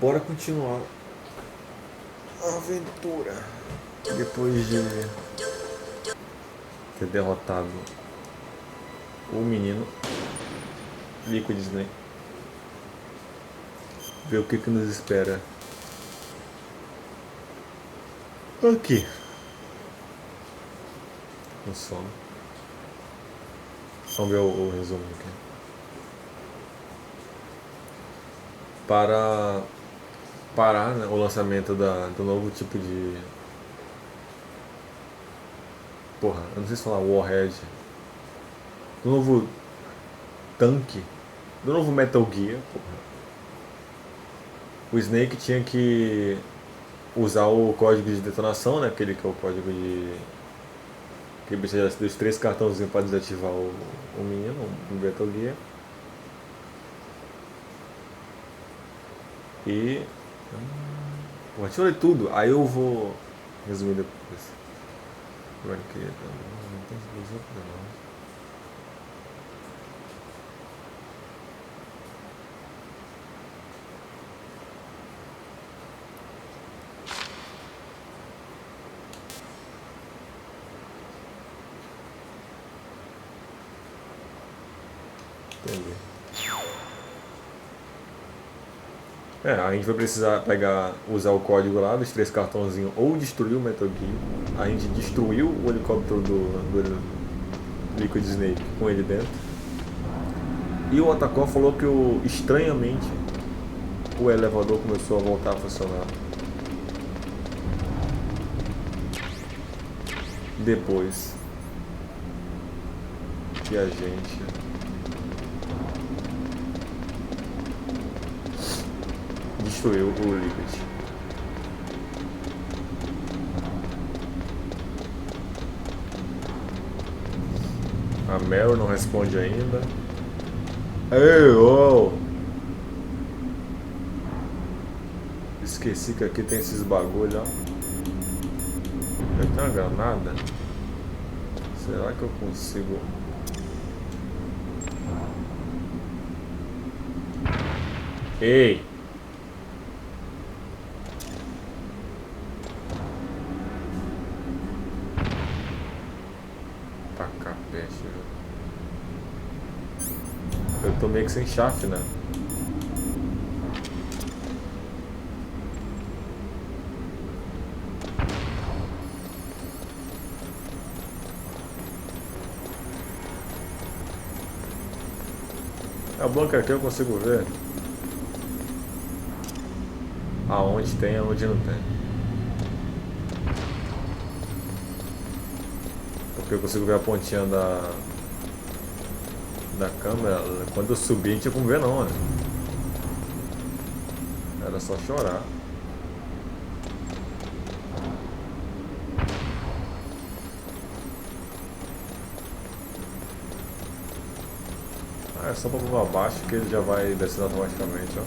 Bora continuar a aventura. Depois de ter derrotado o menino Liquid Snake. Ver o que nos espera aqui no sono. Vamos ver o resumo aqui. Para parar, né, o lançamento do novo tipo de... Porra, eu não sei se falar Warhead. Do novo tanque. Do novo Metal Gear. Porra. O Snake tinha que usar o código de detonação, né? Aquele que é o código de... que precisa dos 3 cartãozinhos para desativar o menino, o Metal Gear. E... eu ativei tudo, aí eu vou resumir depois. Não tem explosão, não. Entendi. A gente vai precisar usar o código lá dos 3 cartãozinhos ou destruir o Metal Gear. A gente destruiu o helicóptero do Liquid Snake com ele dentro. E o Otacó falou que estranhamente o elevador começou a voltar a funcionar. Depois que a gente destruiu o Liquid. A Meryl não responde ainda. Ei, oh! Esqueci que aqui tem esses bagulho, ó. Eu tenho uma granada? Será que eu consigo... Ei! Tacar peixe, eu tô meio que sem chave, né? A banca aqui eu consigo ver aonde tem e aonde não tem. Porque eu consigo ver a pontinha da câmera. Quando eu subi, não tinha como ver não, né? Era só chorar. É só pra pôr abaixo que ele já vai descendo automaticamente, ó.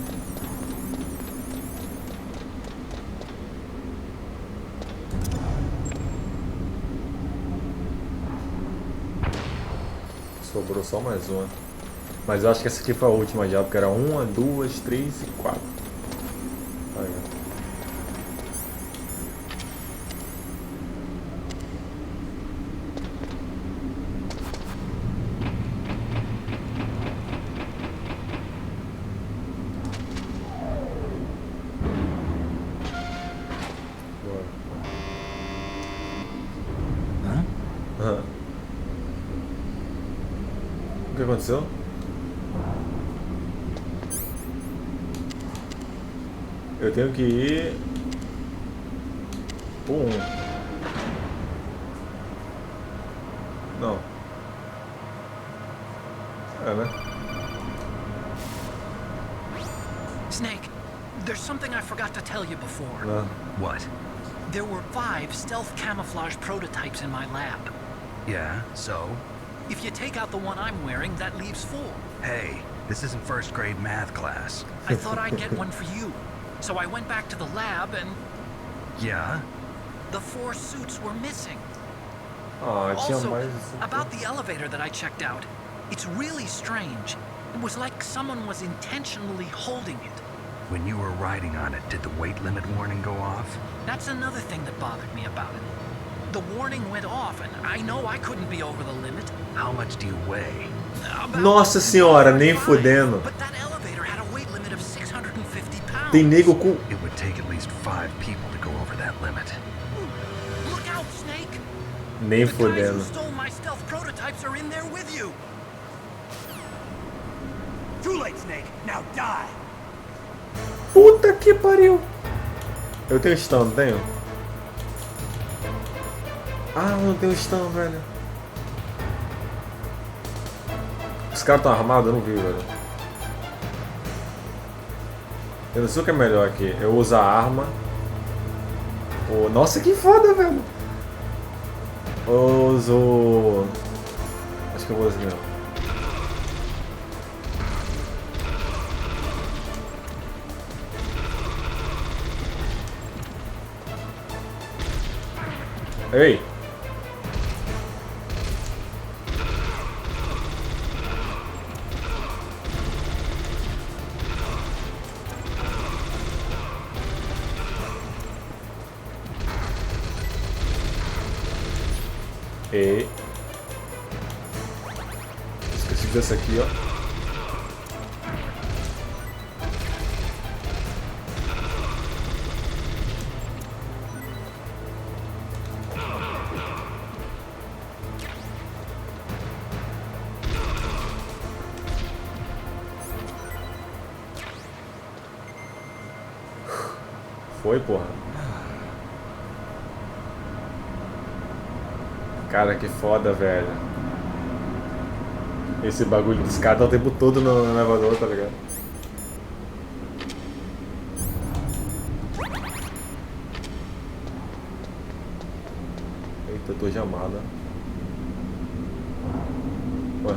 Sobrou só mais uma. Mas eu acho que essa aqui foi a última já, porque era 1, 2, 3 e 4. Aí, ó. Bora. O que aconteceu? Eu tenho que ir por 1. Não. É, né? Snake, there's something I forgot to tell you before. What? There were 5 stealth camouflage prototypes in my lab. Yeah, so? If you take out the one I'm wearing, that leaves 4. Hey, this isn't first grade math class. I thought I'd get one for you. So I went back to the lab and Yeah? the 4 suits were missing. Tinha Also, mais... about the elevator that I checked out, it's really strange. It was like someone was intentionally holding it. When you were riding on it, did the weight limit warning go off? That's another thing that bothered me about it. The warning went off, and I know I couldn't be over the limit. How much do you weigh? About Nossa senhora, nem 105. fudendo. But that elevator had a weight limit of 650 pounds. Tem nego com... It would take at least 5 people to go over that limit. Look out, Snake! Nem The guys who fudendo. stole my stealth prototypes are in there with you. Too late, Snake. Now die. Puta que pariu. Eu tenho stun, não tenho? Ah, não tenho stun, velho. Os caras estão armados? Eu não vi, velho. Eu não sei o que é melhor aqui. Eu usar a arma. Oh, nossa, que foda, velho. Eu uso... Acho que eu vou usar mesmo. Ei! Ei! Esqueci dessa aqui, ó. Foi, porra. Cara, que foda, velho. Esse bagulho dos caras tá o tempo todo no elevador, tá ligado? Eita, eu tô jamada. Ué.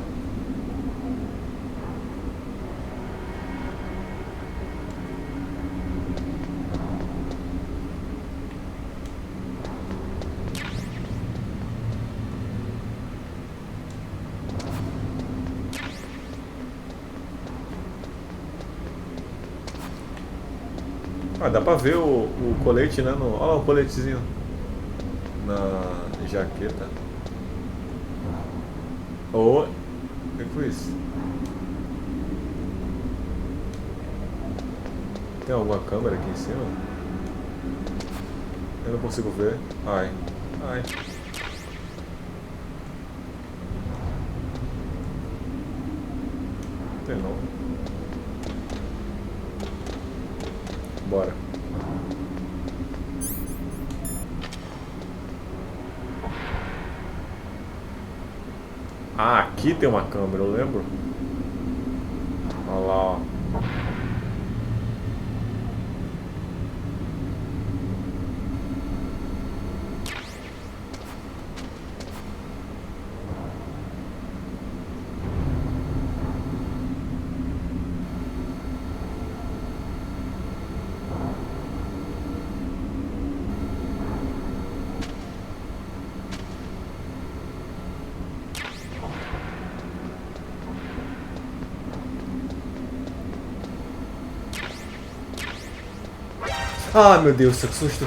Ah, dá pra ver o colete, né? Olha lá o coletezinho na jaqueta. Oh, o que foi isso? Tem alguma câmera aqui em cima? Eu não consigo ver. Ai, ai. Não tem não. Bora. Ah, aqui tem uma câmera, eu lembro. Olha lá, ó. Ah, meu Deus, que susto.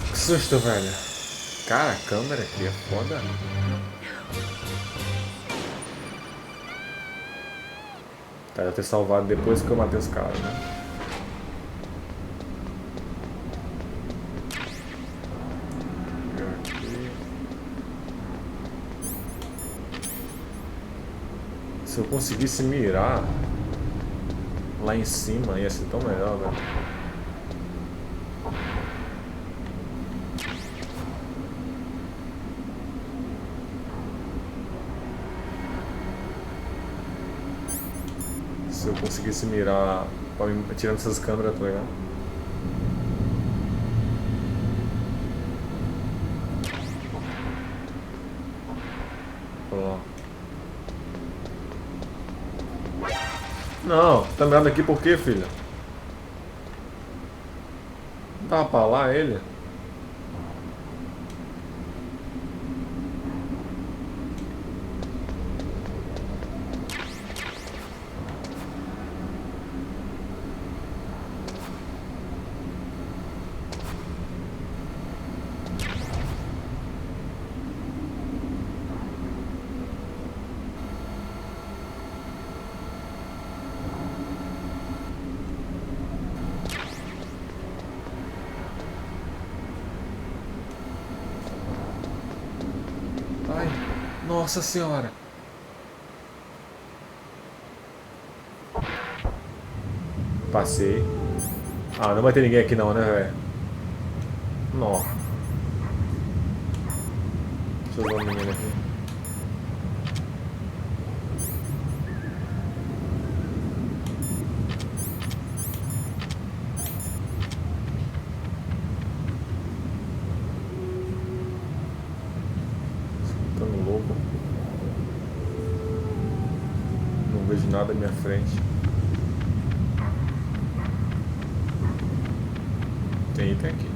Que susto, velho. Cara, a câmera aqui é foda. Tá, deve ter salvado depois que eu matei os caras, né? Se eu conseguisse mirar lá em cima, ia ser tão melhor, velho. Se eu conseguisse mirar pra mim, tirando essas câmeras, tá ligado? Não, tá mirando aqui por quê, filha? Não tava pra lá ele? Nossa senhora. Passei. Ah, não vai ter ninguém aqui não, né, velho? Nó. Deixa eu ver o menino aqui. Escutando lobo. Não vejo nada à minha frente. Tem item aqui.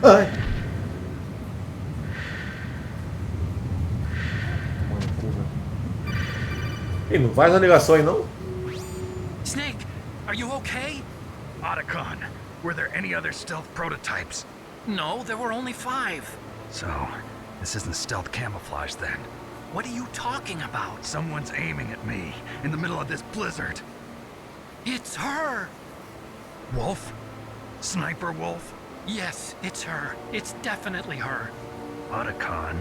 Ai! Mano, curva. Ih, não faz a ligação aí não? Snake, are you okay? Otacon, were there any other stealth prototypes? No, there were only 5. So, this isn't stealth camouflage then. What are you talking about? Someone's aiming at me in the middle of this blizzard. It's her! Wolf? Sniper Wolf? Yes, it's her. It's definitely her. Otacon,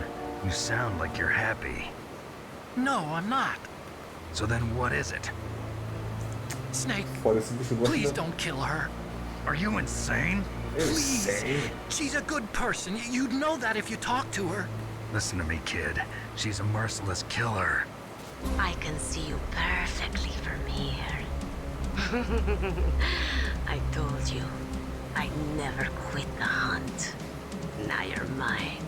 you sound like you're happy. No, I'm not. So then what is it? Snake, Foda esse bicho gosta please da- don't kill her. Are you insane? Please. Insane. She's a good person. You'd know that if you talked to her. Listen to me, kid. She's a merciless killer. I can see you perfectly from here. I told you, I'd never quit the hunt. Now you're mine.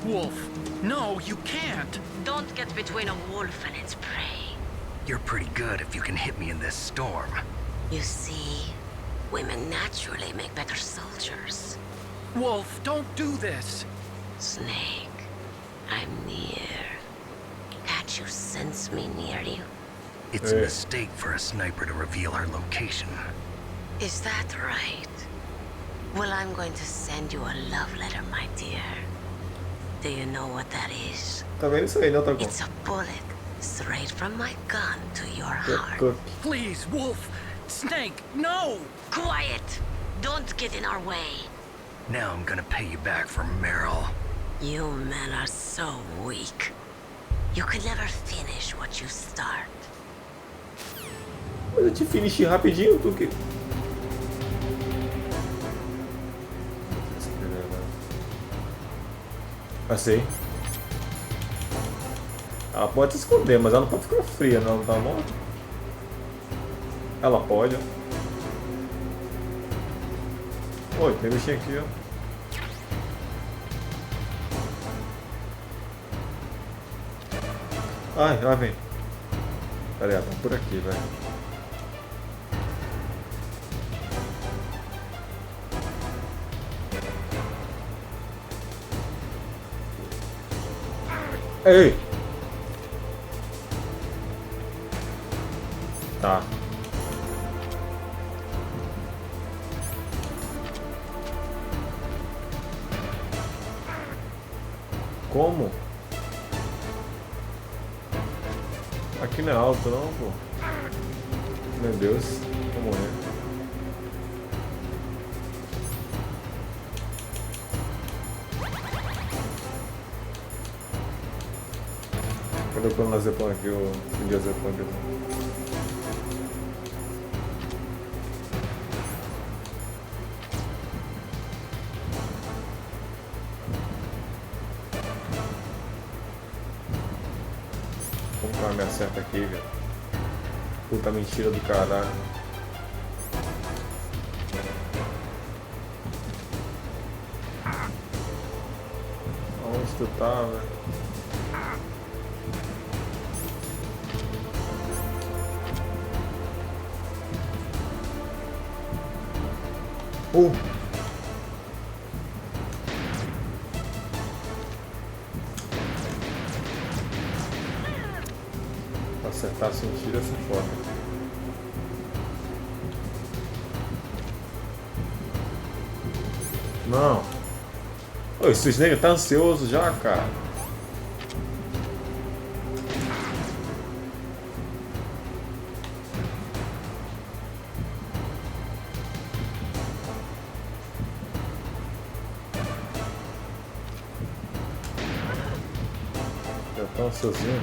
Wolf, no, you can't. Don't get between a wolf and its prey. You're pretty good if you can hit me in this storm. You see, women naturally make better soldiers. Wolf, don't do this. Snake, I'm near. Can't you sense me near you? It's a Hey. mistake for a sniper to reveal her location. Is that right? Well, I'm going to send you a love letter, my dear. Do you know what that is? Tá vendo isso aí, né, Otacon? It's a bullet straight from my gun to your heart. Cook. Please, Wolf. Snake, no! Quiet! Don't get in our way. Now I'm gonna pay you back for Meryl. You men are so weak. You can never finish what you start. Mas eu te finish rapidinho, tu que... Passei. Ela pode se esconder, mas ela não pode ficar fria, não, tá bom? Ela pode, ó. Oi, tem bichinho aqui, ó. Ai, lá vem. Pera aí, vamos por aqui, velho. Ei! Tá. Como? Aqui não é alto não, pô. Meu Deus, vou morrer. Cadê o clonazepam aqui, o diazepam aqui? Como que ela me acerta aqui, velho? Puta mentira do caralho. Onde tu tá, velho? Pra acertar sem tiro é foda. Não. Ô, esse Snake tá ansioso já, cara. tão ansiosinho.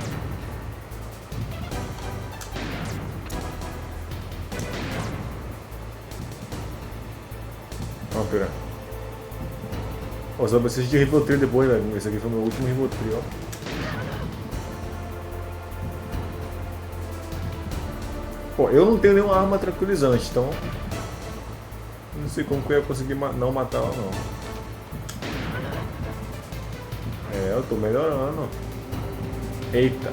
Vamos pegar. Ó, só preciso de Rivotril depois, velho. Esse aqui foi o meu último Rivotril, ó. Pô, eu não tenho nenhuma arma tranquilizante, então... Não sei como que eu ia conseguir não matar ela, não. É, eu tô melhorando. Eita.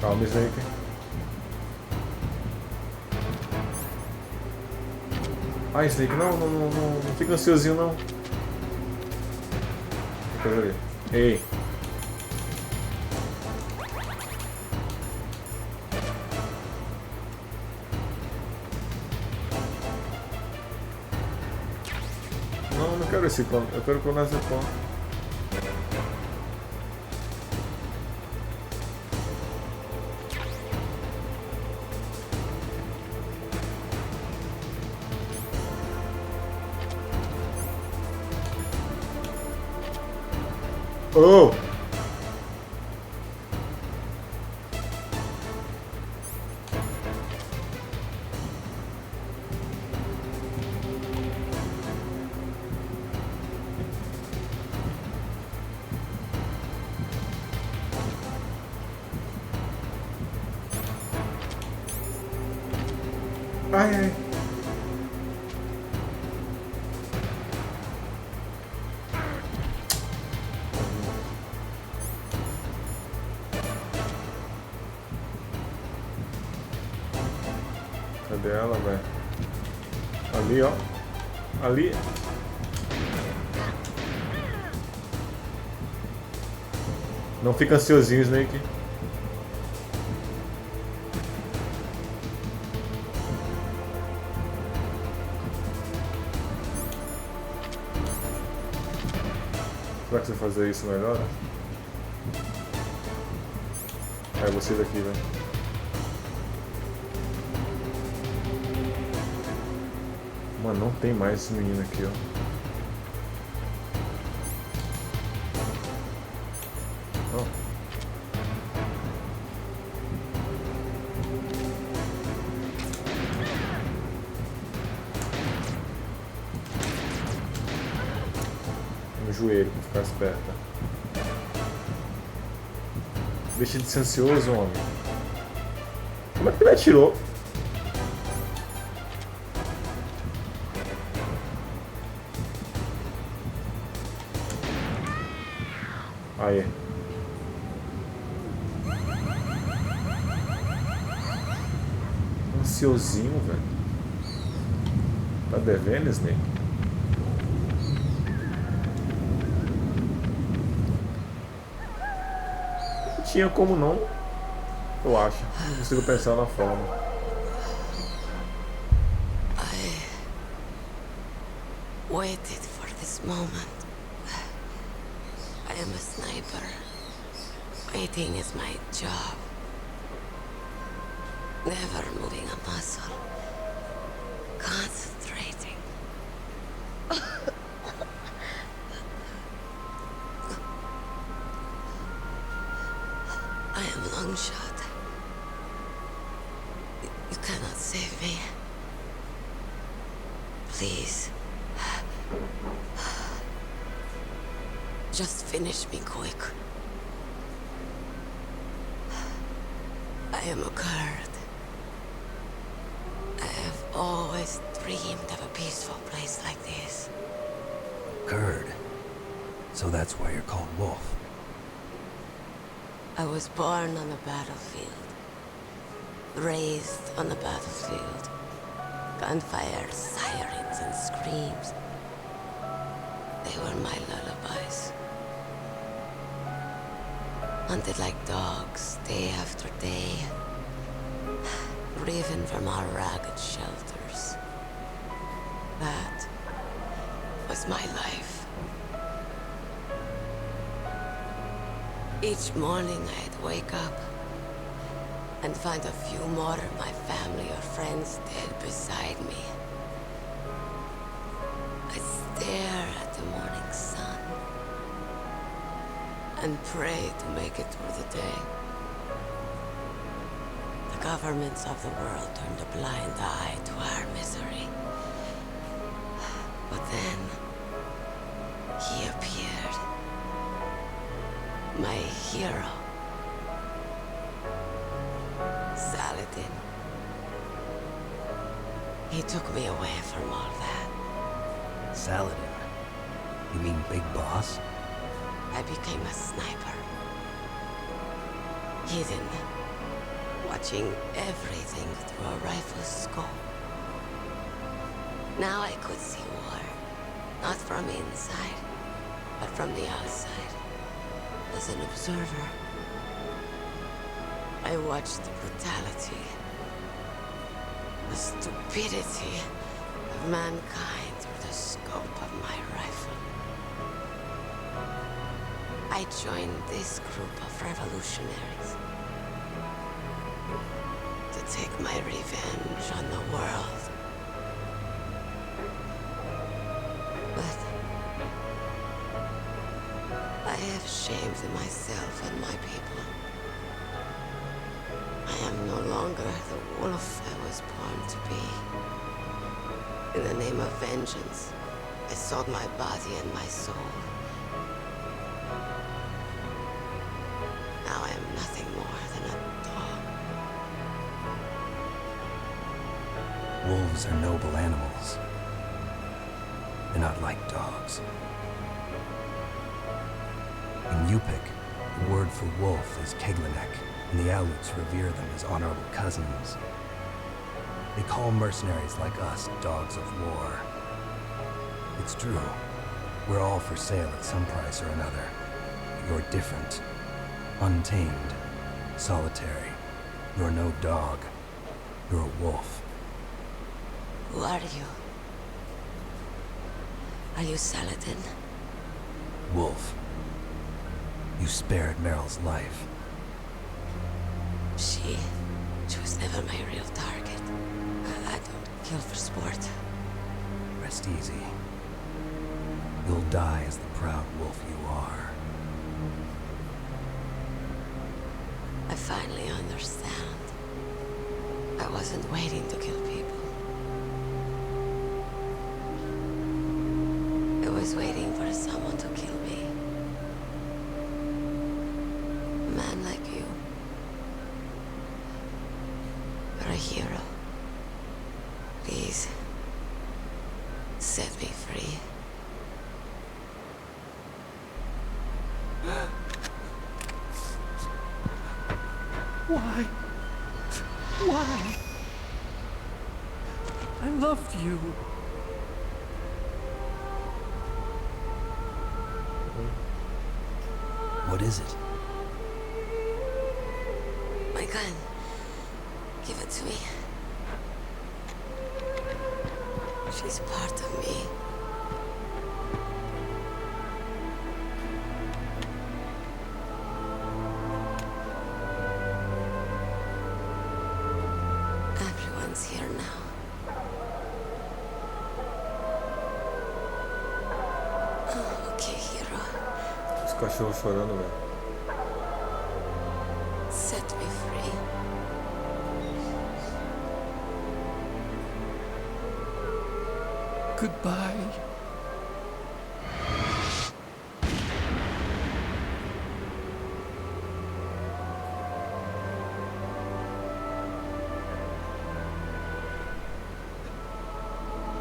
Calma, Snake. Ai, Snake, não fica ansiosinho, não. Fica ali. Ei. Não quero esse clone, eu quero clonar esse clone. Oh! Ai, ai. Cadê ela, velho? Ali, ó. Ali. Não fica ansiosinho, Snake. Será que você fazer isso melhor? É você daqui, velho. Mano, não tem mais esse menino aqui, ó. Oh. No joelho, pra ficar esperta. Deixa de ser ansioso, homem. Como é que ele atirou? Aí. Ansiosinho, velho. Tá devendo, Snake? Não tinha como não. Eu acho. Não consigo pensar na forma. I waited for this moment. I am a sniper. Waiting is my job. Never moving a muscle. Concentrating. I am Longshot. You cannot save me. Please. Just finish me quick. I am a Kurd. I have always dreamed of a peaceful place like this. Kurd. So that's why you're called Wolf. I was born on the battlefield. Raised on the battlefield. Gunfire, sirens, and screams. They were my lullabies. Hunted like dogs, day after day. Driven from our ragged shelters. That was my life. Each morning I'd wake up and find a few more of my family or friends dead beside me. I'd stare at the morning sun and pray to make it through the day. The governments of the world turned a blind eye to our misery. But then, he appeared. My hero. Saladin. He took me away from all that. Saladin? You mean Big Boss? I became a sniper. Hidden. Watching everything through a rifle's scope. Now I could see war. Not from inside, but from the outside. As an observer. I watched the brutality, the stupidity of mankind through the scope of my rifle. I joined this group of revolutionaries to take my revenge on the world. But I have shamed myself and my people. I am no longer the wolf I was born to be. In the name of vengeance, I sold my body and my soul. Now I am nothing more than a dog. Wolves are noble animals. They're not like dogs. In Yupik, the word for wolf is Keglanek, and the Aluts revere them as honorable cousins. They call mercenaries like us dogs of war. It's true. We're all for sale at some price or another. But you're different. Untamed. Solitary. You're no dog. You're a wolf. Who are you? Are you Saladin? Wolf. You spared Meryl's life. She was never my real target. I don't kill for sport. Rest easy. You'll die as the proud wolf you are. I finally understand. I wasn't waiting to kill people. I was waiting for someone to kill me. A man like you. You're a hero. Please, set me free. Why? Why? I loved you. What is it? My gun. Give it to me. She's part of me. Everyone's here now. Oh, okay, hero. Os cachorros chorando, velho. Set me free. Goodbye.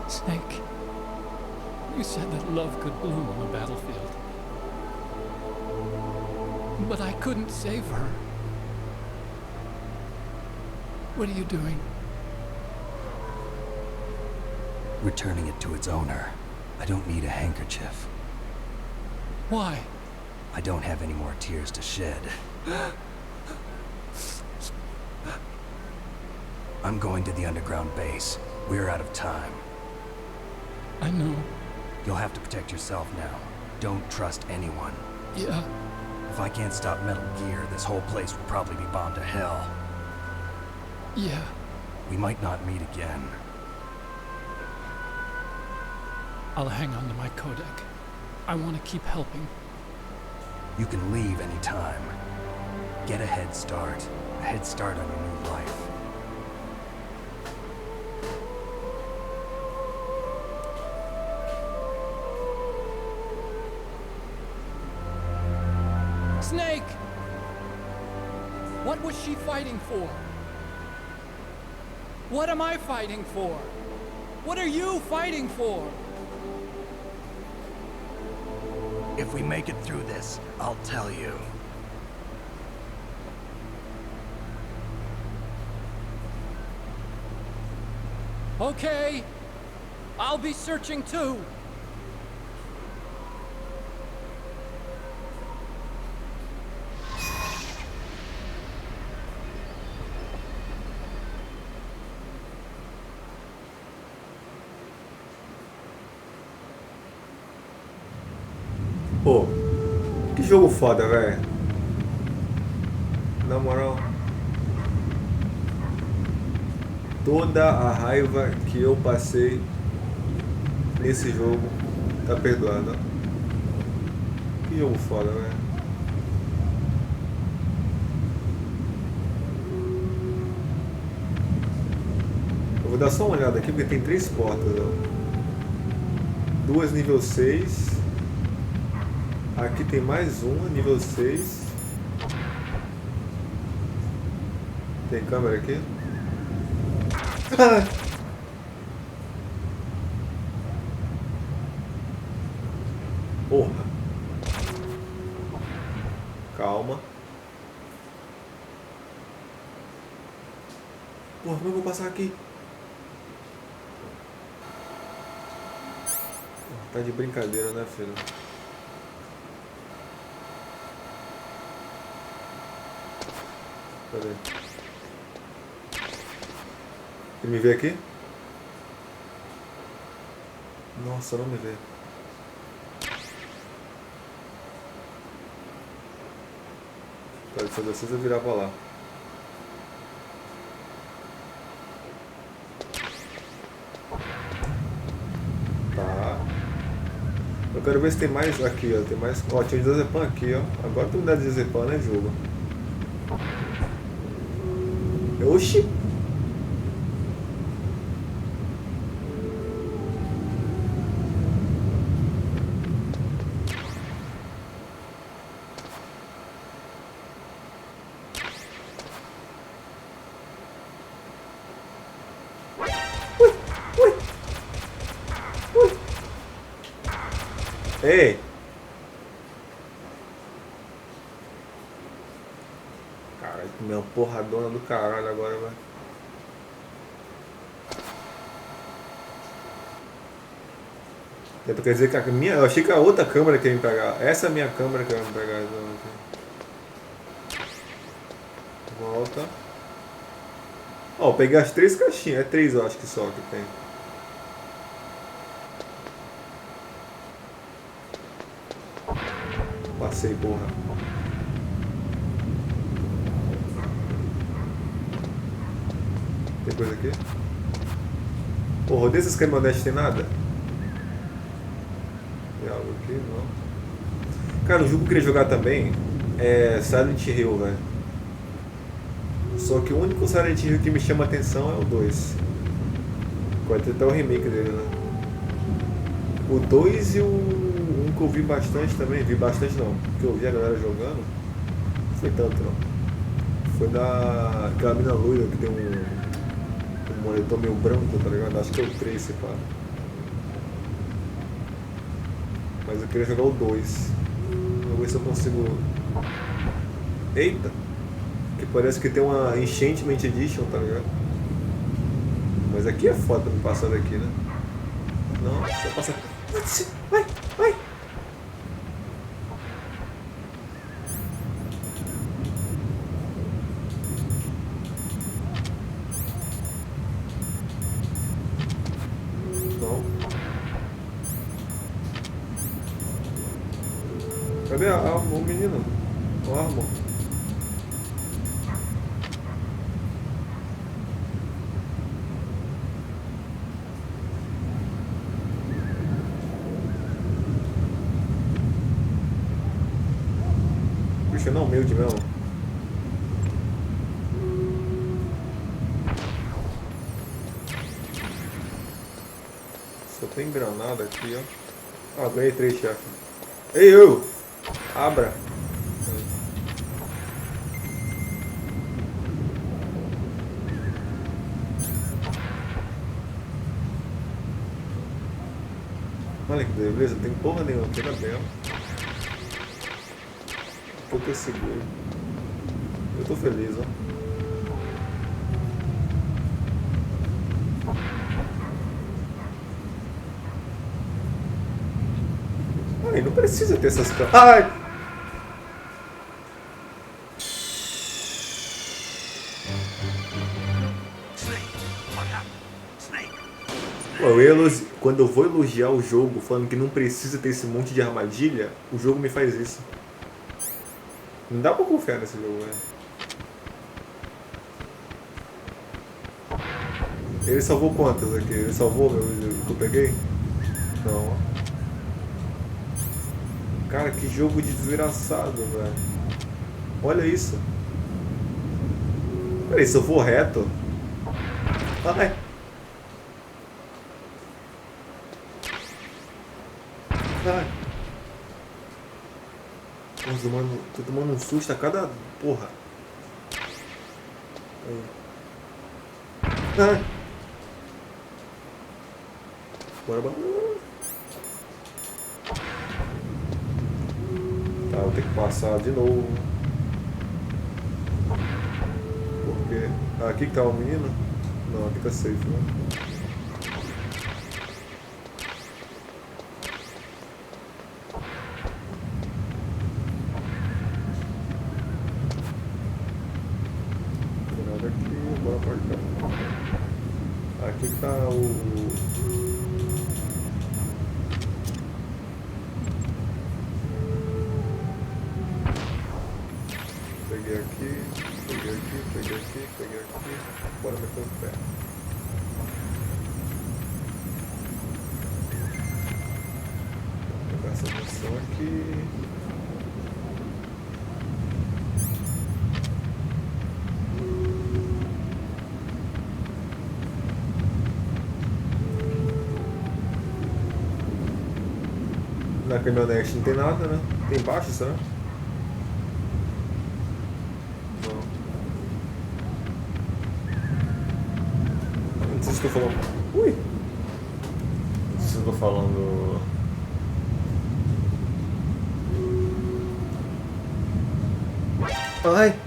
Snake, you said that love could bloom on the battlefield. But I couldn't save her. What are you doing? Returning it to its owner. I don't need a handkerchief. Why? I don't have any more tears to shed. I'm going to the underground base. We're out of time. I know. You'll have to protect yourself now. Don't trust anyone. Yeah. If I can't stop Metal Gear, this whole place will probably be bombed to hell. Yeah. We might not meet again. I'll hang on to my codec. I want to keep helping. You can leave anytime. Get a head start. A head start on your new life. Snake! What was she fighting for? What am I fighting for? What are you fighting for? If we make it through this, I'll tell you. Okay. I'll be searching too. Pô, que jogo foda, velho. Na moral. Toda a raiva que eu passei nesse jogo tá perdoada. Que jogo foda, velho. Eu vou dar só uma olhada aqui porque tem 3 portas, ó. 2 nível 6. Aqui tem mais uma, nível 6. Tem câmera aqui? Ah! Porra. Calma. Porra, como eu vou passar aqui? Tá de brincadeira, né, filho? Cadê? Ele me vê aqui? Nossa, não me vê. Tá, se eu descer, eu virar pra lá. Tá. Eu quero ver se tem mais aqui, ó. Tem mais. Ó, tinha de Diazepam aqui, ó. Agora tu me dá Diazepam, né, jogo? Oxi! Ei! Caralho, tomei uma porradona do caralho agora, velho. Então quer dizer que a minha. Eu achei que a outra câmera que ia me pegar. Essa é a minha câmera que ia me pegar. Então, aqui. Volta. Ó, eu peguei as 3 caixinhas. É 3 eu acho que só que tem. Passei, porra. Tem coisa aqui? Porra, desses caminhonetes tem nada? Tem algo aqui? Não. Cara, o jogo que eu queria jogar também é Silent Hill, velho. Só que o único Silent Hill que me chama a atenção é o 2. Pode ter até o remake dele, né? O 2 e o 1 que eu vi bastante também. Vi bastante não, porque eu vi a galera jogando. Não foi tanto não. Foi da aquela mina loira que tem um moletom meio branco, tá ligado? Acho que é o 3, se pá. Mas eu queria jogar o 2. Vou ver se eu consigo. Eita! Que parece que tem uma Enchantment Edition, tá ligado? Mas aqui é foda me passar daqui, né? Não, só passa. Vai, vai! Não. Cadê o menino? O Armor? que não humilde mesmo. Só tem granada aqui, ó. Ah, ganhei 3 chefes. Ei, eu! Abra! Olha que beleza, tem porra nenhuma aqui na tela. Eu tô seguro. Eu tô feliz, ó. Ai, não precisa ter essas coisas. Ai! Pô, quando eu vou elogiar o jogo falando que não precisa ter esse monte de armadilha, o jogo me faz isso. Não dá pra confiar nesse jogo, velho. Ele salvou quantas aqui? Ele salvou o que eu peguei? Não. Cara, que jogo de desgraçado, velho. Olha isso. Peraí, se eu for reto... Ai. Ai. Tô tomando um susto a cada... Porra. Ai. Bora, bora. Tá, vou ter que passar de novo. Porque... Ah, aqui que tá o menino? Não, aqui tá safe, né? Nada aqui, bora pra cá. Aqui que tá o... Peguei aqui, peguei aqui, peguei aqui, peguei aqui. Bora meter o pé. Vou pegar essa missão aqui. Na caminhonete não tem nada, né? Tem embaixo, será? Não sei se estou falando. Ui! Não sei se estou falando. Ai!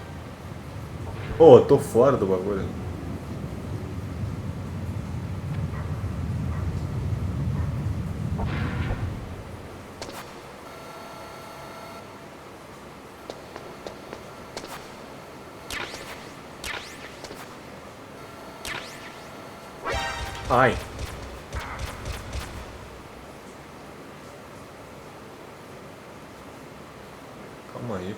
Oh, tô fora do bagulho. Ai! Calma aí.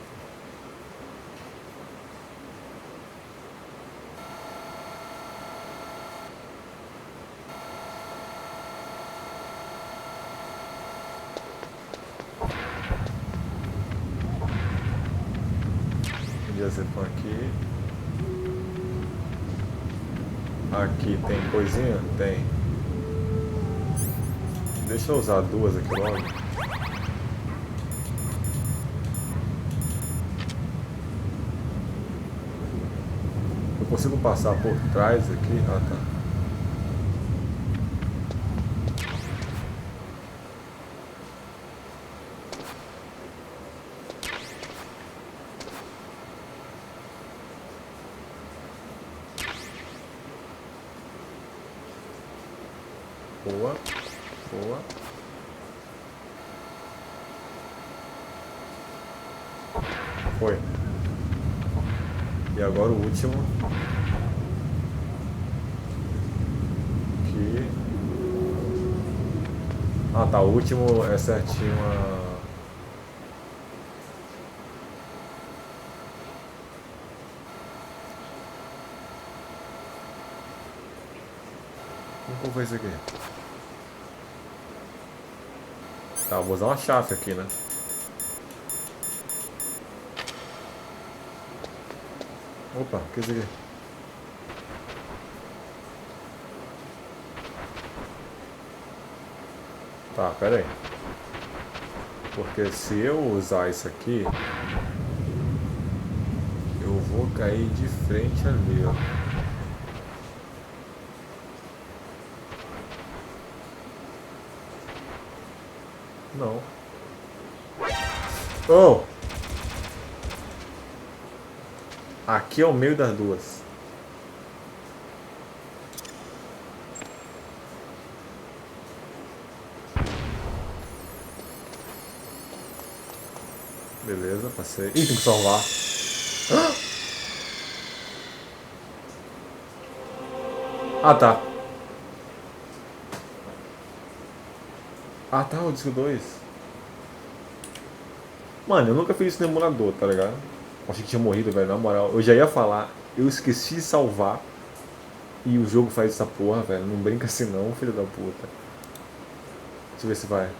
Podia ser por aqui. Aqui tem coisinha? Tem. Deixa eu usar duas aqui logo. Eu consigo passar por trás aqui? Ah, tá. Boa, boa. Foi. E agora o último. Aqui. Ah, tá. O último é certinho a... Como foi isso aqui? Tá, vou usar uma chave aqui, né? Opa, o que é isso aqui? Tá, pera aí. Porque se eu usar isso aqui, eu vou cair de frente ali, ó. Não. Oh! Aqui é o meio das duas. Beleza, passei. Ih, tem que salvar. Ah, tá. Ah, tá, o disco 2. Mano, eu nunca fiz isso no emulador, tá ligado? Achei que tinha morrido, velho, na moral. Eu já ia falar, eu esqueci de salvar. E o jogo faz essa porra, velho. Não brinca assim não, filho da puta. Deixa eu ver se vai.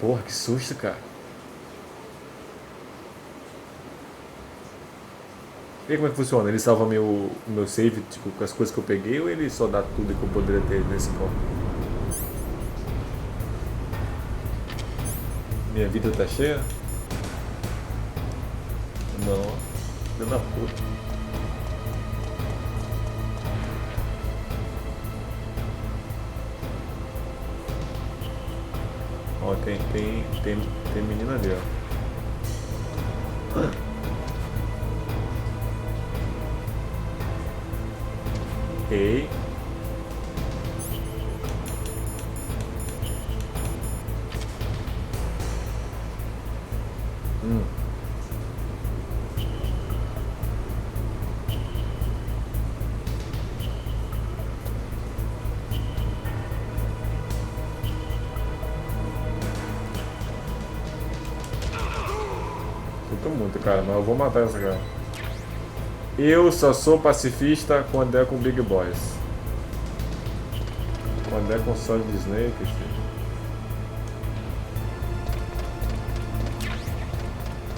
Porra, que susto, cara. E aí, como é que funciona? Ele salva o meu save, tipo, com as coisas que eu peguei, ou ele só dá tudo que eu poderia ter nesse ponto? Minha vida tá cheia? Não. Filho da puta. Ó, tem menina ali, ó. Ei. Sinto muito, cara, mas eu vou matar essa cara. Eu só sou pacifista quando é com Big Boys. Quando é com Solid Snake, filho.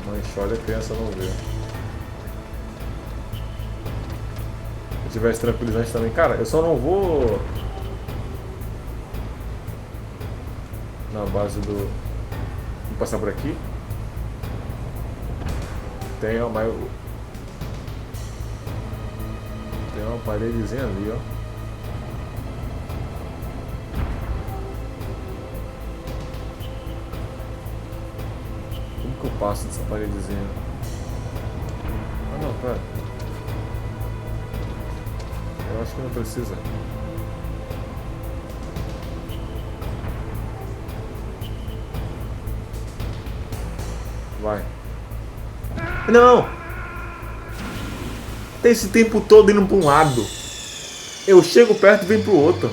Mãe chora e a criança não vê. Se tivesse tranquilizante também. Cara, eu só não vou na base do... Vou passar por aqui. Tem uma paredezinha ali, ó. Como que eu passo dessa paredezinha? Ah não, pera. Eu acho que não precisa. Vai. Não! Tem esse tempo todo indo pra um lado. Eu chego perto e venho pro outro.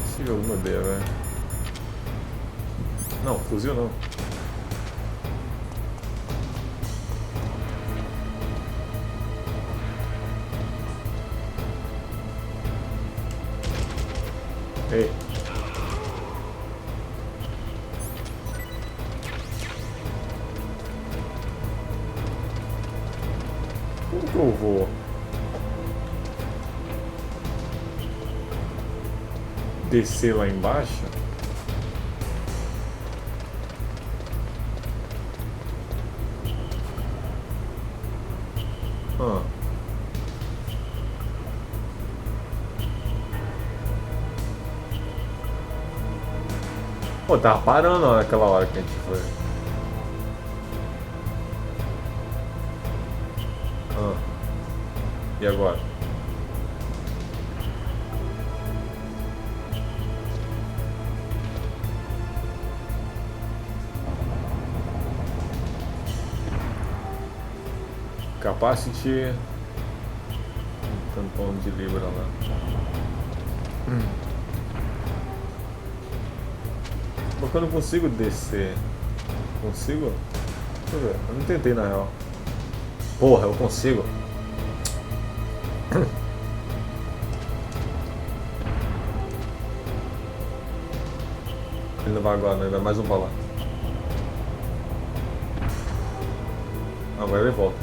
Esse jogo me odeia, velho. Não, fuzil não. Ei. Como que eu vou descer lá embaixo? Ah. Pô, tava parando naquela hora que a gente foi. Ah. E agora? Capacity. Tampão de libra lá. Porque eu não consigo descer. Consigo? Deixa eu ver. Eu não tentei na real. Porra, eu consigo. Ele não vai agora, não. Ele vai mais um pra lá. Agora ele volta.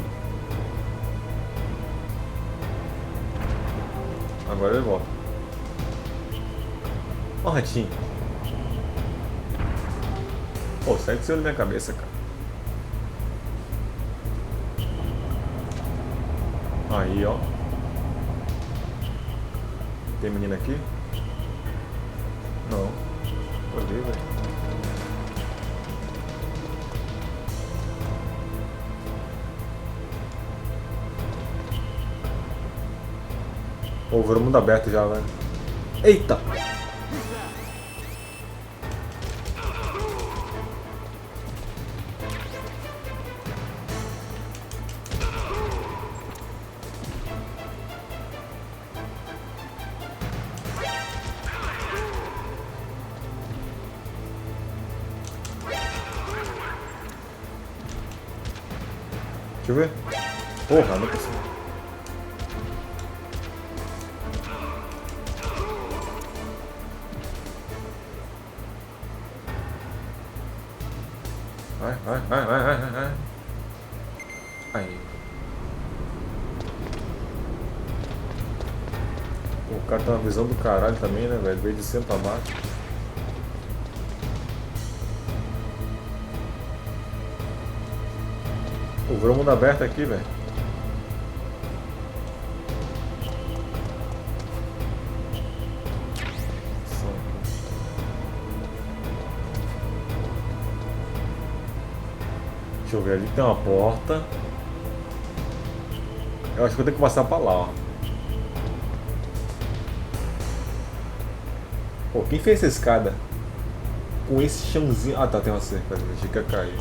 Agora ele volta. Ó o ratinho. Pô, sai de cima da minha cabeça, cara. Aí, ó. Tem menina aqui? Não. Olhei, velho. Pô, virou mundo aberto já, velho. Eita! Deixa eu ver. Porra, não consigo. Vai. Aí. O cara tem uma visão do caralho também, né, velho? Veio de cima pra baixo. Pô, virou mundo aberto aqui, velho. Deixa eu ver, ali tem uma porta. Eu acho que eu tenho que passar pra lá, ó. Pô, quem fez essa escada? Com esse chãozinho... Ah, tá, tem uma cerca ali, achei que ia cair.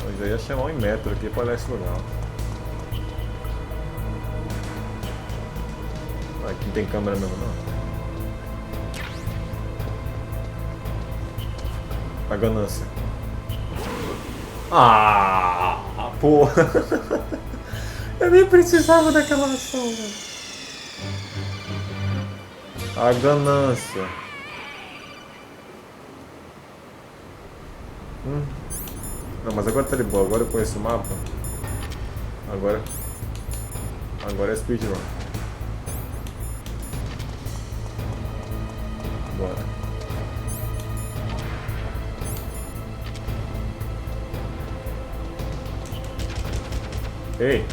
Eu já ia chamar um metro aqui pra olhar esse lugar. Aqui não tem câmera mesmo, não. A ganância. Ah, porra. Eu nem precisava daquela ação, velho. A ganância. Não, mas agora tá de boa. Agora eu conheço o mapa. Agora é speedrun. Bora. Ei!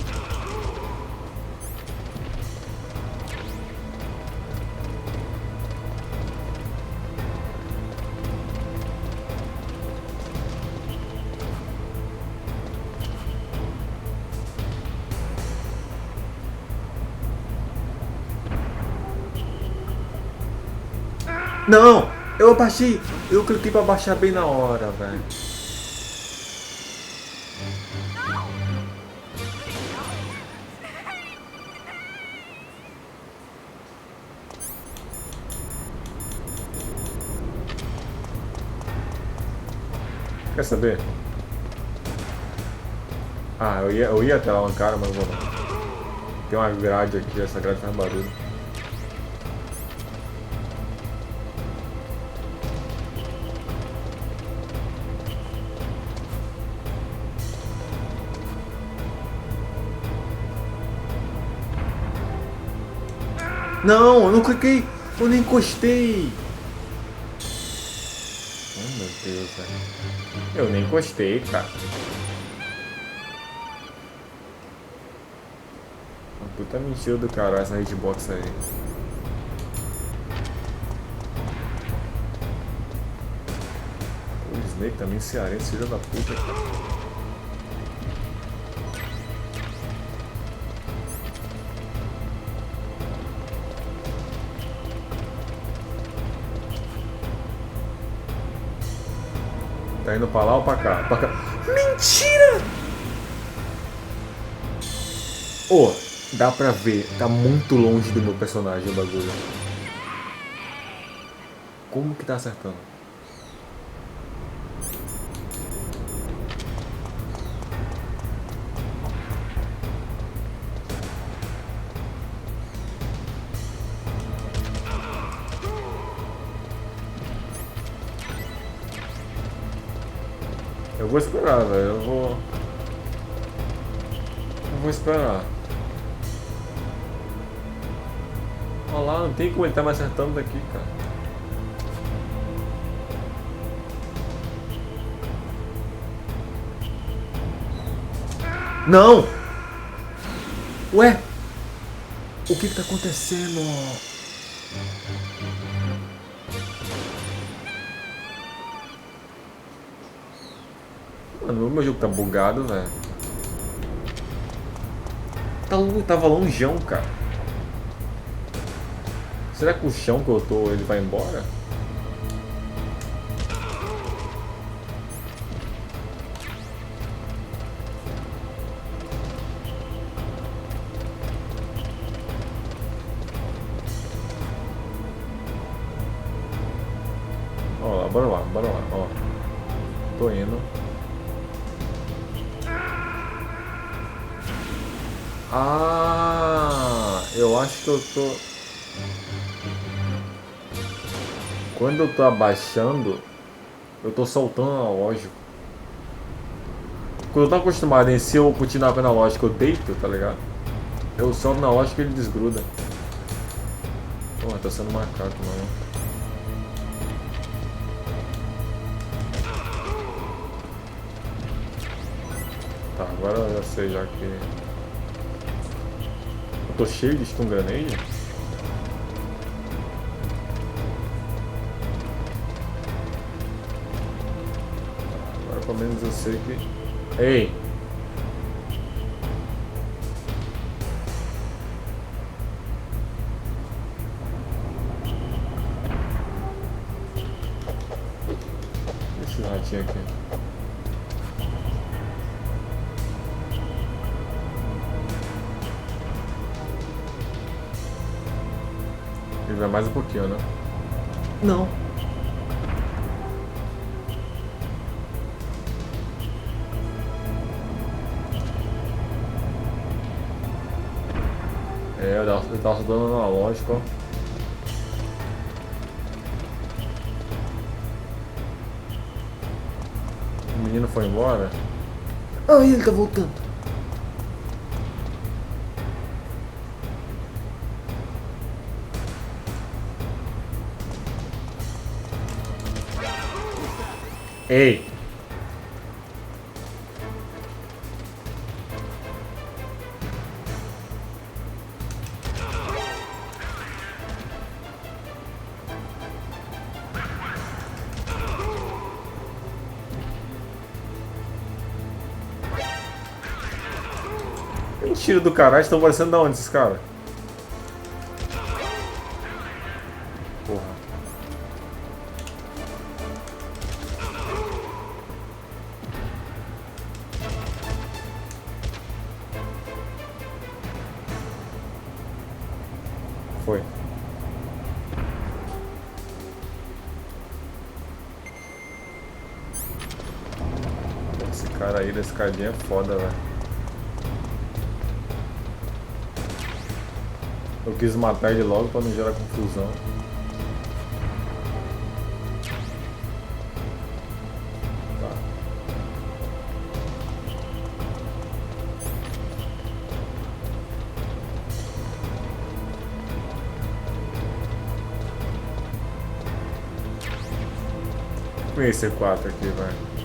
Não! Eu abaixei! Eu cliquei pra baixar bem na hora, velho. Quer saber? Ah, eu ia até lá um cara, mas não vou não. Tem uma grade aqui, essa grade faz barulho. Não, eu não cliquei, eu nem encostei. Oh, meu Deus, velho. Eu nem encostei, cara. Uma puta mentira do caralho essa hitbox aí. O Snake também cearense, filho da puta, cara. Tá indo pra lá ou pra cá? Pra cá. Mentira! Ô, dá pra ver. Tá muito longe do meu personagem o bagulho. Como que tá acertando? Eu vou esperar, velho. Eu vou esperar. Olha lá, não tem como ele tá me acertando daqui, cara. Não! Ué? O que tá acontecendo? Mano, o meu jogo tá bugado, velho. Tava longeão, cara. Será que o chão que eu tô, ele vai embora? Ó lá, bora lá, ó. Tô indo. Ah, eu acho que eu tô... Quando eu tô abaixando, eu tô soltando o analógico. Quando eu tô acostumado em se eu continuar com o analógico, eu deito, tá ligado? Eu solto o analógico e ele desgruda. Pô, tá sendo macaco, mano. Tá, agora eu já sei, já que... Eu tô cheio de stun grenade. Agora pelo menos eu sei que... Ei! Deixa o ratinho aqui. Ele vai mais um pouquinho, né? Não. É, eu tava dando analógico, ó. O menino foi embora? Ah, ele tá voltando. Ei! Mentira do caralho, estão parecendo da onde esses caras? Porra. Foi. Esse cara aí da escadinha é foda, velho. Eu quis matar ele logo pra não gerar confusão. Tá. Vou esse C4 aqui, velho.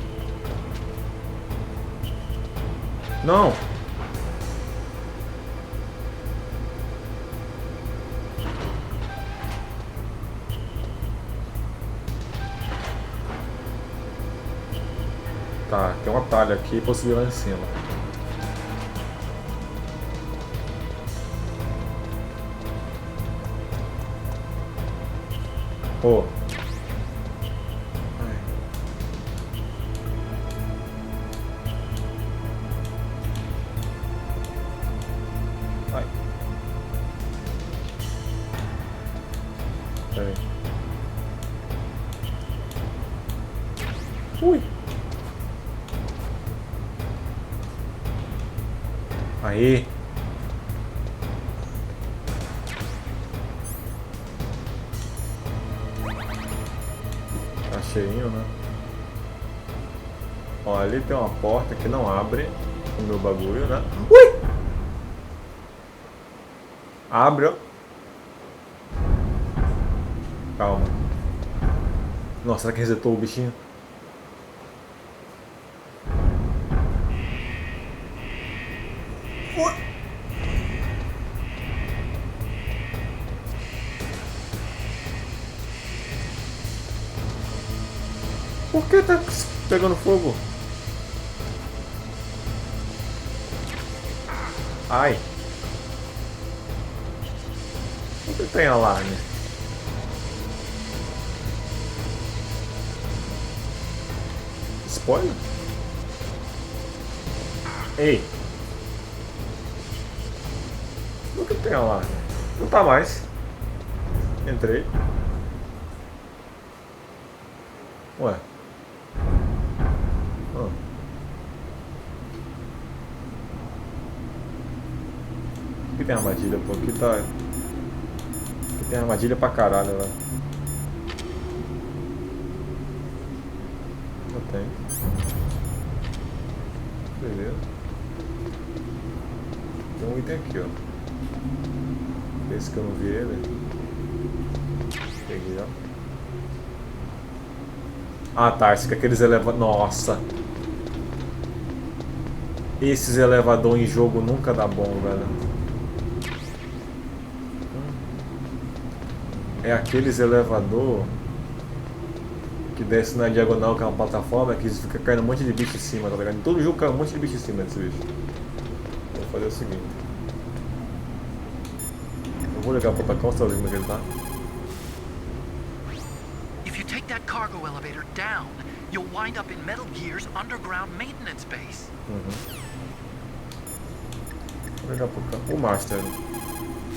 Não! Tá, tem um atalho aqui pra subir lá em cima. Pô. Ai. Pera aí. Ui. Aí. Tá cheinho, né? Ó, ali tem uma porta que não abre o meu bagulho, né? Ui! Abre, ó. Calma. Nossa, será que resetou o bichinho? Por que tá pegando fogo? Ai. Por que tem alarme? Spoiler? Ei. Por que tem alarme? Não tá mais. Entrei. Ué. Ah. Aqui tem armadilha, pô. Aqui tá. Aqui tem armadilha pra caralho, velho. Não tem. Beleza. Tem um item aqui, ó. Esse que eu não vi ele. Peguei, ó. Ah, tá. Esse aqui é aqueles elevadores. Nossa! Esses elevadores em jogo nunca dá bom, velho. É aqueles elevador que desce na diagonal, que é uma plataforma, que fica caindo um monte de bicho em cima, tá ligado? Em todo jogo cai um monte de bicho em cima desse bicho. Vou fazer o seguinte. Eu vou ligar pro Tacão, você tá vendo como é que ele tá? If you take that cargo elevator down, you'll wind up in Metal Gear's underground maintenance base. Vou ligar pro o Master.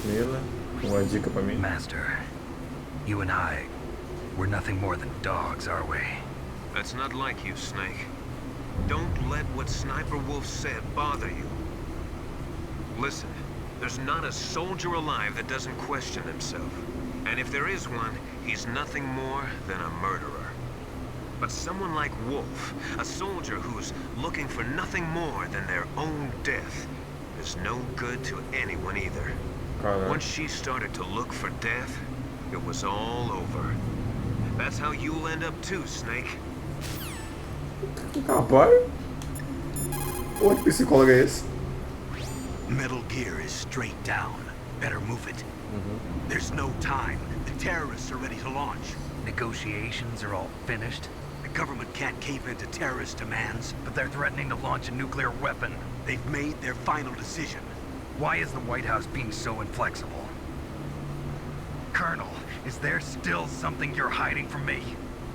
Mila, uma dica pra mim. Master, you and I, we're nothing more than dogs, are we? That's not like you, Snake. Don't let what Sniper Wolf said bother you. Listen, there's not a soldier alive that doesn't question himself. And if there is one, he's nothing more than a murderer. But someone like Wolf, a soldier who's looking for nothing more than their own death, is no good to anyone either. Once she started to look for death, it was all over. That's how you'll end up too, Snake. Rapaz, onde psicólogo é esse? Metal Gear is straight down. Better move it. There's no time. The terrorists are ready to launch. Negotiations are all finished, The government can't cave into terrorist demands. but they're threatening to launch a nuclear weapon. They've made their final decision. Why is the White House being so inflexible? Colonel, is there still something you're hiding from me?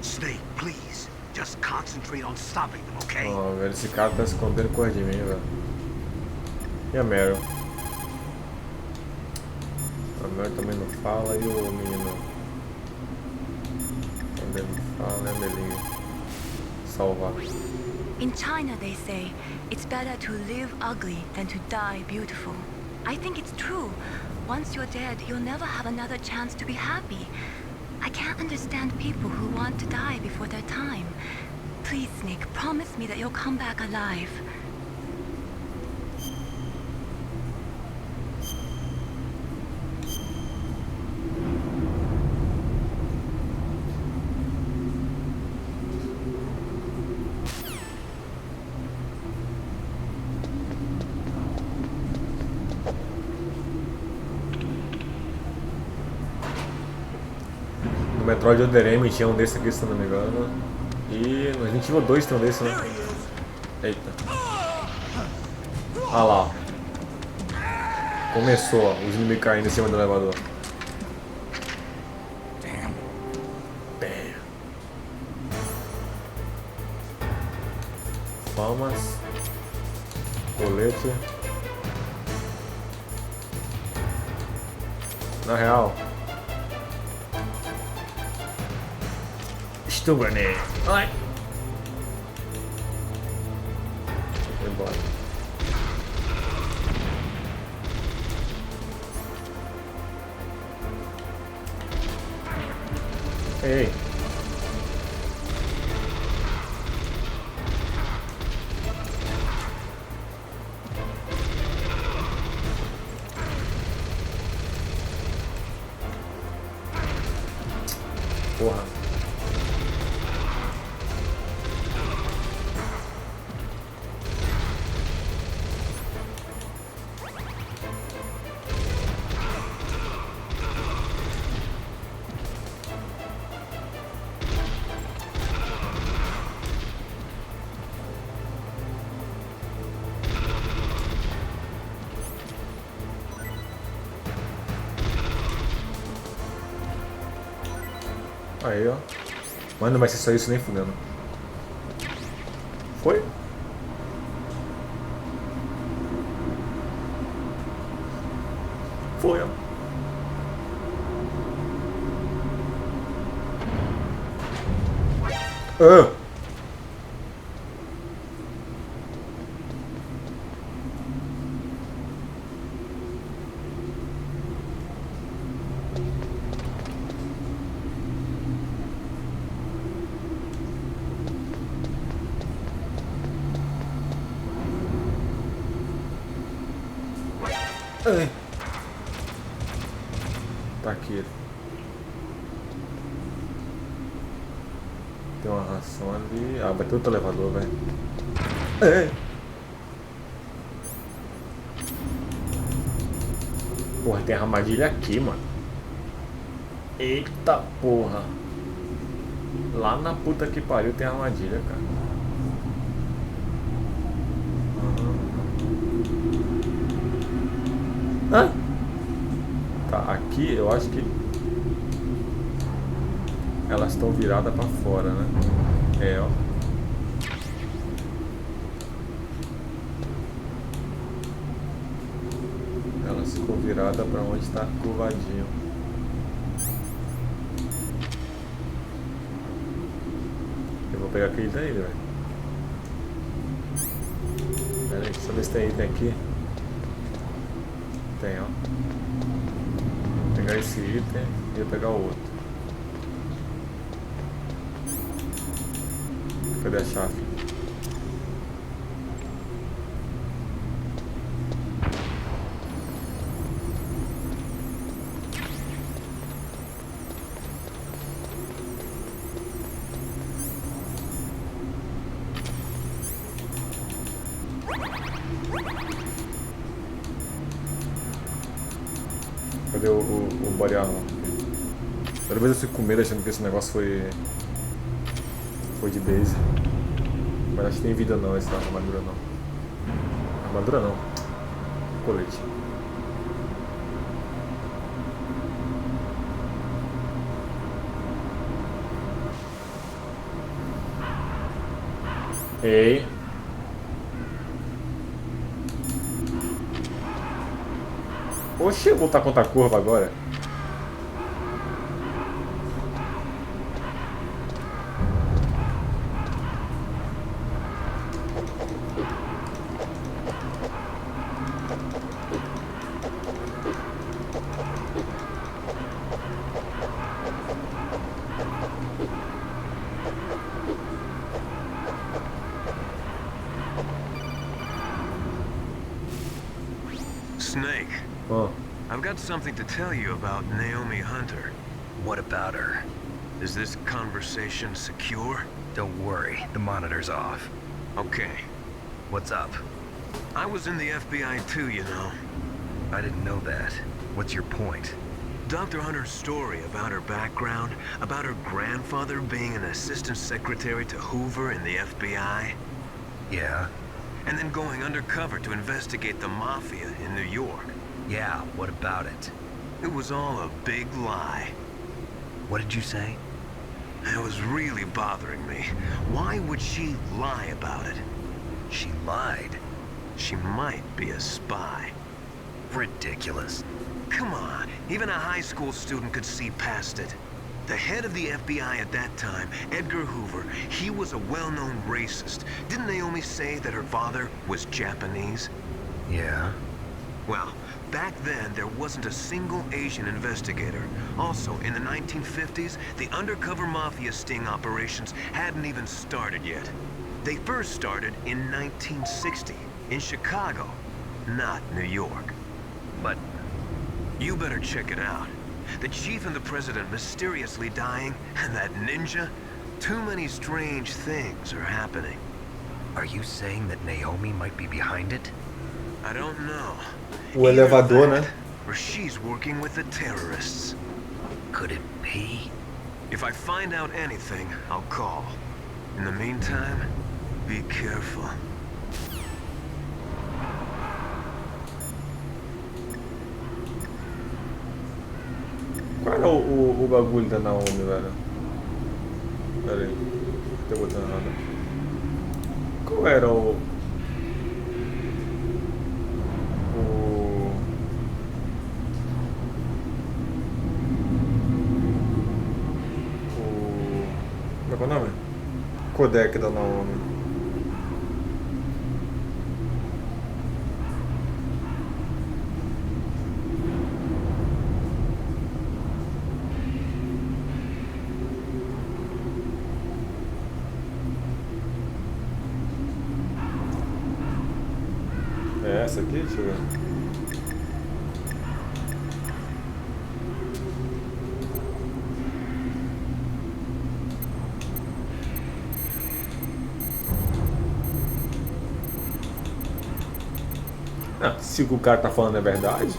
Snake, please. Just concentrate on stopping them, okay? Ó, velho, esse cara tá escondendo coisa de mim, velho. E a Meryl? A Meryl também não fala e o menino também não fala, né, Melinho? Salvar. In China, they say, it's better to live ugly than to die beautiful. I think it's true. Once you're dead, you'll never have another chance to be happy. I can't understand people who want to die before their time. Please, Snake, promise me that you'll come back alive. No Metroid Other M tinha um desse aqui, se não me engano. E no Resident Evil 2 tem um desse, né? Eita. Ah lá, ó. Começou, ó, os inimigos caindo em cima do elevador. Damn. Palmas. Colete. Na real. Stun grenade. Ai. Vou embora. Ei. porra. Aí, ó. Mano, não vai ser só isso nem fudendo. Foi? Foi, ó. Ah! Ai. Tá aqui. Tem uma ração ali. Ah, bateu outro elevador, velho. Ai. Porra, tem armadilha aqui, mano. Eita porra. Lá na puta que pariu tem armadilha, cara. Hã? Tá, aqui eu acho que elas estão viradas pra fora, né? É, ó. Elas ficam viradas pra onde está curvadinho. Eu vou pegar aquele daí, velho. Pera aí, deixa eu ver se tem item aqui. Tem, ó. Vou pegar esse item e eu pegar o outro. Cadê a chave? Cadê o body armor? Toda vez eu fico com medo achando que esse negócio foi de base. Mas acho que tem vida não, essa armadura não. Armadura não. Colete. Ei. Oxe, eu vou lutar contra a curva agora. Snake, Oh. I've got something to tell you about Naomi Hunter. What about her? Is this conversation secure? Don't worry, the monitor's off. Okay. What's up? I was in the FBI too, you know. I didn't know that. What's your point? Dr. Hunter's story about her background, about her grandfather being an assistant secretary to Hoover in the FBI, Yeah? and then going undercover to investigate the mafia in New York. Yeah, what about it? It was all a big lie. What did you say? It was really bothering me. Why would she lie about it? She lied. She might be a spy. Ridiculous. Come on, even a high school student could see past it. The head of the FBI at that time, Edgar Hoover, he was a well-known racist. Didn't Naomi say that her father was Japanese? Yeah? Well, back then, there wasn't a single Asian investigator. Also, in the 1950s, the undercover mafia sting operations hadn't even started yet. They first started in 1960, in Chicago, not New York. But You better check it out. The chief and the president mysteriously dying, and that ninja? Too many strange things are happening. Are you saying that Naomi might be behind it? I don't know. O elevador, né? Or she's working with the terrorists. Could it be? If I find out anything, I'll call. In the meantime, be careful. Qual era o bagulho da Naomi, velho? Pera aí. Tô botando nada. Qual era o... Como é que é o nome? Codec da Naomi. É essa aqui? Deixa eu ver. Ah, se o que o cara tá falando é verdade,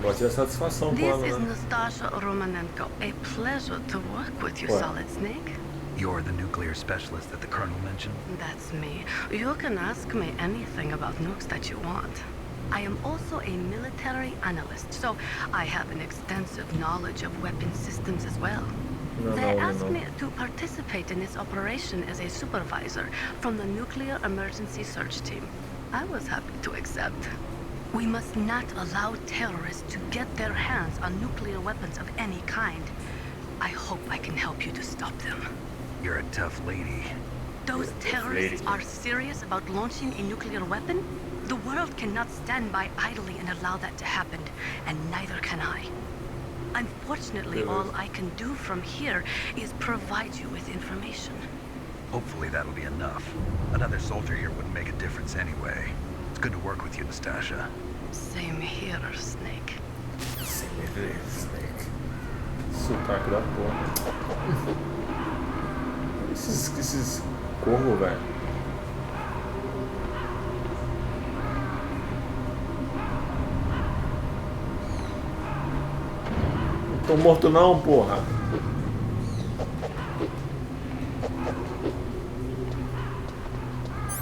pode ter satisfação com This ela, is né? Nastasha Romanenko. A pleasure to work with you, What? Solid Snake. You're the nuclear specialist that the Colonel mentioned? That's me. You can ask me anything about nukes that you want. I am also a military analyst, so I have an extensive knowledge of weapon systems as well. They asked me to participate in this operation as a supervisor from the Nuclear Emergency Search Team. I was happy to accept. We must not allow terrorists to get their hands on nuclear weapons of any kind. I hope I can help you to stop them. You're a tough lady. Those terrorists are serious about launching a nuclear weapon? The world cannot stand by idly and allow that to happen, and neither can I. Unfortunately, all I can do from here is provide you with information. Hopefully that'll be enough. Another soldier here wouldn't make a difference anyway. It's good to work with you, Nastasha. Same here, Snake. Sem ver, Snake. Sotaque da porra. Esses corvos, velho. Não tô morto não, porra.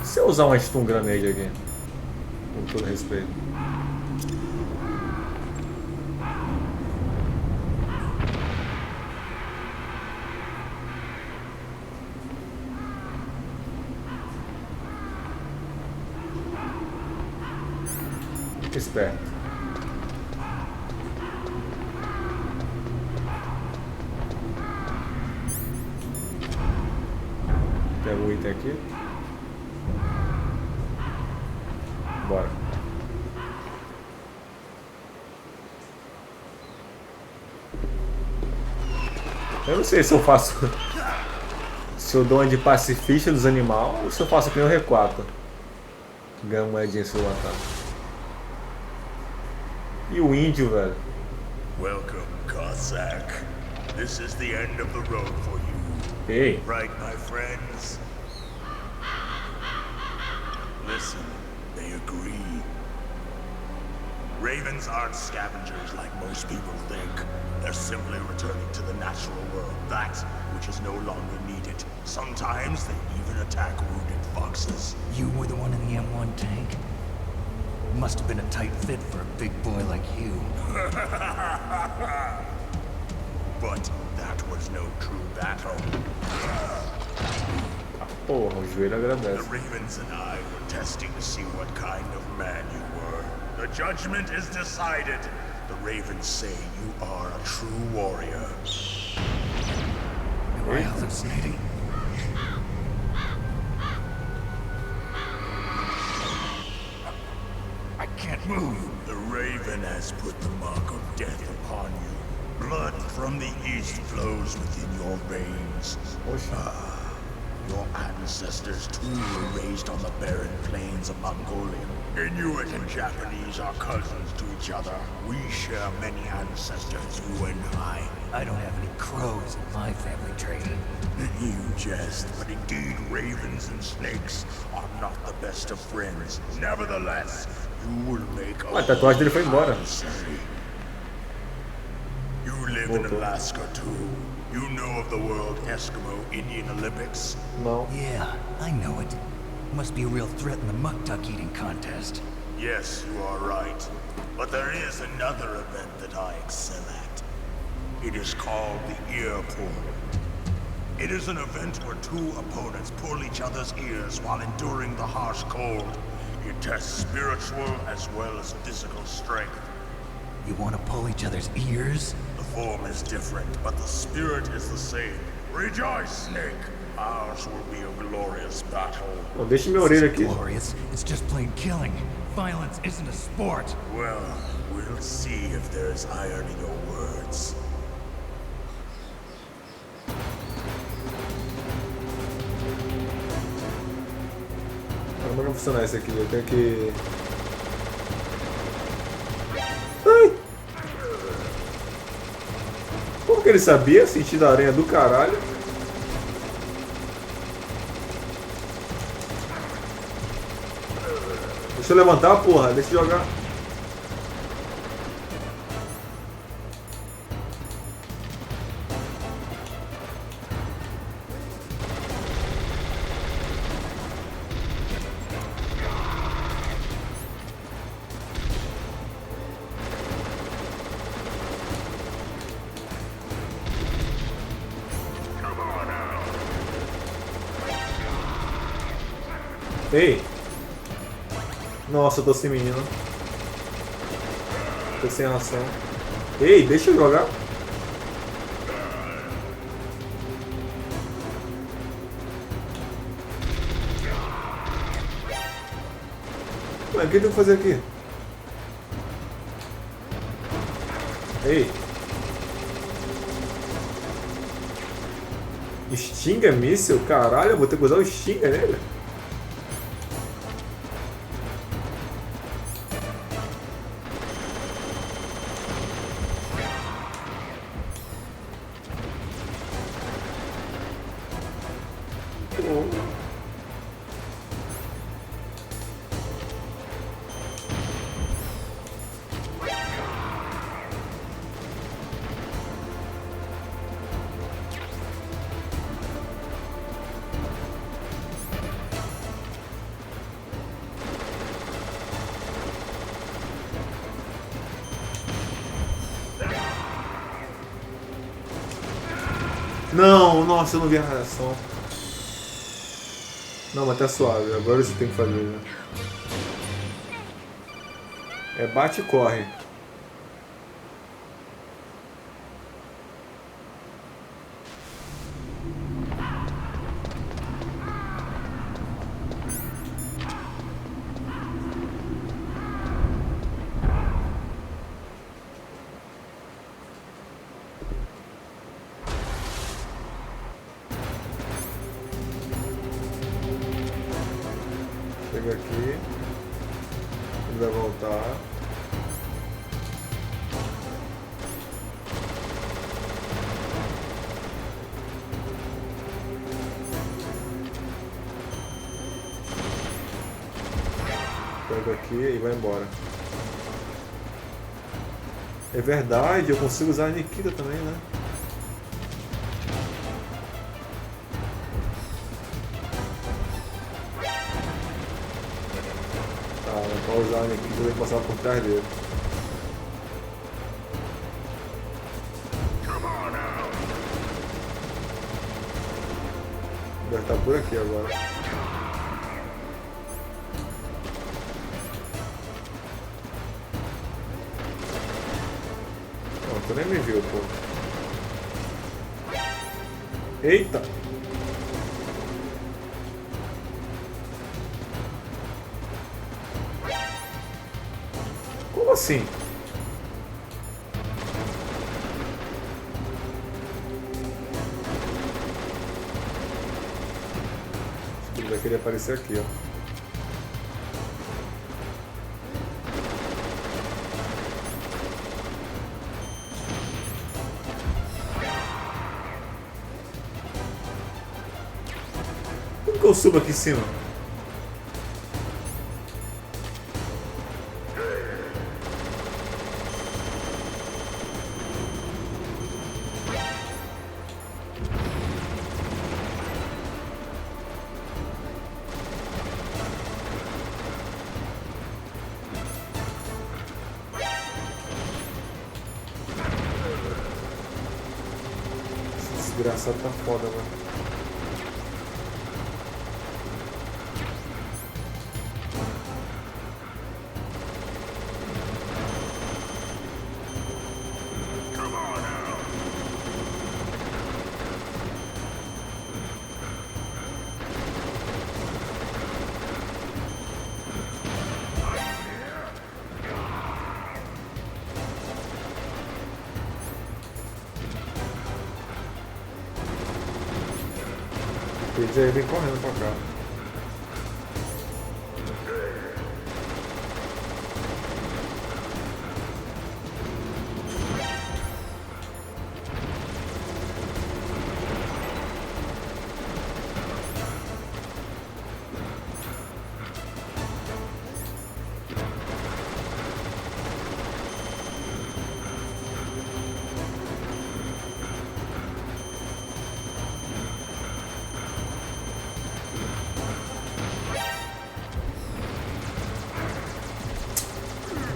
Se eu usar uma stun grenade aqui, com todo respeito. Fica esperto. Pega o item aqui. Bora. Eu não sei se eu faço. Se eu dou uma de pacifista dos animais ou se eu faço que nem o R4. Ganha moedinha se eu matar. E o índio, velho? Welcome, Cossack. This is the end of the road for you. Ei. Right, my friends? Listen, they agree. Ravens aren't scavengers like most people think. They're simply returning to the natural world, that which is no longer needed. Sometimes they even attack wounded foxes. You were the one in the M1 tank? Must have been a tight fit for a big boy like you. But that was no true battle. Porra, o joelho The agradece. Ravens and I were testing to see what kind of man you were. The judgment is decided. The Ravens say you are a true warrior. Am I hallucinating? I can't move. The Raven has put the mark of death upon you. Blood from the east flows within your veins. Poxa. Your ancestors too were raised on the barren plains of Mongolia. Inuit and Japanese are cousins to each other. We share many ancestors, you and I don't have any crows in my family tree. You jest, but indeed ravens and snakes are not the best of friends. Nevertheless, you will make a A tatuagem dele foi embora. You live in Alaska too. You know of the World Eskimo Indian Olympics? Não. Yeah, I know it. Must be a real threat in the muck duck eating contest. Yes, you are right. But there is another event that I excel at. It is called the ear pull. It is an event where two opponents pull each other's ears while enduring the harsh cold. It tests spiritual as well as physical strength. You want to pull each other's ears? The form is different, but the spirit is the same. Rejoice, Snake! Ours will be a glorious battle. Bom, deixa minha orelha aqui. Glorious. It's just plain killing. Violence isn't a sport. Well, we'll see if there's iron in your words. Como é que vai funcionar isso aqui? Eu tenho que... Ai! Como que ele sabia? Sentido da aranha do caralho. Deixa eu levantar, porra. Deixa eu jogar. Ei! Nossa, eu tô sem menino. Tô sem ação. Ei, deixa eu jogar. Ué, o que eu tenho que fazer aqui? Ei! Stinger míssil? Caralho, eu vou ter que usar o Stinger nele? Não, nossa, eu não vi a reação. Não, mas tá suave, agora você tem que fazer, né? É bate e corre. Chega aqui, ele vai voltar. Pega aqui e vai embora. É verdade, eu consigo usar a Nikita também, né? Pra usar a Nikita, eu tenho que passar por trás dele. Deve estar por aqui agora. Não, tu nem me viu, pô. Eita! Como assim? Acho que ele vai querer aparecer aqui, ó. eu subo aqui em cima? Esse desgraçado tá foda, mano. Ele já vem correndo pra cá.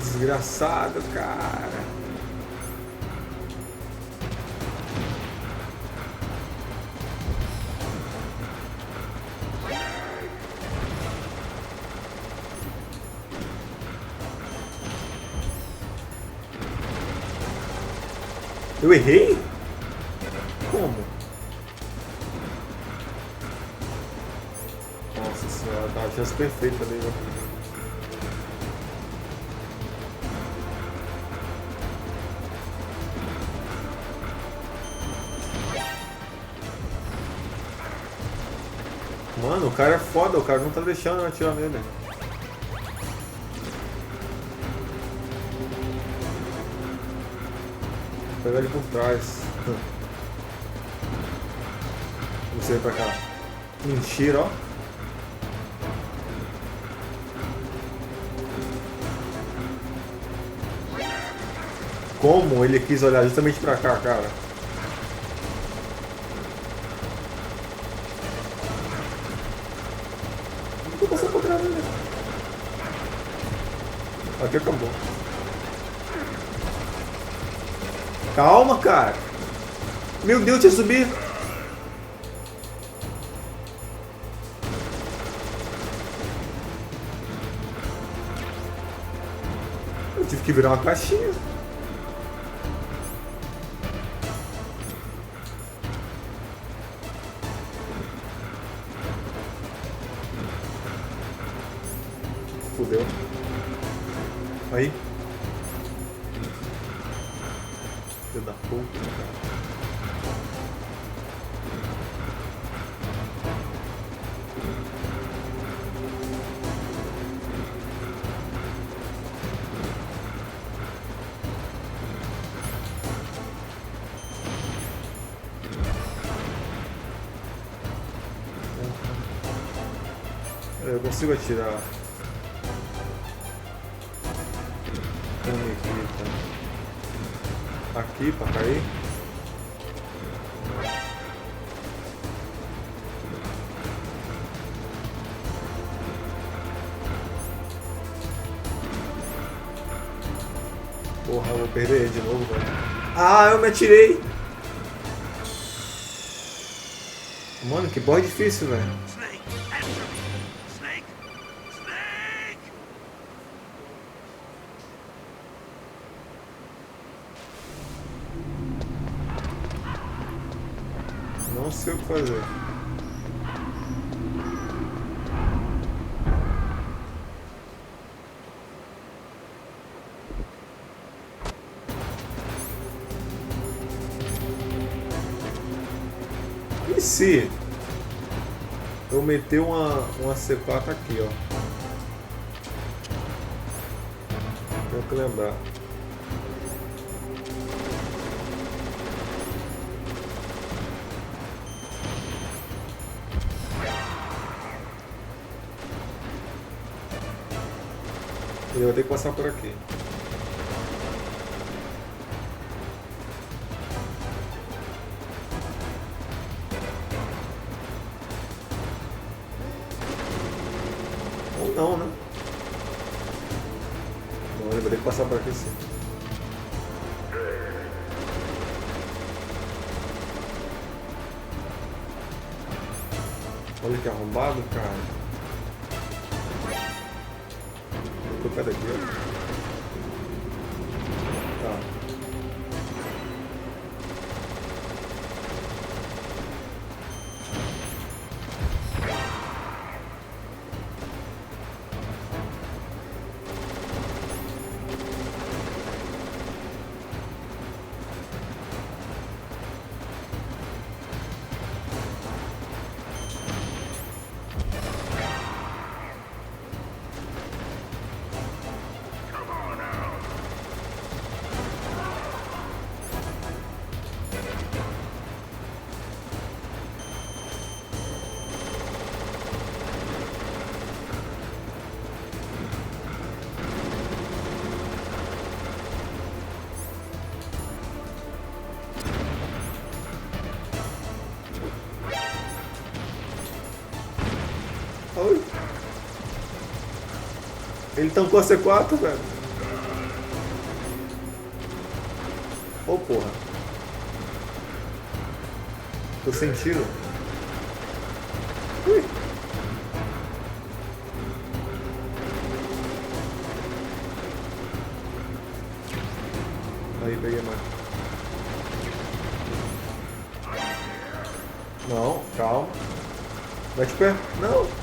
Desgraçado, cara. Eu errei? Como? Nossa senhora, tá uma chance perfeita ali, né? Mano, o cara é foda, o cara não tá deixando eu atirar nele. Vou pegar ele por trás. Você vem pra cá. Mentira, ó. Como ele quis olhar justamente pra cá, cara? Aqui acabou. Calma, cara. Meu Deus, tinha subir. Eu tive que virar uma caixinha. Fudeu. Aí. Filho da puta, cara. Eu consigo atirar. Aqui pra cair. Porra, eu vou perder ele de novo, velho. Ah, eu me atirei! Mano, que boss difícil, velho. Não sei o que fazer. E se eu meter uma C4 aqui, ó? Tenho que lembrar. E eu vou ter que passar por aqui. Ou não, né? Não, eu vou ter que passar por aqui sim. Olha que arrombado, cara. Tô pé daqui, ó. Tá. Oi. Ele tancou a C4, velho. Ô, porra. Tô sem tiro. Ui. Aí, peguei mais. Não, calma. Mete o pé. Não.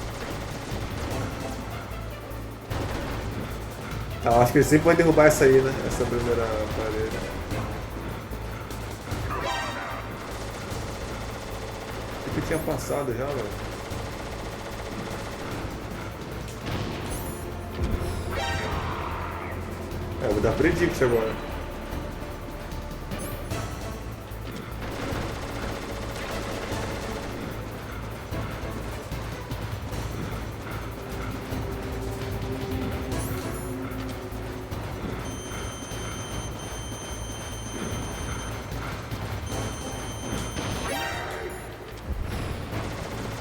Ah, acho que ele sempre vai derrubar essa aí, né? Essa primeira parede. O que tinha passado já, velho? É, eu vou dar predict agora.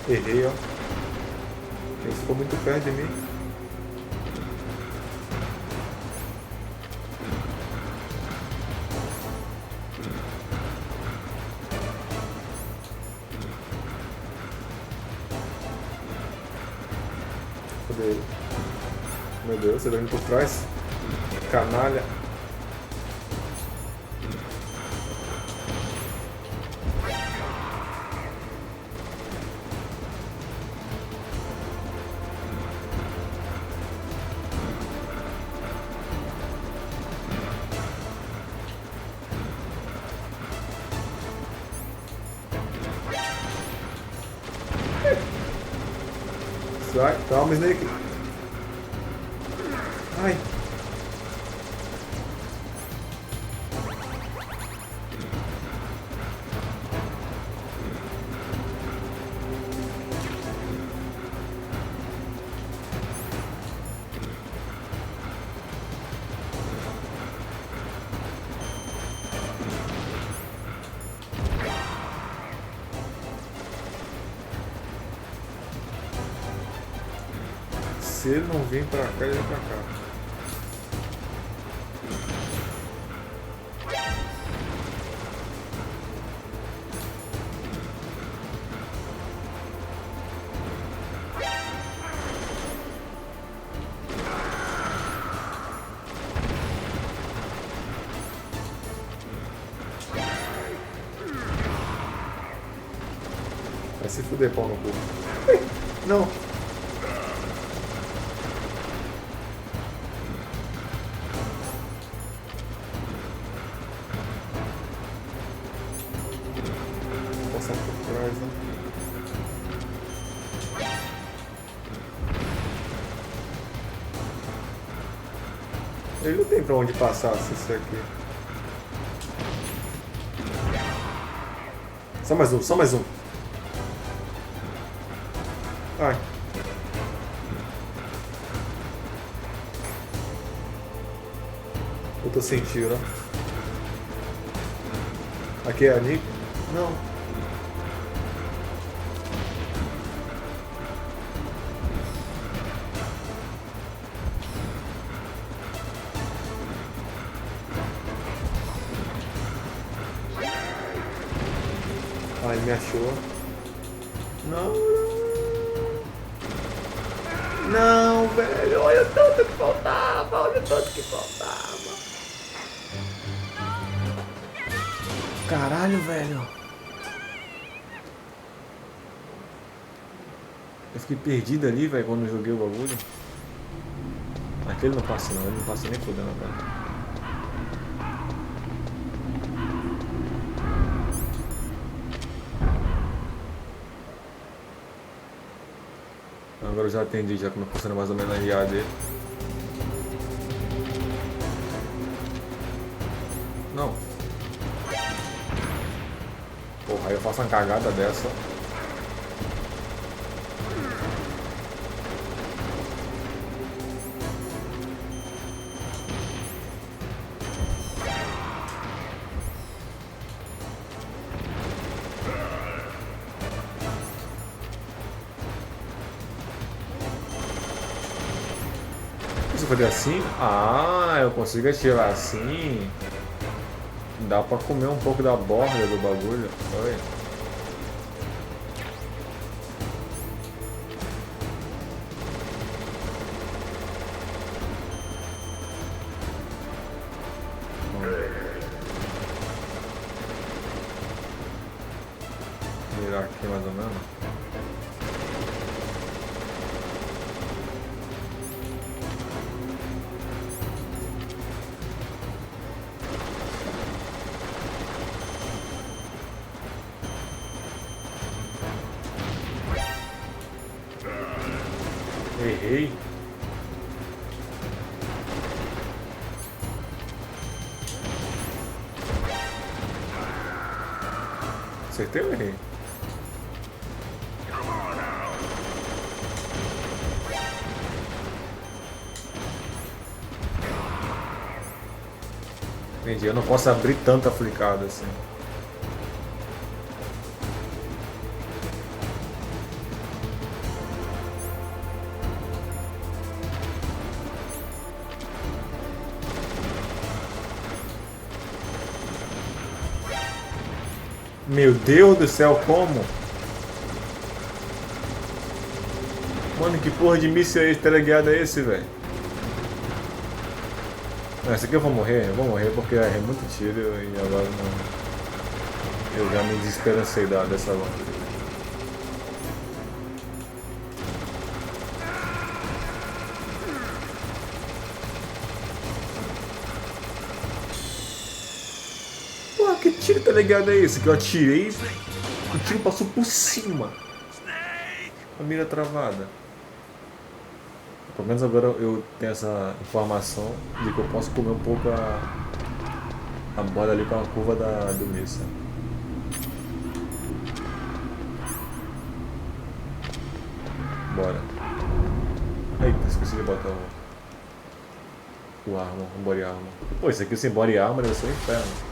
Errei, ó. Ele ficou muito perto de mim. Cadê ele? Meu Deus, ele tá vindo por trás. Canalha. Sai, calma, Snake. Ai. Se ele não vir pra cá, ele vem pra cá. Vai se fuder, pau no cu. Não. Passar por trás, né? Ele não tem pra onde passar se isso aqui. Só mais um, só mais um. Ai. Tô sentindo, ó. Aqui é a Nick? Não. Ah, ele me achou. Não, não. Não, velho. Olha o tanto que faltava. Olha o tanto que faltava. Caralho, velho. Eu fiquei perdido ali, velho, quando eu joguei o bagulho. Aquele não passa não, ele não passa nem fodendo agora. Agora eu já entendi já como funciona mais ou menos a IA dele. Não. Porra, aí eu faço uma cagada dessa. Fazer assim? Ah, eu consigo atirar assim. Dá pra comer um pouco da borda do bagulho. Oi. Vou virar aqui mais ou menos. Errei. Acertei ou errei? Entendi, eu não posso abrir tanta flicada assim. Meu Deus do céu, como? Mano, que porra de míssil teleguiado é esse, velho? Esse aqui eu vou morrer porque é muito tiro e agora não... Eu já me desesperancei dessa luta. Que tiro tá ligado é esse? Que eu atirei, o tiro passou por cima. A mira travada. Pelo menos agora eu tenho essa informação de que eu posso comer um pouco a bola ali com a curva do míssil. Bora. Eita, esqueci de botar o armor, o body armor. Pô, isso aqui sem body armor vai ser um inferno.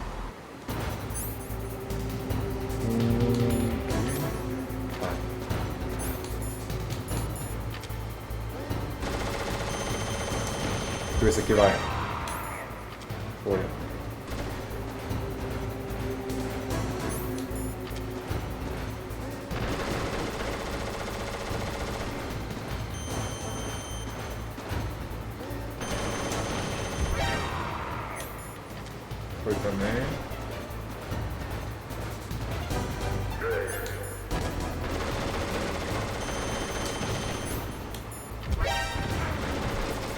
Deixa eu ver se aqui vai. Foi. Foi também.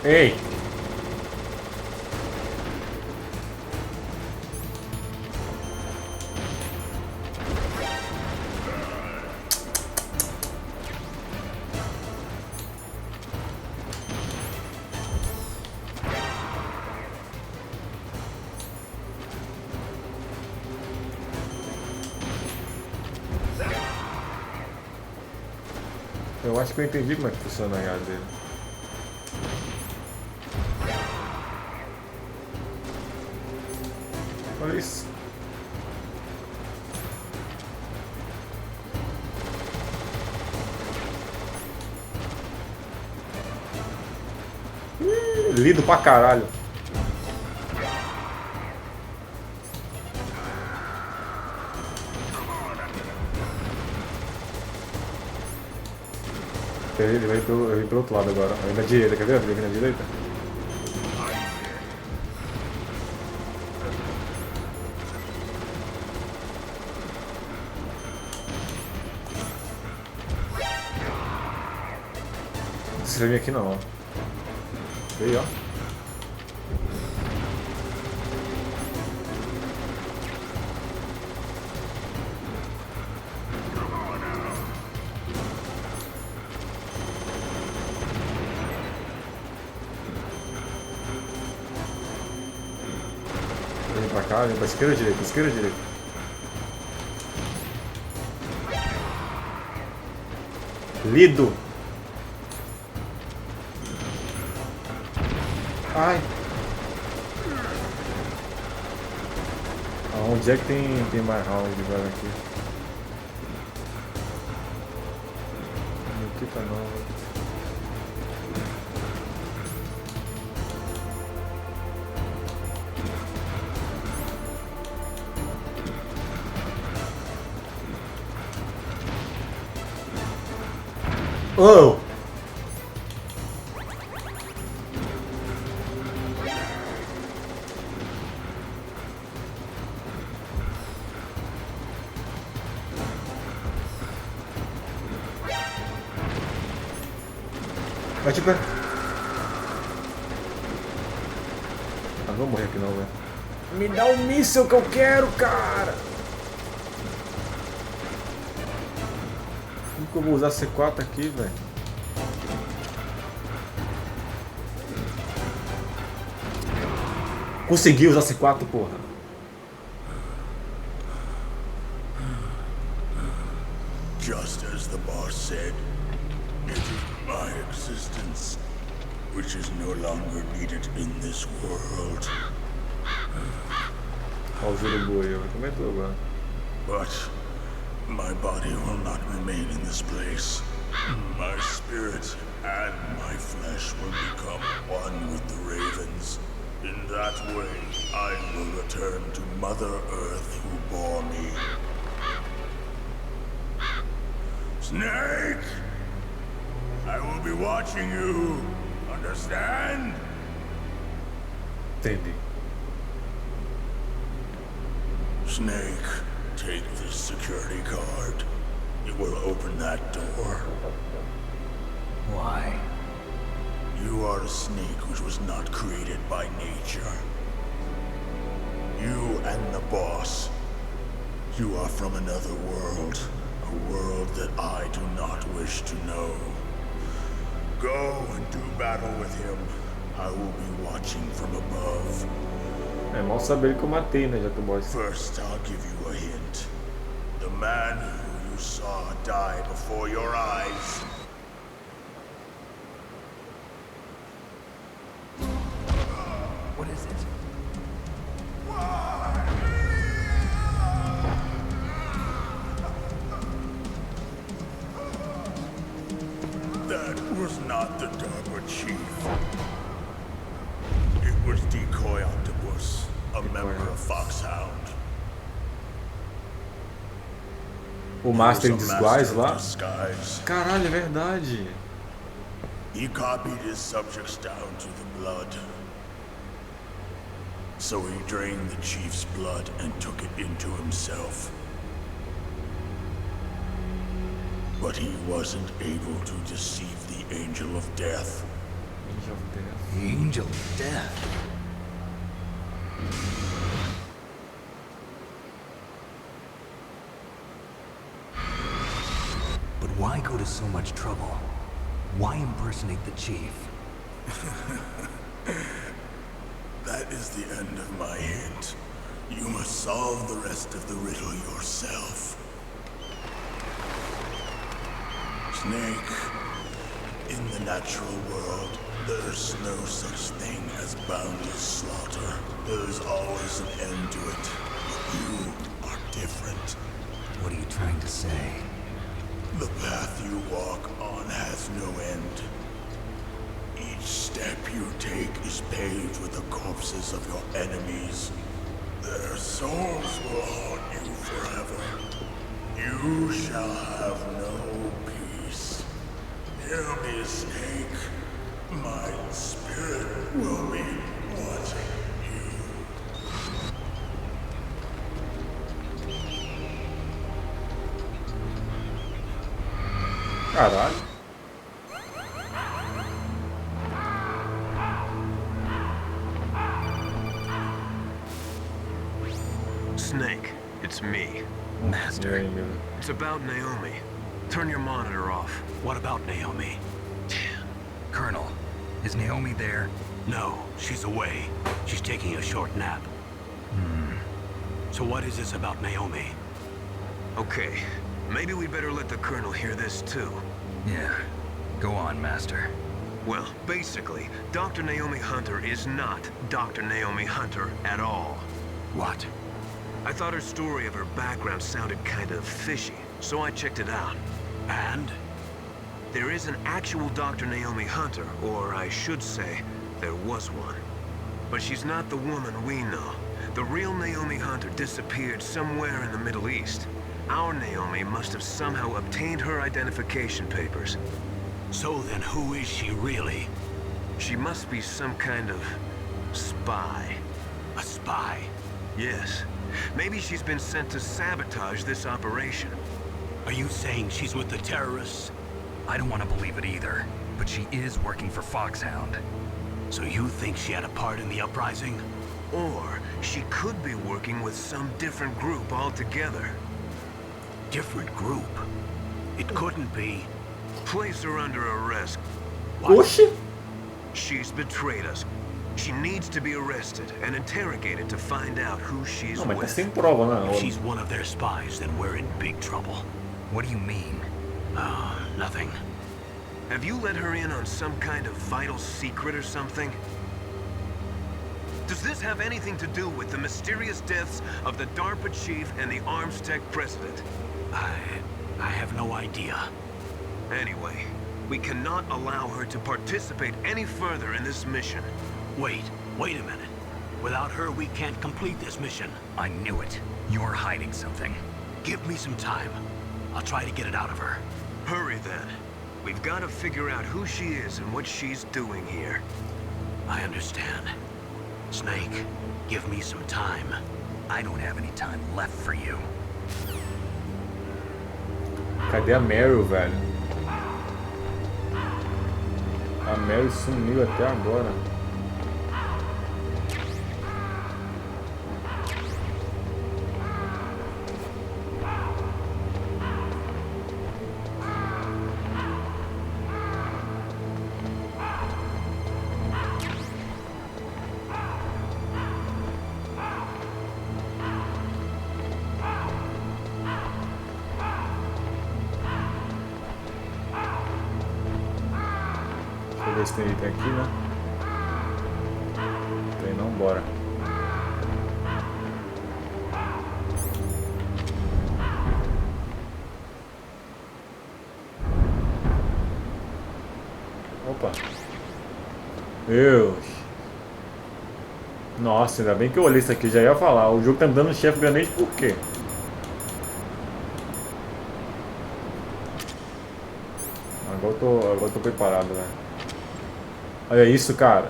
Ei! Eu acho que eu entendi como é que funciona a IA dele. melhores. Lido pra caralho. Ele vai pelo outro lado agora. Vai na direita, quer ver? Ele vem na direita. Não precisa vir aqui não, ó. Veio, ó. Vem pra cá, vem pra esquerda ou direita? Esquerda ou direita? Lido! Ai! Onde é que tem mais round agora aqui? Aqui tá não. Oh! Vai tipo. Ah, não vou morrer aqui não, velho. Me dá o míssil que eu quero, cara! Como que eu vou usar C4 aqui, velho? Consegui usar C4, porra. Just as the boss said, it is my existence which is no longer needed in this world. Ó, o Jurubu aí, comentou agora. But my body will not remain in this place. My spirit and my flesh will become one with the ravens. In that way, I will return to Mother Earth who bore me. Snake! I will be watching you. Understand? Entendi. Snake, take this security card. It will open that door. Why? You are a snake which was not created by nature. You and the boss. You are from another world. A world that I do not wish to know. Go and do battle with him. I will be watching from above. É mal saber que eu matei, né, já que o boss. First, I'll give you a hint. The man who you saw die before your eyes. What is it? That was not the Dharma Chief. It was Decoy Octopus, a member of Foxhound. O Master in He was a Disguise master of lá? disguise. Caralho, é verdade. He copied his subjects down to the blood. So he drained the chief's blood and took it into himself. But he wasn't able to deceive the Angel of Death. Angel of Death. The Angel of Death. But why go to so much trouble? Why impersonate the chief? That is the end of my hint. You must solve the rest of the riddle yourself. Snake, in the natural world, There's no such thing as boundless slaughter. There's always an end to it. But you are different. What are you trying to say? The path you walk on has no end. Each step you take is paved with the corpses of your enemies. Their souls will haunt you forever. You shall have no peace. Hear me, Snake. My spirit will be watching you. Caralho. Snake, it's me. E Master. aí, meu? It's about Naomi. Turn your monitor off. What about Naomi? Colonel, is Naomi there? No, she's away. She's taking a short nap. So what is this about Naomi? Okay, maybe we better let the Colonel hear this too. Yeah. Go on, Master. Well, basically, Dr. Naomi Hunter is not Dr. Naomi Hunter at all. What? I thought her story of her background sounded kind of fishy, so I checked it out. And? There is an actual Dr. Naomi Hunter, or I should say, there was one. But she's not the woman we know. The real Naomi Hunter disappeared somewhere in the Middle East. Our Naomi must have somehow obtained her identification papers. So then who is she really? She must be some kind of spy. A spy? Yes. Maybe she's been sent to sabotage this operation. Are you saying she's with the terrorists? I don't want to believe it either, but she is working for Foxhound. So you think she had a part in the uprising? Or she could be working with some different group altogether. Different group? It couldn't be. Place her under arrest. Oxi! She's betrayed us. She needs to be arrested and interrogated to find out who she's Não, mas tá with. sem prova, né? If she's one of their spies, then we're in big trouble. What do you mean? Nothing. Have you let her in on some kind of vital secret or something? Does this have anything to do with the mysterious deaths of the DARPA chief and the Armstech president? I have no idea. Anyway, we cannot allow her to participate any further in this mission. Wait a minute. Without her, we can't complete this mission. I knew it. You're hiding something. Give me some time. I'll try to get it out of her. Hurry then. We've got to figure out who she is and what she's doing here. I understand. Snake, give me some time. I don't have any time left for you. Cadê a Meryl, velho? A Meryl sumiu até agora. Deixa eu ver se tem item aqui, né? Tem não, bora. Opa. Deus. Nossa, ainda bem que eu olhei isso aqui, já ia falar. O jogo tá me dando chefe granade por quê? Agora eu tô preparado, né? Olha isso, cara.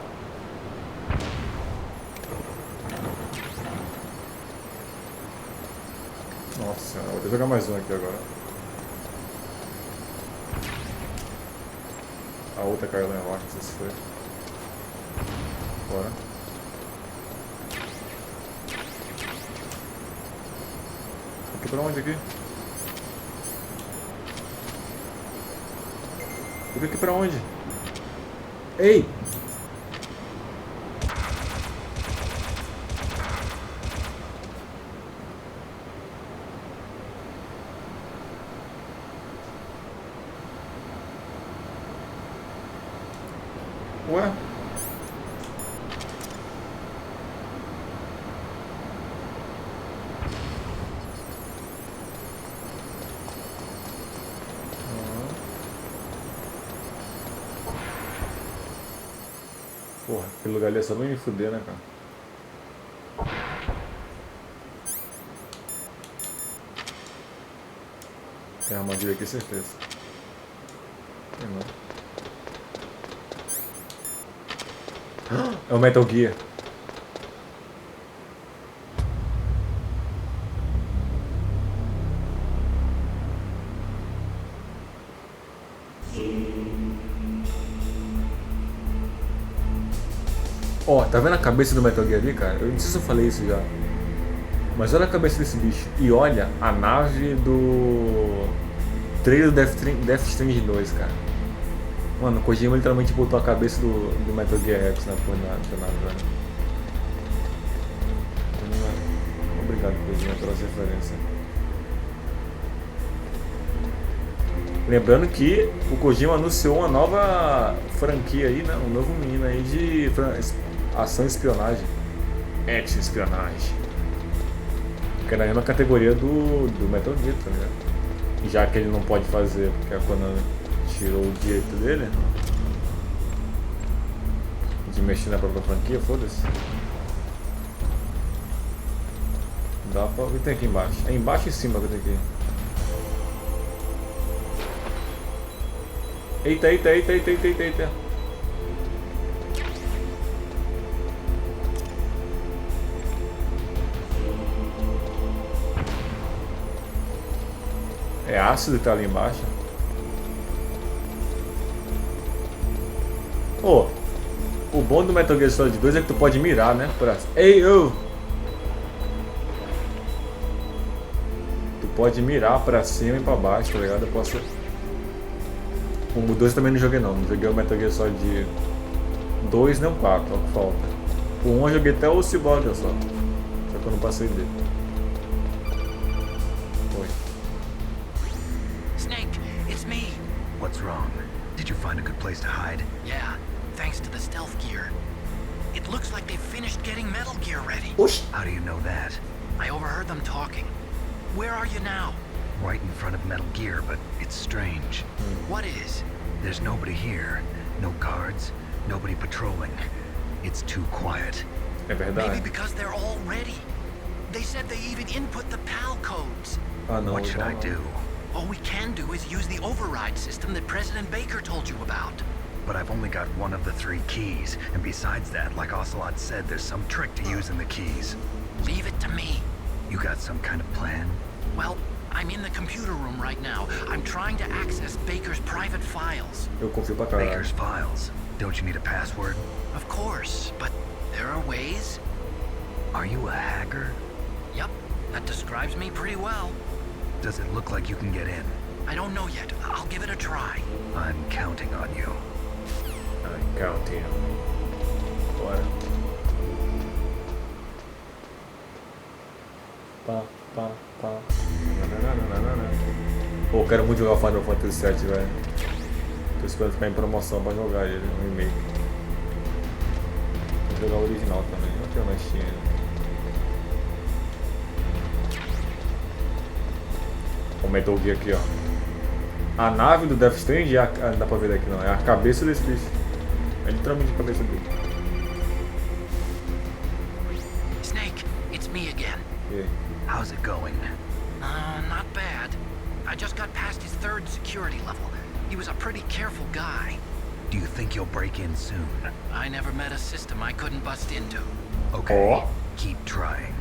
Nossa, eu vou jogar mais um aqui agora. A outra caiu lá embaixo, não sei se foi. Bora. Aqui pra onde aqui? Aqui pra onde? Ei! Ué? Porra, aquele lugar ali é só pra me fuder, né, cara? Tem armadilha aqui, certeza. Tem não. É o Metal Gear. Ó, tá vendo a cabeça do Metal Gear ali, cara? Eu não sei se eu falei isso já. Mas olha a cabeça desse bicho. E olha a nave do trailer do Death Stranding 2, cara. Mano, o Kojima literalmente botou a cabeça do Metal Gear X na nave, velho. Obrigado, Kojima, pela referência. Lembrando que o Kojima anunciou uma nova franquia aí, né? Um novo menino aí de ação e espionagem. Action espionagem. Que é na mesma categoria do Metal Gear, tá ligado? Já que ele não pode fazer, porque a Konami tirou o direito dele de mexer na própria franquia, foda-se. Dá pra... O que tem aqui embaixo? É embaixo e em cima que eu tenho aqui. Eita, eita, eita, eita, eita, eita. É ácido que tá ali embaixo. Oh, o bom do Metal Gear Solid 2 é que tu pode mirar, né? Ei, eu! Tu pode mirar pra cima e pra baixo, tá ligado? Eu posso... O 2 também não joguei não joguei o Metal Gear Solid 2 nem o 4, é o que falta. O 1 eu joguei até o Cyborg só que eu não passei dele. Oi. Snake, it's me. What's wrong? Did you find a good place to hide? Yeah, thanks to the stealth gear. It looks like they've finished getting Metal Gear ready. Oxi. How do you know that? I overheard them talking. Where are you now? Right in front of Metal Gear, but it's strange. What is? There's nobody here. No guards. Nobody patrolling. It's too quiet. É verdade. Maybe because they're all ready. They said they even input the PAL codes. Ah, não, What should I não. do? All we can do is use the override system that President Baker told you about. But I've only got one of the 3 keys, and besides that, like Ocelot said, there's some trick to using the keys. Leave it to me. You got some kind of plan? Well, I'm in the computer room right now. I'm trying to access Baker's private files. Eu confio pra caralho. Baker's files. Don't you need a password? Of course, but there are ways. Are you a hacker? Yep, that describes me pretty well. Does it look like you can get in? I don't know yet. I'll give it a try. I'm counting on you. Ai, counting. Bora. Pá, pá, pá. Pô, eu quero muito jogar o Final Fantasy VII, velho. Tô esperando ficar em promoção pra jogar ele no remake. Vou jogar o original também, não tenho mais Steam. O Metal Gear aqui, ó. A nave do Death Stranding, não dá pra ver daqui não, é a cabeça desse bicho. É literalmente a cabeça dele. Snake, it's me again. E aí? How's it going? Not bad. I just got past his 3rd security level. He was a pretty careful guy. Do you think you'll break in soon? I never met a system I couldn't bust into. Okay, Oh. keep trying.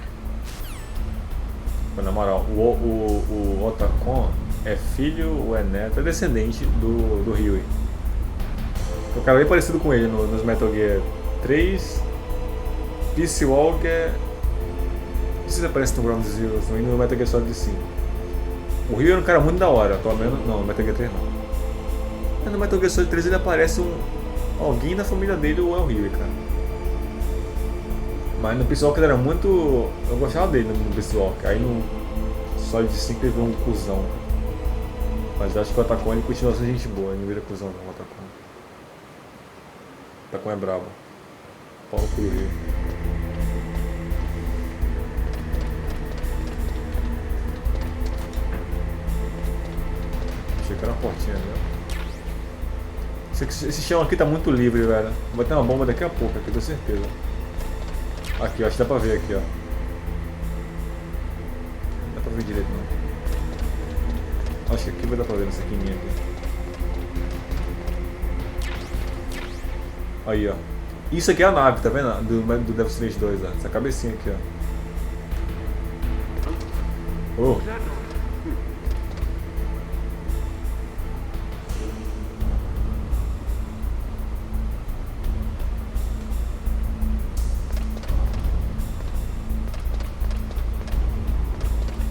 Na moral, o Otacon é filho ou é neto, é descendente do Ryui. O cara é bem parecido com ele nos Metal Gear 3, Peace Walker. Não sei se aparece no Ground Zero e no Metal Gear Solid 5. O Ryui era um cara muito da hora, pelo menos. Não, no Metal Gear 3 não. Mas no Metal Gear Solid 3 ele aparece alguém da família dele ou é o Ryui, cara. Mas no Peace Walker era muito. Eu gostava dele no Peace Walker. Aí no Solid 5 ele virou um cuzão. Mas eu acho que o Otacon ele continua sendo gente boa, ele não vira cuzão não, o Otacon. Capcom é brabo. Paulo Rio. Achei que era uma portinha, né? Esse chão aqui tá muito livre, velho. Vai ter uma bomba daqui a pouco, aqui, tenho certeza. Aqui, ó, acho que dá pra ver aqui, ó. Não dá pra ver direito, não. Acho que aqui vai dar pra ver nessa quininha aqui. Aí, ó. Isso aqui é a nave, tá vendo? Do Devil Strange 2, ó. Essa cabecinha aqui, ó. Oh.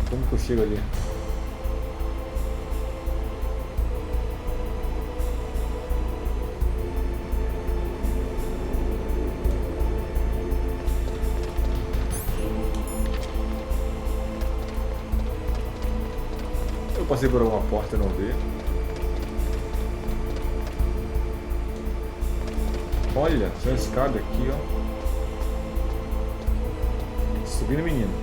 Como que eu chego ali? Eu passei por alguma porta e não vi. Olha, tinha uma escada aqui, ó. Subindo, menino.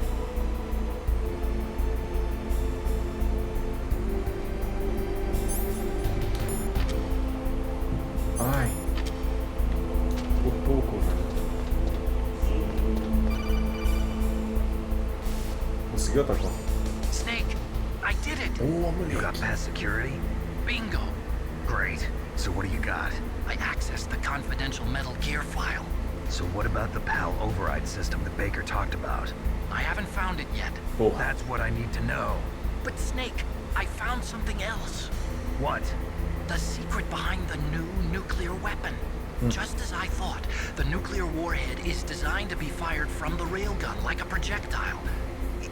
Ai. Por pouco, velho. Conseguiu atacar? Snake, I did it! You got past security? Bingo! Great. So what do you got? I accessed the confidential Metal Gear file. So what about the PAL override system that Baker talked about? I haven't found it yet. Porra. That's what I need to know. But Snake, I found something else. What? The secret behind the new nuclear weapon. Just as I thought, the nuclear warhead is designed to be fired from the railgun like a projectile.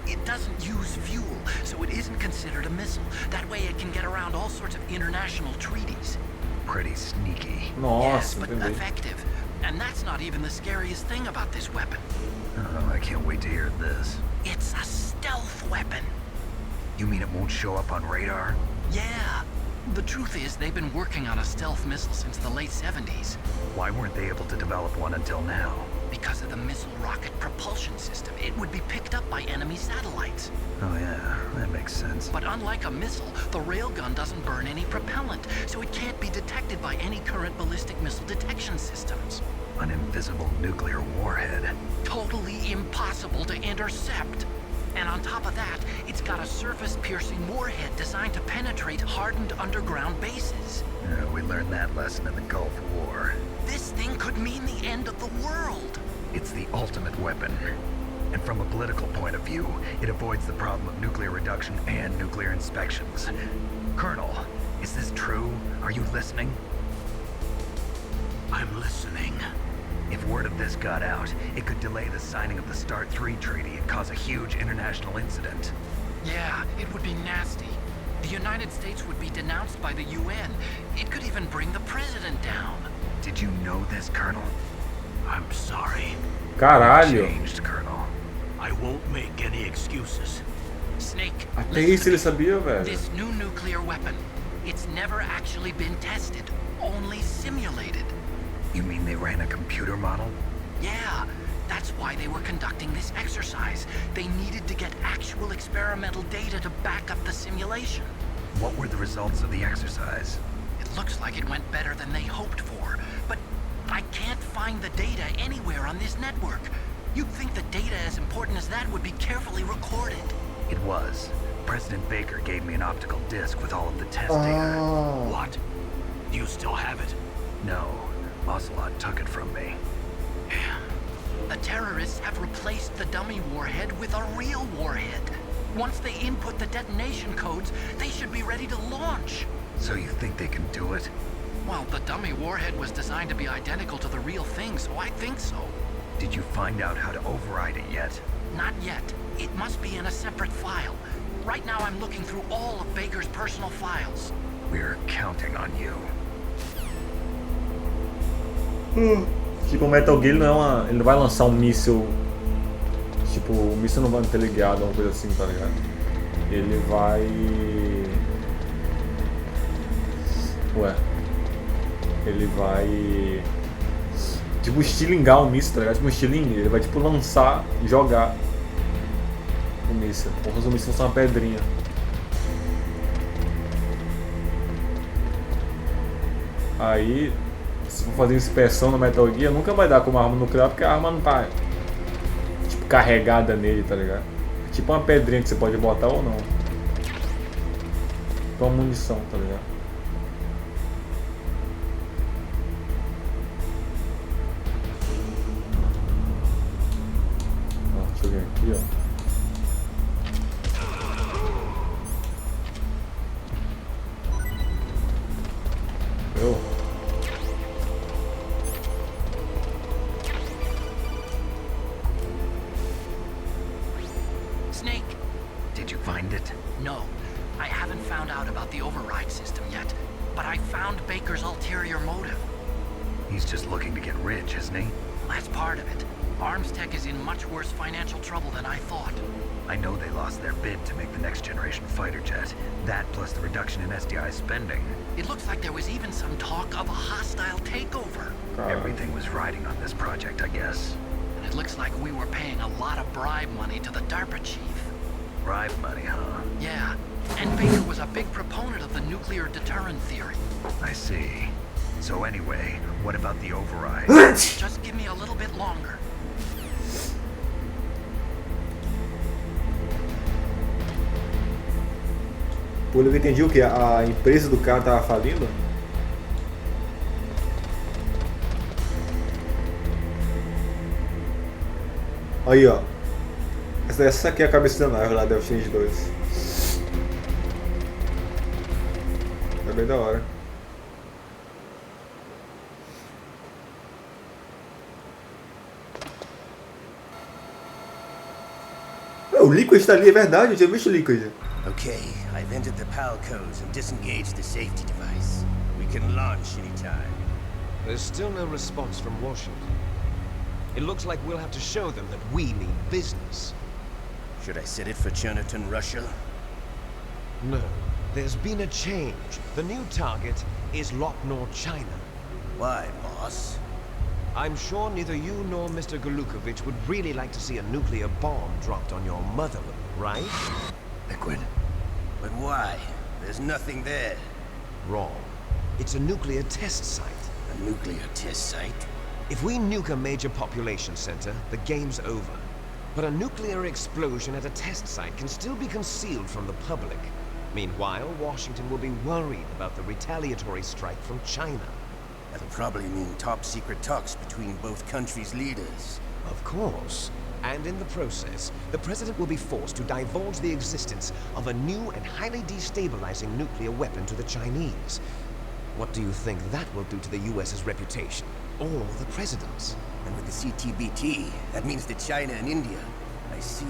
It doesn't use fuel, so it isn't considered a missile. That way it can get around all sorts of international treaties. Pretty sneaky. Yes, Nossa, but entendi. effective. And that's not even the scariest thing about this weapon. Oh, I can't wait to hear this. It's a stealth weapon. You mean it won't show up on radar? Yeah. The truth is, they've been working on a stealth missile since the late 70s. Why weren't they able to develop one until now? Because of the missile rocket propulsion system, it would be picked up by enemy satellites. Oh yeah, that makes sense. But unlike a missile, the railgun doesn't burn any propellant, so it can't be detected by any current ballistic missile detection systems. An invisible nuclear warhead. Totally impossible to intercept. And on top of that, it's got a surface-piercing warhead designed to penetrate hardened underground bases. We learned that lesson in the Gulf War. This thing could mean the end of the world. It's the ultimate weapon. And from a political point of view, it avoids the problem of nuclear reduction and nuclear inspections. Colonel, is this true? Are you listening? I'm listening. If word of this got out, it could delay the signing of the START 3 treaty and cause a huge international incident. Yeah, it would be nasty. The United States would be denounced by the UN. It could even bring the president down. Did you know this, Colonel? I'm sorry. Caralho. Changed, Colonel. I won't make any excuses. Snake, Até listen isso to ele me. sabia, velho. This new nuclear weapon, it's never actually been tested, only simulated. You mean they ran a computer model? Yeah, that's why they were conducting this exercise. They needed to get actual experimental data to back up the simulation. What were the results of the exercise? It looks like it went better than they hoped for, but I can't find the data anywhere on this network. You'd think the data as important as that would be carefully recorded. It was. President Baker gave me an optical disc with all of the test data. What? Do you still have it? No, Ocelot took it from me. The terrorists have replaced the dummy warhead with a real warhead. Once they input the detonation codes, they should be ready to launch. So you think they can do it? Well, the dummy warhead was designed to be identical to the real thing, so I think so. Did you find out how to override it yet? Not yet. It must be in a separate file. Right now I'm looking through all of Baker's personal files. We're counting on you. Tipo, o Metal Gear ele não vai lançar um míssil. Tipo, o míssil não vai ter ligado, uma coisa assim, tá ligado? Ele vai. Ué. Ele vai. Tipo estilingar o míssil, tá ligado? Tipo um estilingue. Ele vai tipo lançar e jogar o míssil. Como se o míssil fosse uma pedrinha. Aí, se for fazer inspeção no Metal Gear, nunca vai dar como arma nuclear, porque a arma não tá tipo carregada nele, tá ligado? É tipo uma pedrinha que você pode botar ou não. Tipo uma munição, tá ligado? Deixa eu ver aqui, ó. Snake! Did you find it? No, I haven't found out about the override system yet, but I found Baker's ulterior motive. He's just looking to get rich, isn't he? That's part of it. Armstech is in much worse financial trouble than I thought. I know they lost their bid to make the next generation fighter jet. That plus the reduction in SDI spending. It looks like there was even some talk of a hostile takeover. Everything was riding on this project, I guess. And it looks like we were paying a lot of bribe money to the DARPA chief. Bribe money, huh? Yeah, and Baker was a big proponent of the nuclear deterrent theory. I see. So anyway, what about the override? Just give me a little bit longer. Pelo que eu entendi, o que? A empresa do cara tava falindo? Aí, ó. Essa aqui é a cabeça da nave lá, Delta Change 2. É bem da hora. O Liquid tá ali, é verdade, eu tinha visto o Liquid. Okay, I've entered the PAL codes and disengaged the safety device. We can launch anytime. There's still no response from Washington. It looks like we'll have to show them that we mean business. Should I set it for Cherniton, Russia? No, there's been a change. The new target is Lopnor, China. Why, boss? I'm sure neither you nor Mr. Golukovich would really like to see a nuclear bomb dropped on your motherland, right? Liquid. But why? There's nothing there. Wrong. It's a nuclear test site. A nuclear test site? If we nuke a major population center, the game's over. But a nuclear explosion at a test site can still be concealed from the public. Meanwhile, Washington will be worried about the retaliatory strike from China. That'll probably mean top-secret talks between both countries' leaders. Of course. And in the process, the president will be forced to divulge the existence of a new and highly destabilizing nuclear weapon to the Chinese. What do you think that will do to the US's reputation? Or the president's? And with the CTBT, that means that China and India. I see.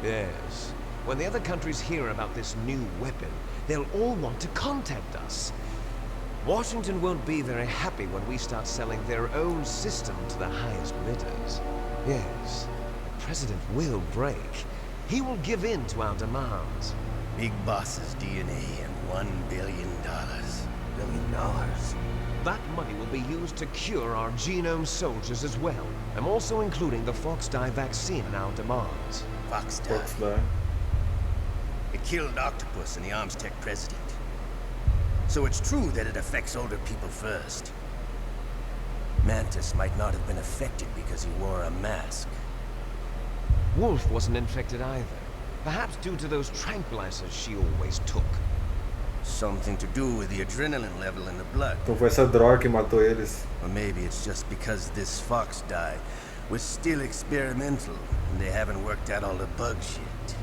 Yes. When the other countries hear about this new weapon, they'll all want to contact us. Washington won't be very happy when we start selling their own system to the highest bidders. Yes, the president will break. He will give in to our demands. Big Boss's DNA and $1 billion. $1 billion. That money will be used to cure our genome soldiers as well. I'm also including the Foxdie vaccine in our demands. Foxdie? It killed Octopus and the Armstech president. So it's true that it affects older people first. Mantis might not have been affected because he wore a mask. Wolf wasn't infected either. Perhaps due to those tranquilizers she always took. Something to do with the adrenaline level in the blood. Então foi essa droga que matou eles. Or maybe it's just because this Foxdie was still experimental and they haven't worked out all the bugs yet.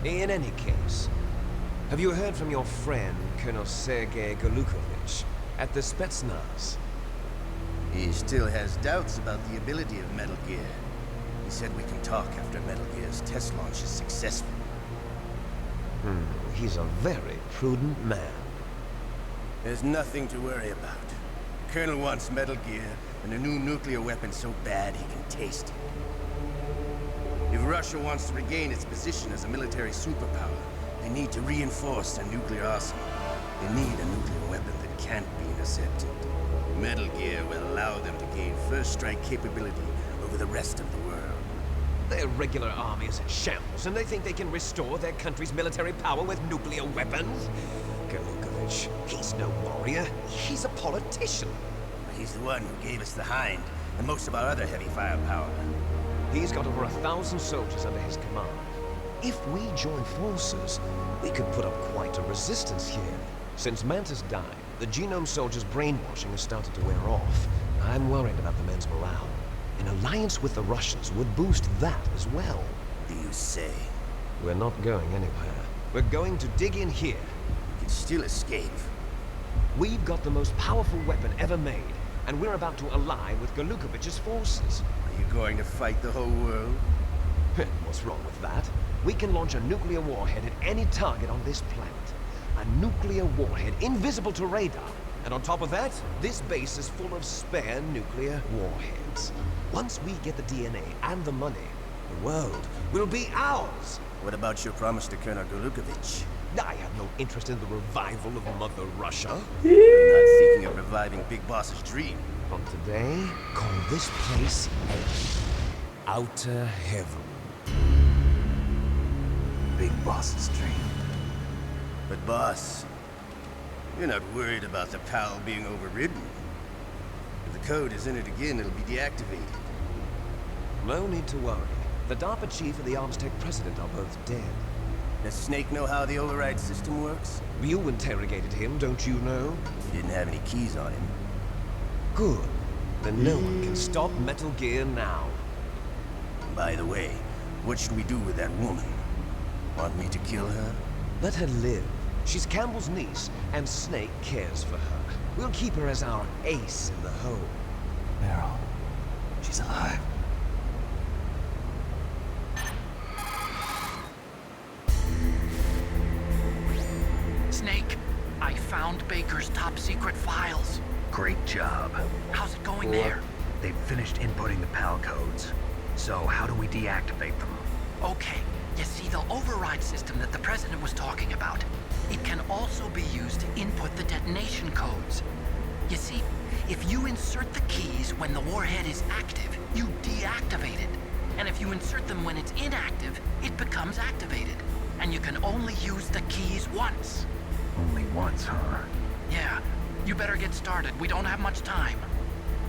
In any case, have you heard from your friend, Colonel Sergei Golukovich, at the Spetsnaz? He still has doubts about the ability of Metal Gear. He said we can talk after Metal Gear's test launch is successful. He's a very prudent man. There's nothing to worry about. Colonel wants Metal Gear and a new nuclear weapon so bad he can taste it. If Russia wants to regain its position as a military superpower, they need to reinforce their nuclear arsenal. They need a nuclear weapon that can't be intercepted. Metal Gear will allow them to gain first strike capability over the rest of the world. Their regular army is in shambles, and they think they can restore their country's military power with nuclear weapons? Galukovich, he's no warrior. He's a politician. But he's the one who gave us the Hind and most of our other heavy firepower. He's got over 1,000 soldiers under his command. If we join forces, we could put up quite a resistance here. Since Mantis died, the Genome soldiers' brainwashing has started to wear off. I'm worried about the men's morale. An alliance with the Russians would boost that as well. Do you say? We're not going anywhere. We're going to dig in here. We can still escape. We've got the most powerful weapon ever made, and we're about to ally with Galukovich's forces. Are you going to fight the whole world? What's wrong with that? We can launch a nuclear warhead at any target on this planet. A nuclear warhead invisible to radar. And on top of that, this base is full of spare nuclear warheads. Once we get the DNA and the money, the world will be ours. What about your promise to Colonel Galukovich? I have no interest in the revival of Mother Russia. I'm not thinking of reviving Big Boss's dream. From today, call this place Outer Heaven. Big Boss's dream. But boss, you're not worried about the PAL being overridden. If the code is entered again, it'll be deactivated. No need to worry. The DARPA chief and the ArmsTech president are both dead. Does Snake know how the override system works? You interrogated him, don't you know? He didn't have any keys on him. Good. Then no one can stop Metal Gear now. By the way, what should we do with that woman? Want me to kill her? Let her live. She's Campbell's niece, and Snake cares for her. We'll keep her as our ace in the hole. Meryl, she's alive. Snake, I found Baker's top secret files. Great job. How's it going there? They've finished inputting the PAL codes. So how do we deactivate them? Okay, you see the override system that the President was talking about. It can also be used to input the detonation codes. You see, if you insert the keys when the warhead is active, you deactivate it. And if you insert them when it's inactive, it becomes activated. And you can only use the keys once. Only once, huh? Yeah, you better get started. We don't have much time.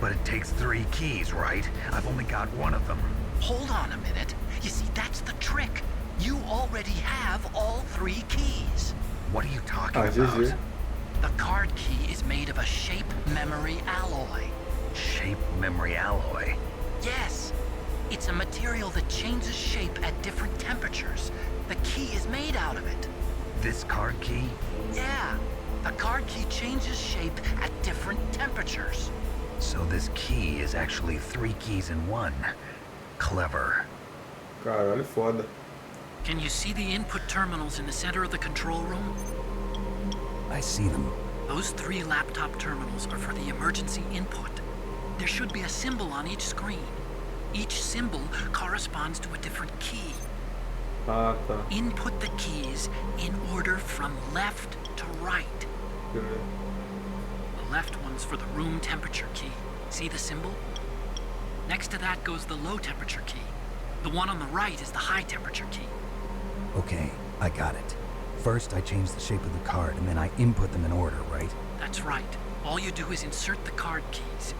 But it takes 3 keys, right? I've only got one of them. Hold on a minute. You see, that's the trick. You already have all 3 keys. What are you talking about? GG. The card key is made of a shape memory alloy. Shape memory alloy? Yes. It's a material that changes shape at different temperatures. The key is made out of it. This card key? Yeah. The card key changes shape at different temperatures. So this key is actually 3 keys in one. Clever. Caralho, foda. Can you see the input terminals in the center of the control room? I see them. Those 3 laptop terminals are for the emergency input. There should be a symbol on each screen. Each symbol corresponds to a different key. Ah, tá. Input the keys in order from left to right. Beleza. The left one's for the room temperature key. See the symbol? Next to that goes the low temperature key. The one on the right is the high temperature key. Okay, I got it. First, I change the shape of the card, and then I input them in order, right? That's right. All you do is insert the card keys.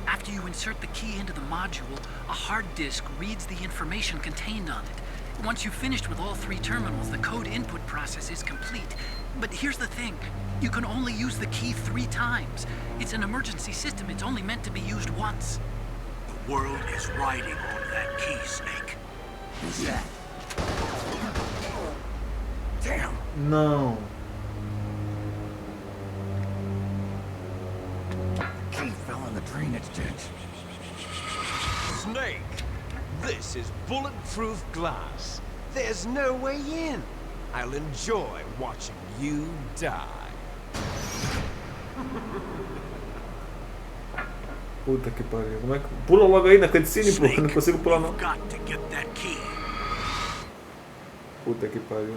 After you insert the key into the module, a hard disk reads the information contained on it. Once you've finished with all 3 terminals, the code input process is complete. But here's the thing. You can only use the key 3 times. It's an emergency system. It's only meant to be used once. The world is riding on that key, Snake. Who's that? Damn. Não. Key fell in the drainage ditch. Snake, this is bulletproof glass. There's no way in. I'll enjoy watching you die. Puta que pariu. Como é que... Pula logo aí na cutscene, pô. Eu não consigo pular não. Got to get that key. Puta que pariu.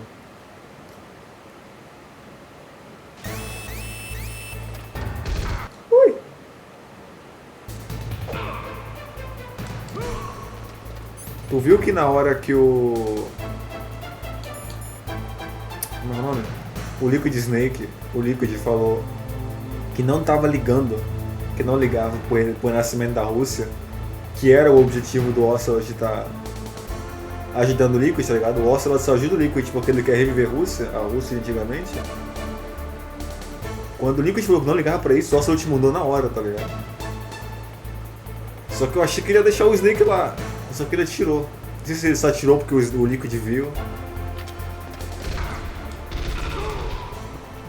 Tu viu que na hora que o... Como é o nome? O Liquid Snake, o Liquid falou que não tava ligando, que não ligava pro nascimento da Rússia, que era o objetivo do Ocelot estar ajudando o Liquid, tá ligado? O Ocelot só ajuda o Liquid porque ele quer reviver a Rússia antigamente. Quando o Liquid falou que não ligava pra isso, o Ocelot mudou na hora, tá ligado? Só que eu achei que ele ia deixar o Snake lá, só que ele tirou. Não sei se ele só tirou porque o Liquid viu.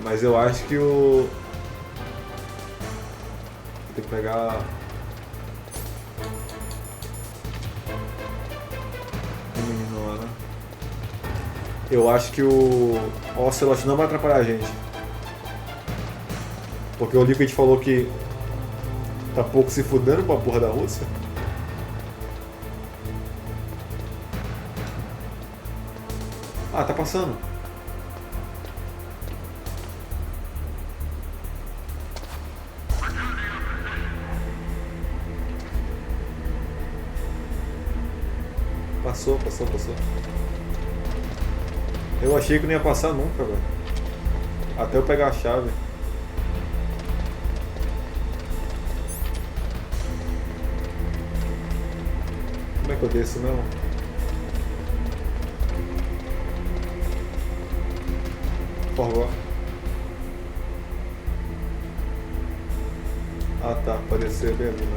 Mas eu acho que o... Vou ter que pegar... o menino lá, né? Eu acho que o Ocelot não vai atrapalhar a gente. Porque o Liquid falou que tá pouco se fudendo com a porra da Rússia. Ah, tá passando. Passou. Eu achei que não ia passar nunca, velho. Até eu pegar a chave. Como é que eu desço mesmo? Forgot. Ah tá, pode descer bem ali, né?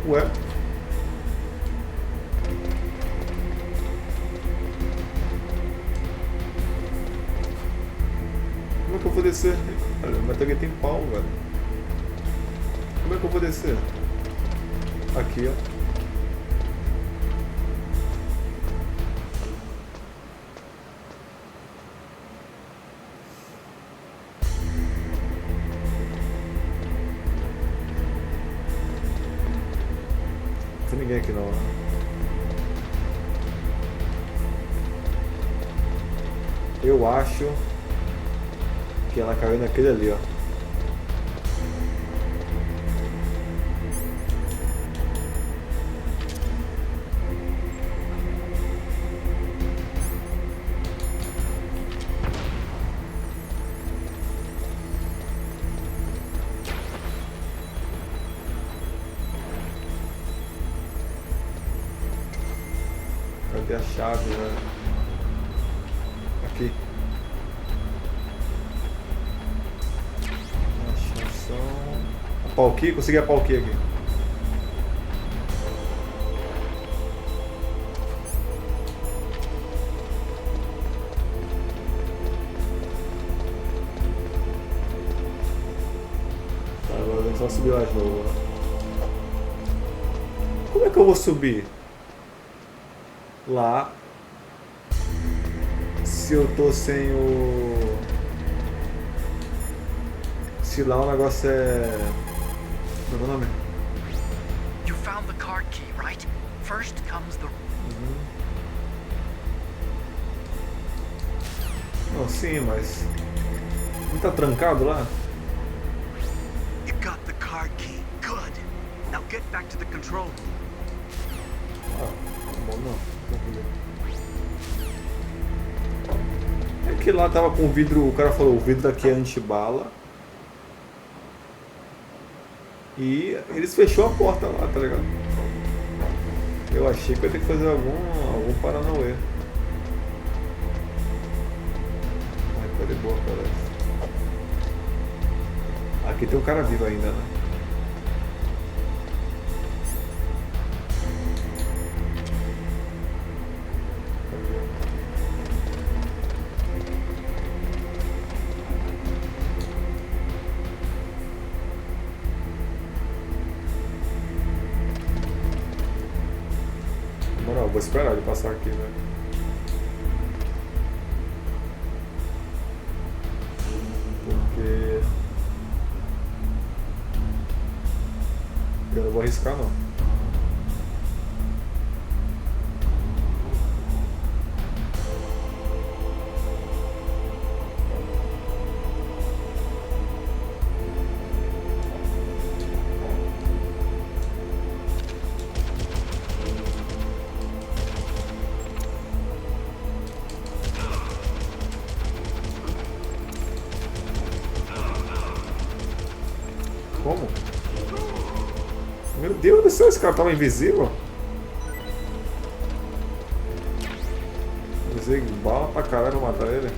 Ué? Como é que eu vou descer? Olha, o Metal Gear tem pau, velho. Como é que eu vou descer? Aqui, ó. Não tem ninguém aqui não, né? Eu acho que ela caiu naquele ali, ó. Cadê a chave, né? Aqui. Achação. A Palki? Consegui a Palki aqui. Tá, agora é só subir lá de novo. Né? Como é que eu vou subir lá se eu tô sem o... Se lá o negócio é... Como é o nome? You found the card key, right? First comes the... Não, sim, mas... Não tá trancado lá? You got the card key. Good. Now get back to the control room. Ah, tá bom, não. É que lá tava com o vidro, o cara falou, o vidro daqui é antibala. E eles fechou a porta lá, tá ligado? Eu achei que eu ia ter que fazer algum paranauê. Ai, tá de boa, parece. Aqui tem um cara vivo ainda, né? vou esperar ele passar aqui, né? Porque eu não vou arriscar não. Como? Meu Deus do céu, esse cara tava invisível? Usei bala pra caralho pra matar ele.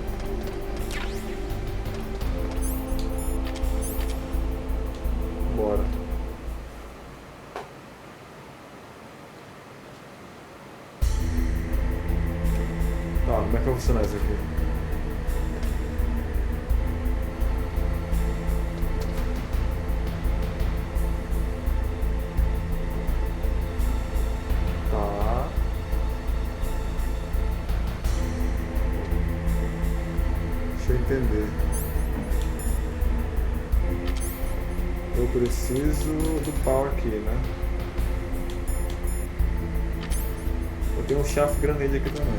Bora. Tá, como é que vai funcionar isso aqui? Entender. Eu preciso do pau aqui, né? Eu tenho um chaff granade aqui também.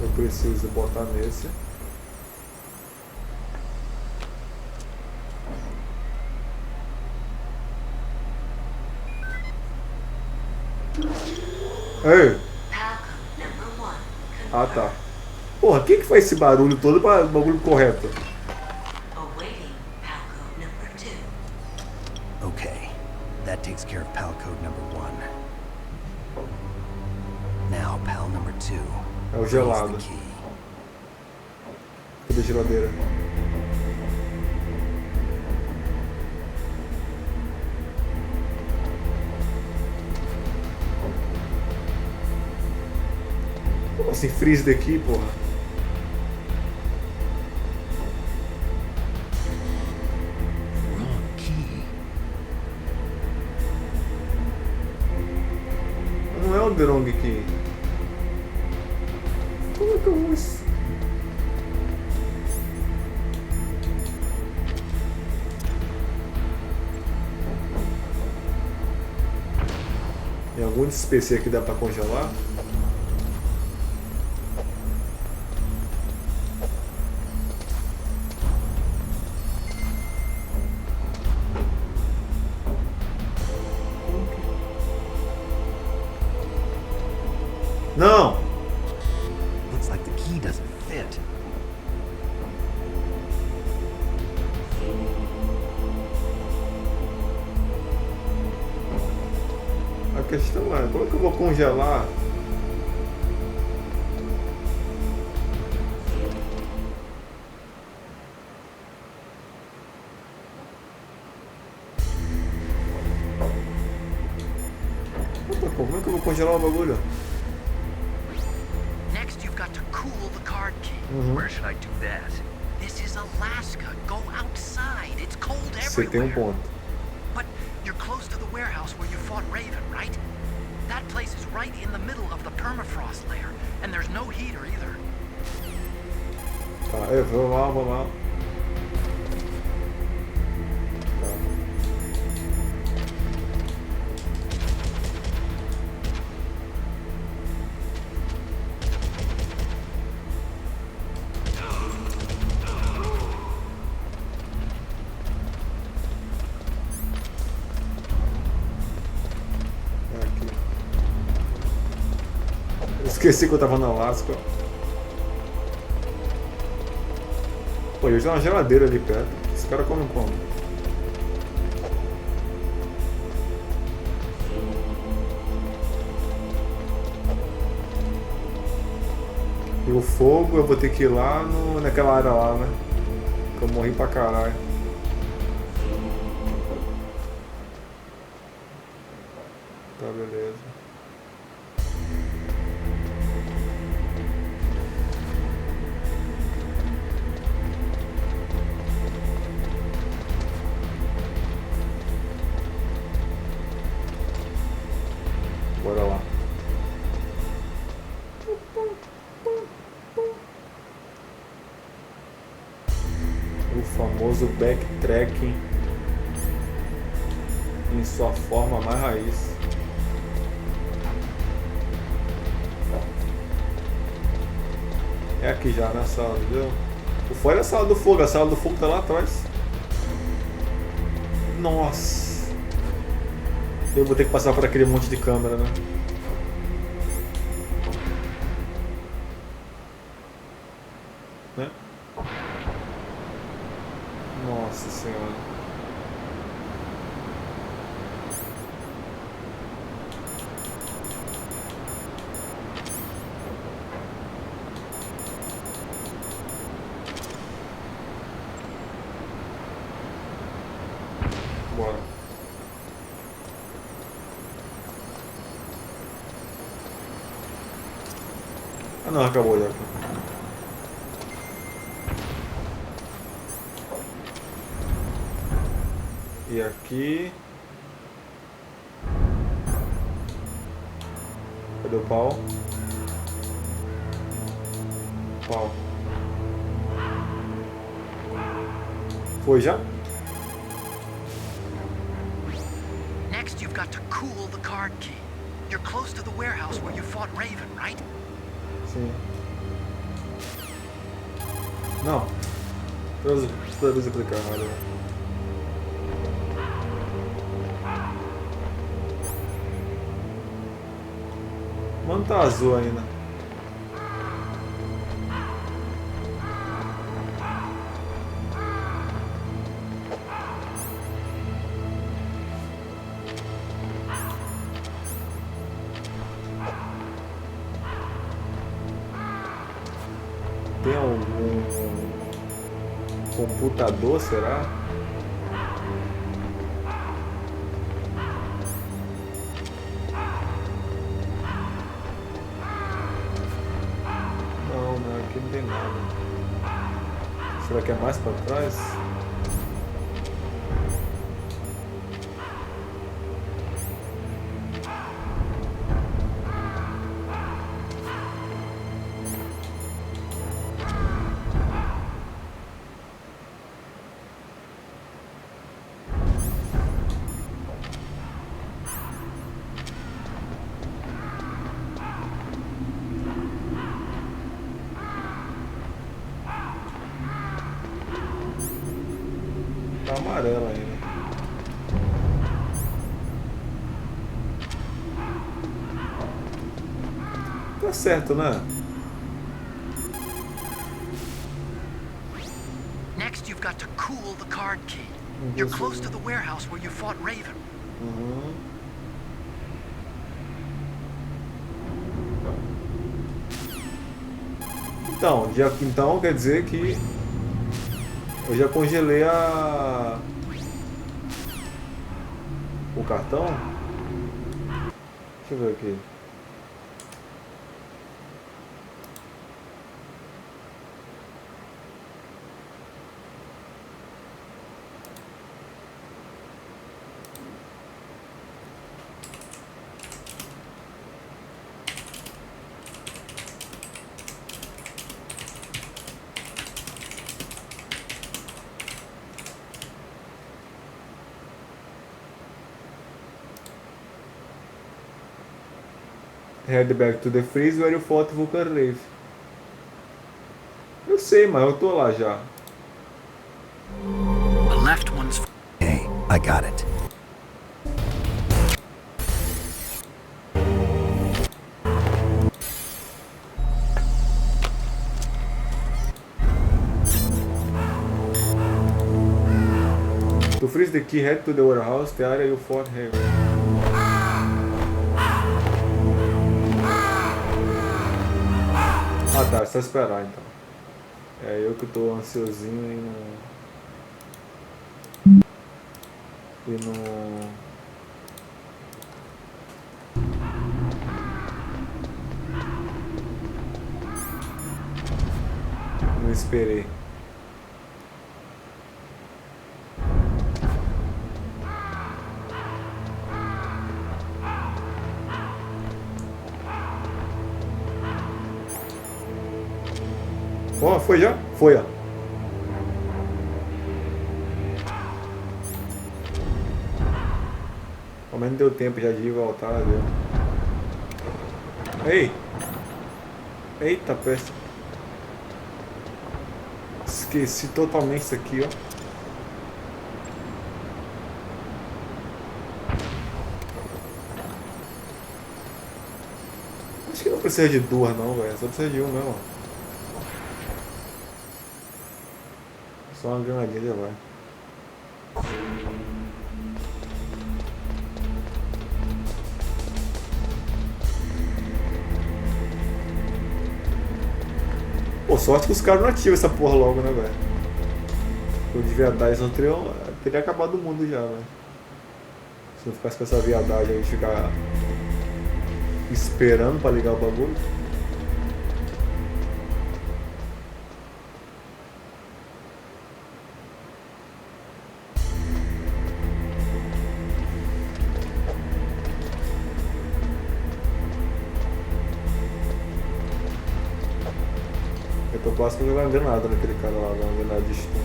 Eu preciso botar nesse. Ei! Ah, tá. Porra, quem que faz esse barulho todo para o bagulho correto? Okay, that takes care of PAL code number 1. Now, PAL number 2. É o gelado. Cadê a geladeira? Esse freeze daqui, porra. Wrong key. Não é o The Wrong Key. Como é que eu vou isso? Tem algum desses PC aqui dá pra congelar? Não! Looks like the key doesn't fit. A questão é, como é que eu vou congelar? Como é que eu vou congelar o bagulho? Next, you've got to cool the card key. Where should I do that? This is Alaska. Go outside. It's cold Você tem everywhere. ponto. But you're close to the warehouse where you fought Raven, right? That place is right in the middle of the permafrost layer, and there's no heater either. Tá, vamos lá, vamos lá. Esqueci que eu tava na Alaska. Pô, eu já tenho uma geladeira ali perto. Esse cara come como? E o fogo eu vou ter que ir lá naquela área lá, né? Que eu morri pra caralho. Tá, beleza. famoso backtracking em sua forma mais raiz. É aqui já na sala, entendeu? O fora é a sala do fogo tá lá atrás. Nossa! Eu vou ter que passar por aquele monte de câmera, né? Né? Nossa Senhora. Bora. Ah não, acabou já. E aqui. Cadê o pau? Pau. Foi já? Next, you've got to cool the card key. You're close to the warehouse where you fought Raven, right? Sim. Não. Toda vez eu clicar errado. Mano, tá azul ainda. Tem algum computador, será? Não, aqui não tem nada. Será que é mais pra trás? Tá amarelo ainda. Tá certo, né? Next, you've got to cool the card key. You're close to the warehouse where you fought Raven. Uhum. Então quer dizer que eu já congelei o cartão. Deixa eu ver aqui. Head back to the freeze where you fought Vulcan Rave. Eu sei, mas eu tô lá já. The left one's... Hey, I got it. To freeze the key, head to the warehouse, the area you fought Raven. Ah tá, é só esperar então. É eu que tô ansiosinho e não esperei. Ó, foi já? Foi, ó. Pelo menos deu tempo já de ir voltar, deu. Ei! Eita, peste. Esqueci totalmente isso aqui, ó. Acho que não precisa de duas não, velho. Só precisa de um mesmo. Só uma granadinha já vai. Pô, sorte que os caras não ativam essa porra logo, né, velho? Eu de viadagem não teria acabado o mundo já, velho. Se não ficasse com essa viadagem aí de ficar esperando pra ligar o bagulho. Eu tô quase jogando uma granada naquele cara lá, uma granada de stun.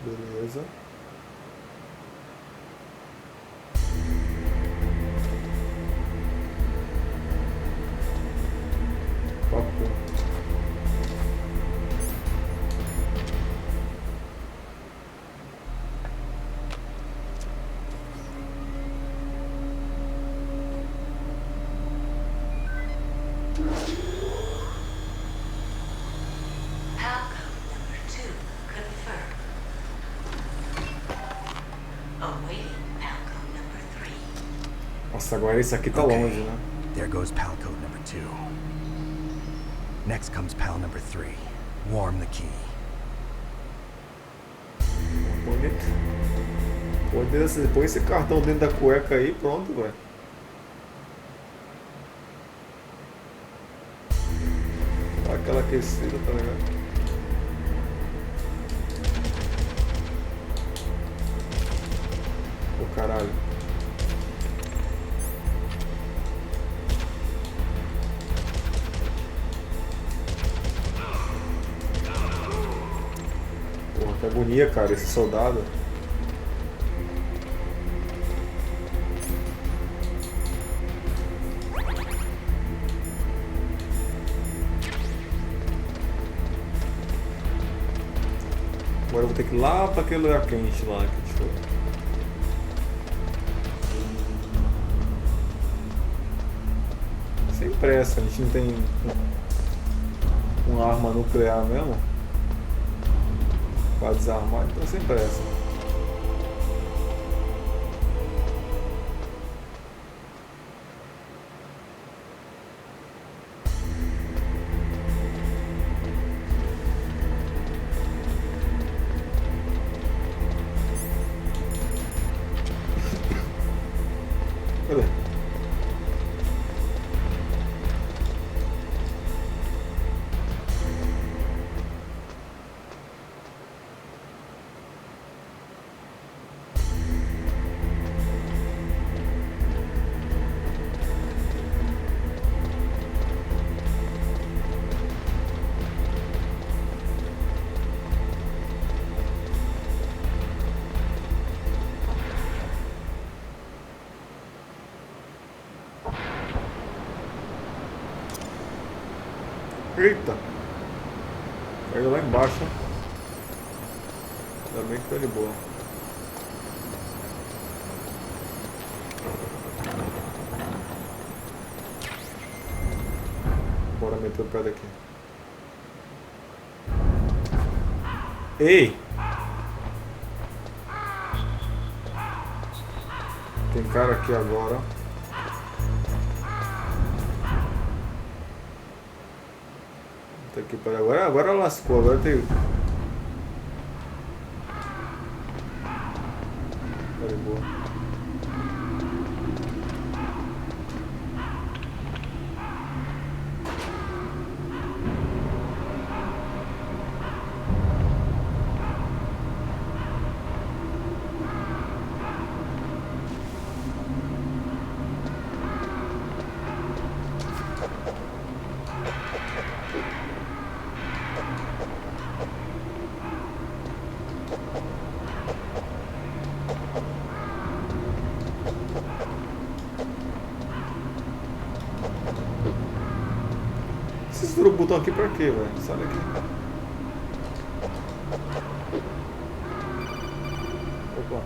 Beleza. Papo. Nossa, agora esse aqui tá longe, né? There goes pal code number 2. Next comes pal number 3. Warm the key. Põe esse cartão dentro da cueca aí, pronto, velho. Dá aquela aquecida, tá ligado? Ô caralho. Porra, que agonia, cara, esse soldado. Agora eu vou ter que ir lá pra aquele lugar quente lá que a gente foi. Sem pressa, a gente não tem uma arma nuclear mesmo pra desarmar, então sem pressa. Cadê? Eita! Caiu lá embaixo. Ainda bem que tá de boa. Bora meter o pé daqui. Ei! Tem cara aqui agora. Aqui para agora lascou, agora tem. Tá de boa. Vocês viram o botão aqui pra quê, velho? Sai daqui. Opa.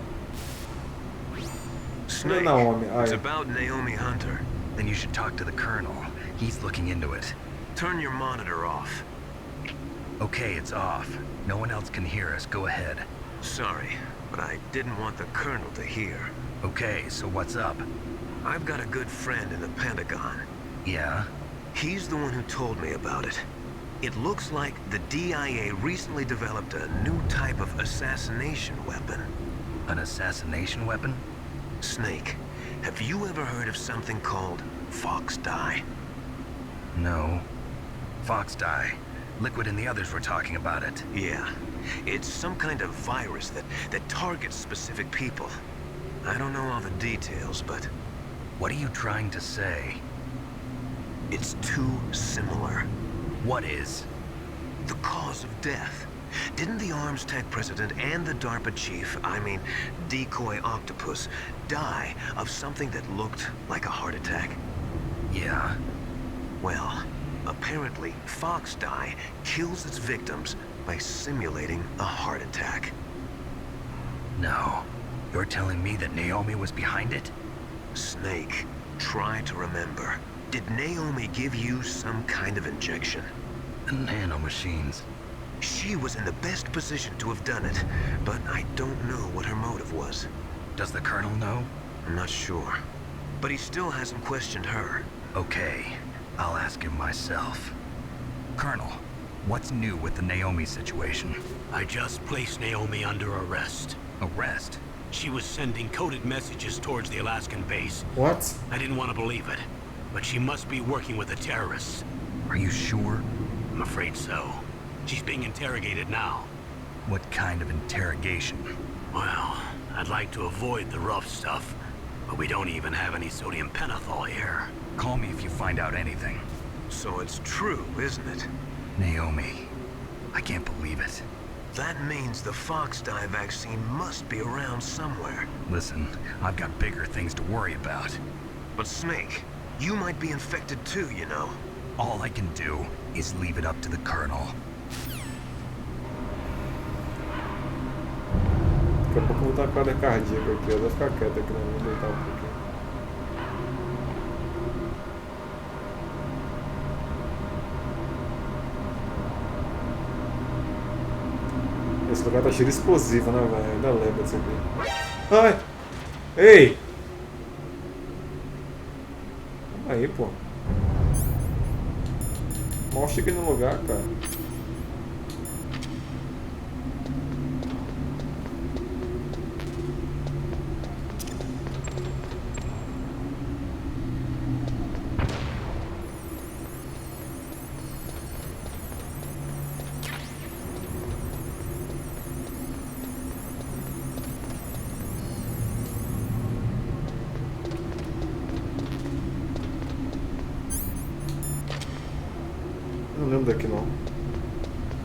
Snake, Naomi. it's about Naomi Hunter. Then you should talk to the Colonel. He's looking into it. Turn your monitor off. Okay, it's off. No one else can hear us. Go ahead. Sorry, but I didn't want the Colonel to hear. Okay, so what's up? I've got a good friend in the Pentagon. Yeah? He's the one who told me about it. It looks like the DIA recently developed a new type of assassination weapon. An assassination weapon? Snake, have you ever heard of something called Fox Dye? No. Fox Dye. Liquid and the others were talking about it. Yeah. It's some kind of virus that targets specific people. I don't know all the details, but... What are you trying to say? It's too similar. What is? The cause of death. Didn't the Arms Tech president and the DARPA chief, I mean, Decoy Octopus, die of something that looked like a heart attack? Yeah. Well, apparently, Fox Dye kills its victims by simulating a heart attack. No. You're telling me that Naomi was behind it? Snake, try to remember. Did Naomi give you some kind of injection? The nanomachines. She was in the best position to have done it, but I don't know what her motive was. Does the Colonel know? I'm not sure. But he still hasn't questioned her. Okay, I'll ask him myself. Colonel, what's new with the Naomi situation? I just placed Naomi under arrest. Arrest? She was sending coded messages towards the Alaskan base. What? I didn't want to believe it, but she must be working with the terrorists. Are you sure? I'm afraid so. She's being interrogated now. What kind of interrogation? Well, I'd like to avoid the rough stuff, but we don't even have any sodium pentothal here. Call me if you find out anything. So it's true, isn't it? Naomi. I can't believe it. That means the Fox Dye vaccine must be around somewhere. Listen, I've got bigger things to worry about. But Snake, you might be infected too, you know. All I can do is leave it up to the Colonel. Daqui a pouco eu vou dar uma cardíaca aqui, eu vou ficar quieto aqui, não vou deitar um pouquinho. Esse lugar tá cheio de explosivo, né, velho? Ainda lembra disso aqui. Ai! Ei! Calma aí, pô. Mal cheguei no lugar, cara. Não lembro daqui não.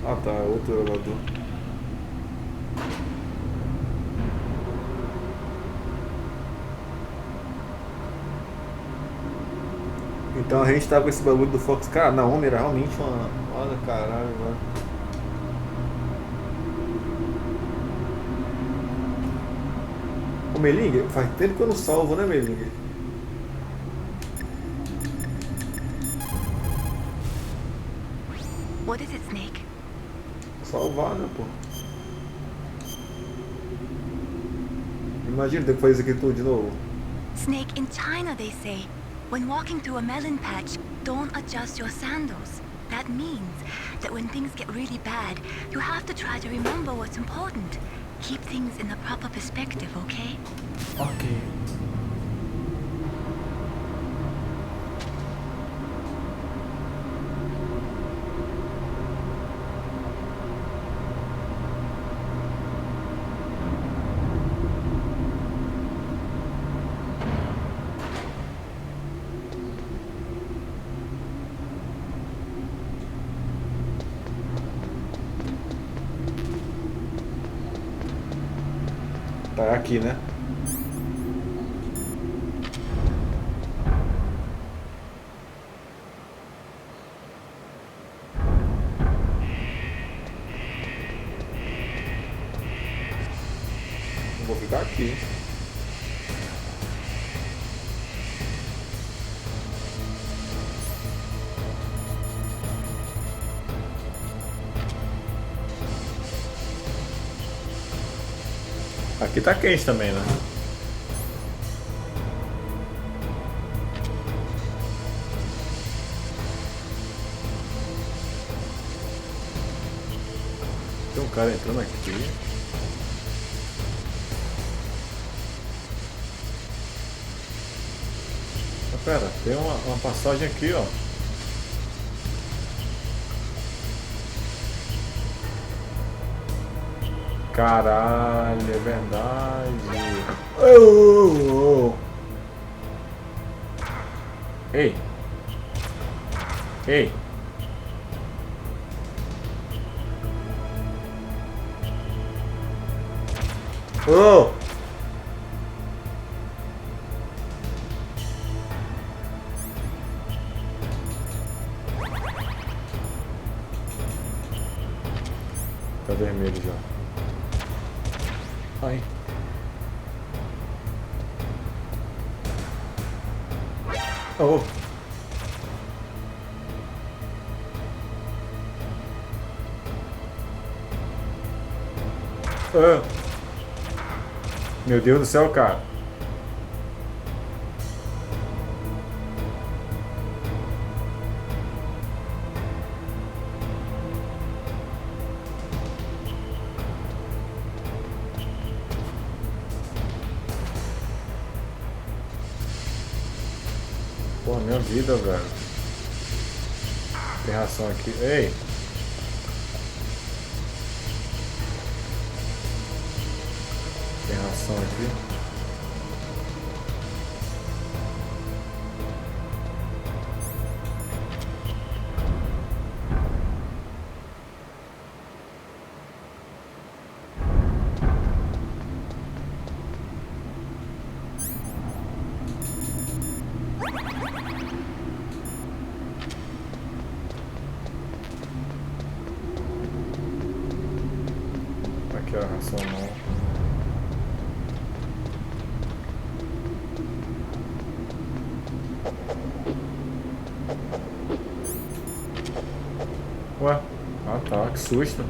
Ah tá, é outro elevador. Então a gente tá com esse bagulho do Fox. Cara, Naomi era realmente uma. Olha caralho, velho. Ô Meling, faz tempo que eu não salvo, né, Meling? What is it, Snake? Salvar, né, pô? Imagina ter que fazer isso aqui tudo de novo. Snake, in China they say, when walking through a melon patch, don't adjust your sandals. That means that when things get really bad, you have to try to remember what's important. Keep things in the proper perspective, okay? Ok. Tá aqui, né? Vou ficar aqui. Aqui tá quente também, né? Tem um cara entrando aqui. Ah, pera, tem uma passagem aqui, ó. Caralho, é verdade. Oh. Ei. Ei. Oh. Tá vermelho já. Ai. Oh. Ah. Meu Deus do céu, cara. Pô, minha vida, velho. Tem ração aqui. Ei! Tem ração aqui. Aqui a ração não. Ué? Ah tá, que susto.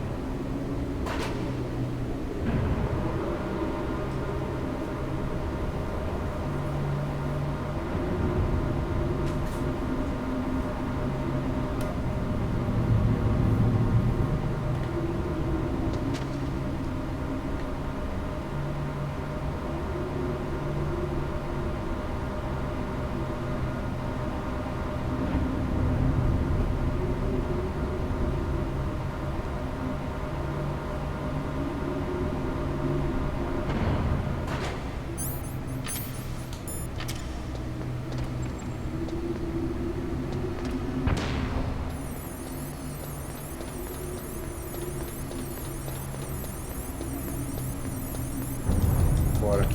Bora.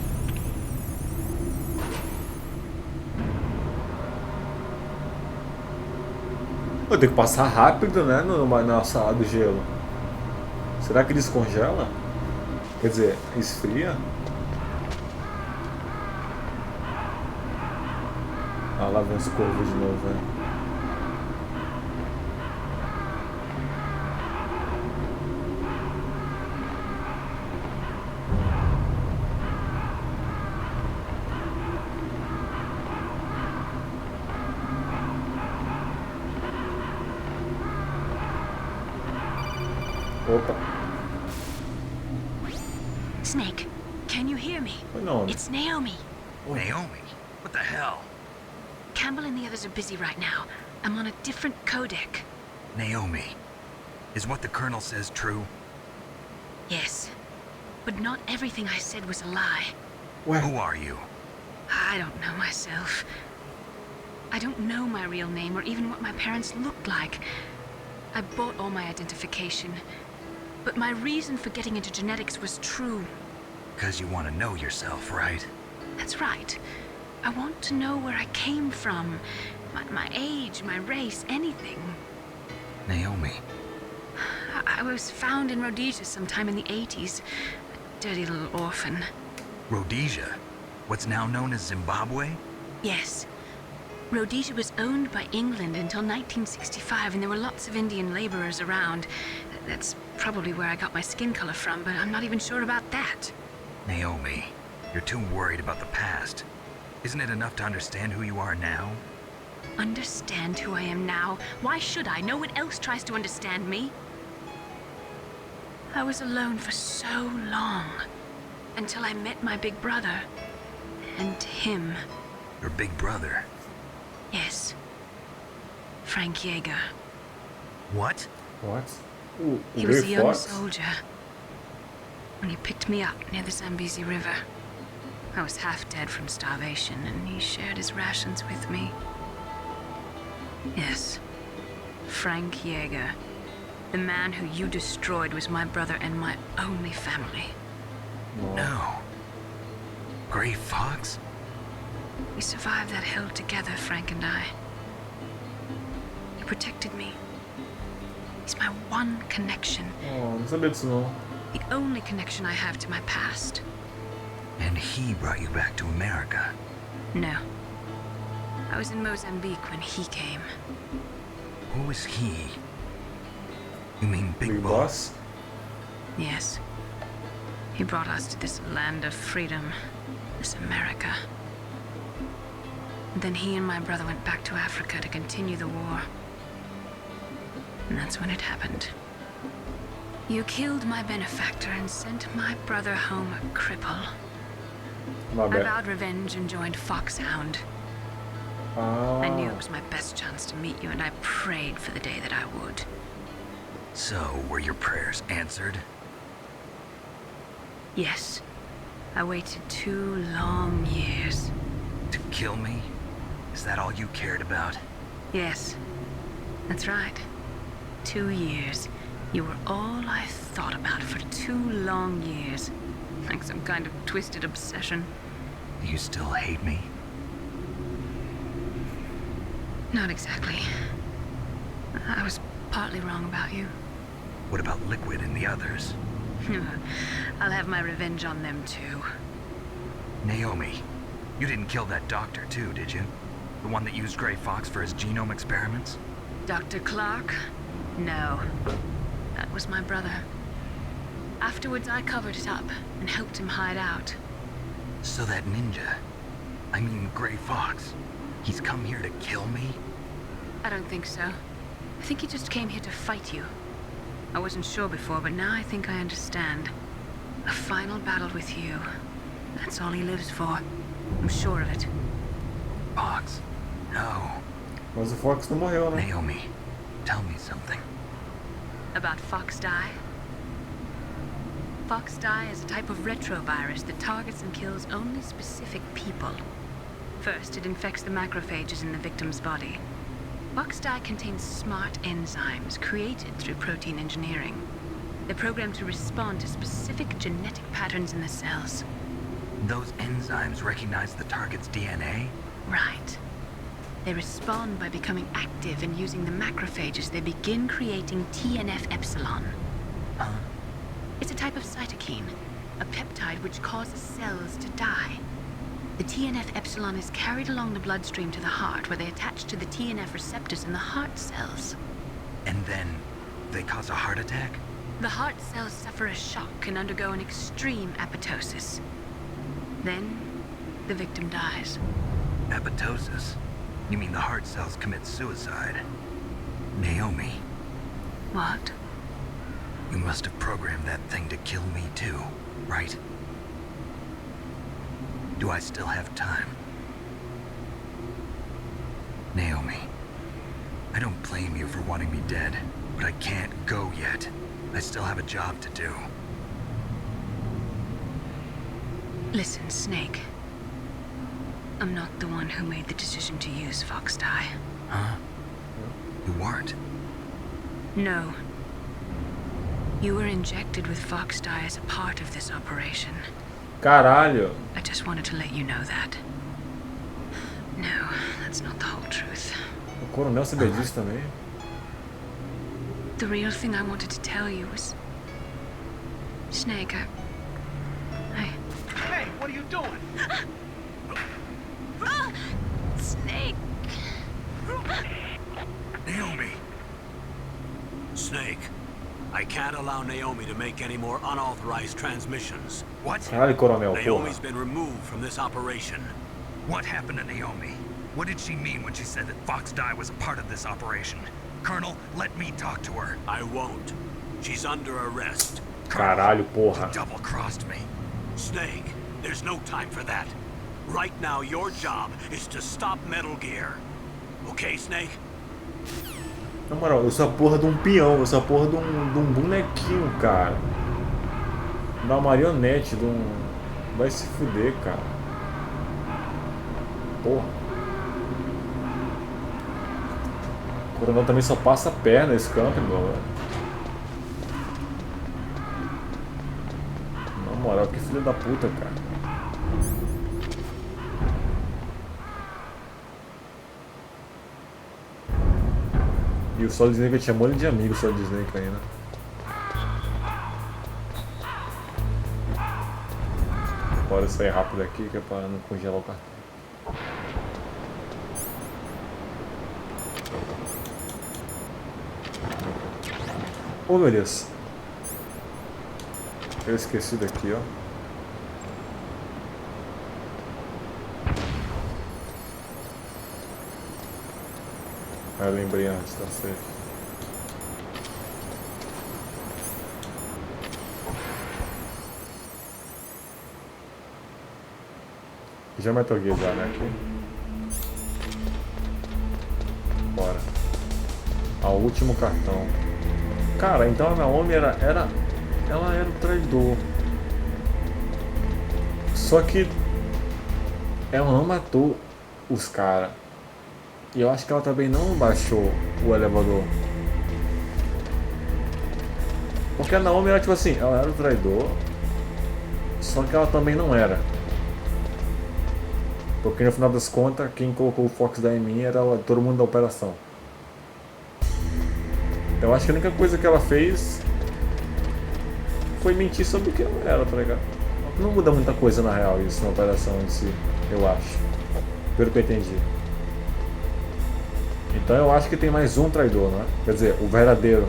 Eu tenho que passar rápido, né? Na sala do gelo. Será que descongela? Quer dizer, esfria? Ah, lá vem os corvos de novo, velho. Opa. Snake, can you hear me? Foi nome. It's Naomi. Naomi? What the hell? Campbell and the others are busy right now. I'm on a different codec. Naomi, is what the Colonel says true? Yes. But not everything I said was a lie. Who are you? I don't know myself. I don't know my real name or even what my parents looked like. I bought all my identification. But my reason for getting into genetics was true. Because you want to know yourself, right? That's right. I want to know where I came from. My age, my race, anything. Naomi. I was found in Rhodesia sometime in the 80s. A dirty little orphan. Rhodesia? What's now known as Zimbabwe? Yes. Rhodesia was owned by England until 1965, and there were lots of Indian laborers around. That's probably where I got my skin color from, but I'm not even sure about that. Naomi, you're too worried about the past. Isn't it enough to understand who you are now? Understand who I am now? Why should I? No one else tries to understand me. I was alone for so long, until I met my big brother. And him. Your big brother? Yes. Frank Yeager. What? What? He was a young soldier when he picked me up near the Zambezi River. I was half dead from starvation, and he shared his rations with me. Yes. Frank Yeager. The man who you destroyed was my brother and my only family. No. Gray Fox? We survived that hell together, Frank and I. He protected me. He's my one connection. Oh, não sabia disso não. The only connection I have to my past. And he brought you back to America? No. I was in Mozambique when he came. Who is he? You mean Big Boss? Yes. He brought us to this land of freedom, this America. And then he and my brother went back to Africa to continue the war. And that's when it happened. You killed my benefactor and sent my brother home a cripple. I vowed revenge and joined Foxhound. I knew it was my best chance to meet you, and I prayed for the day that I would. So, were your prayers answered? Yes. I waited 2 long years. To kill me? Is that all you cared about? Yes. That's right. 2 years. You were all I thought about for 2 long years. Like some kind of twisted obsession. Do you still hate me? Not exactly. I was partly wrong about you. What about Liquid and the others? I'll have my revenge on them too. Naomi, you didn't kill that doctor too, did you? The one that used Gray Fox for his genome experiments? Dr. Clark? No. That was my brother. Afterwards, I covered it up and helped him hide out. So that ninja, I mean Gray Fox, he's come here to kill me? I don't think so. I think he just came here to fight you. I wasn't sure before, but now I think I understand. A final battle with you. That's all he lives for. I'm sure of it. Fox? No. Mas o Fox não morreu, né? Naomi, tell me something. About Fox Die? Fox Die is a type of retrovirus that targets and kills only specific people. First, it infects the macrophages in the victim's body. Fox Die contains smart enzymes created through protein engineering. They're programmed to respond to specific genetic patterns in the cells. Those enzymes recognize the target's DNA? Right. They respond by becoming active and using the macrophages. They begin creating TNF-epsilon. Huh? It's a type of cytokine, a peptide which causes cells to die. The TNF-epsilon is carried along the bloodstream to the heart, where they attach to the TNF receptors in the heart cells. And then they cause a heart attack? The heart cells suffer a shock and undergo an extreme apoptosis. Then, the victim dies. Apoptosis? You mean the heart cells commit suicide? Naomi. What? You must have programmed that thing to kill me too, right? Do I still have time? Naomi, I don't blame you for wanting me dead, but I can't go yet. I still have a job to do. Listen, Snake. I'm not the one who made the decision to use Fox Dye. Huh? You weren't? No. You were injected with Fox Dye as a part of this operation. Caralho. I just wanted to let you know that. No, that's not the whole truth. O coronel sabia disso também? The real thing I wanted to tell you was... Snake, Hey, what are you doing? Snake! Naomi! Snake, I can't allow Naomi to make any more unauthorized transmissions. What? Caralho, coronel, Naomi's porra. been removed from this operation. What happened to Naomi? What did she mean when she said that Fox Dye was a part of this operation? Colonel, let me talk to her. I won't. She's under arrest. Caralho, porra. You double-crossed me. Snake, there's no time for that. Right now, your job is to stop Metal Gear. Okay, Snake? Na moral, eu sou a porra de um peão, eu sou a porra de um bonequinho, cara. De uma marionete, de um... Vai se fuder, cara. Porra. O coronel também só passa a perna esse campo, meu velho. Na moral, que filho da puta, cara. E o Solid Snake tinha molho de amigo, o Solid Snake ainda. Bora sair rápido aqui, que é pra não congelar o cartão. Oh, meu Deus. Eu esqueci daqui, ó. Ah, eu lembrei antes, tá certo. Já Metal Gear já, né? Aqui. Bora. Ah, o último cartão. Cara, então a Naomi ela era o traidor. Só que ela não matou os caras. E eu acho que ela também não baixou o elevador. Porque a Naomi era tipo assim, ela era o traidor. Só que ela também não era. Porque no final das contas, quem colocou o Fox Dye em mim era todo mundo da operação. Eu acho que a única coisa que ela fez foi mentir sobre o que ela era, tá ligado? Não muda muita coisa na real isso na operação em si, eu acho. Pelo que eu entendi. Então eu acho que tem mais um traidor, né? Quer dizer, o verdadeiro.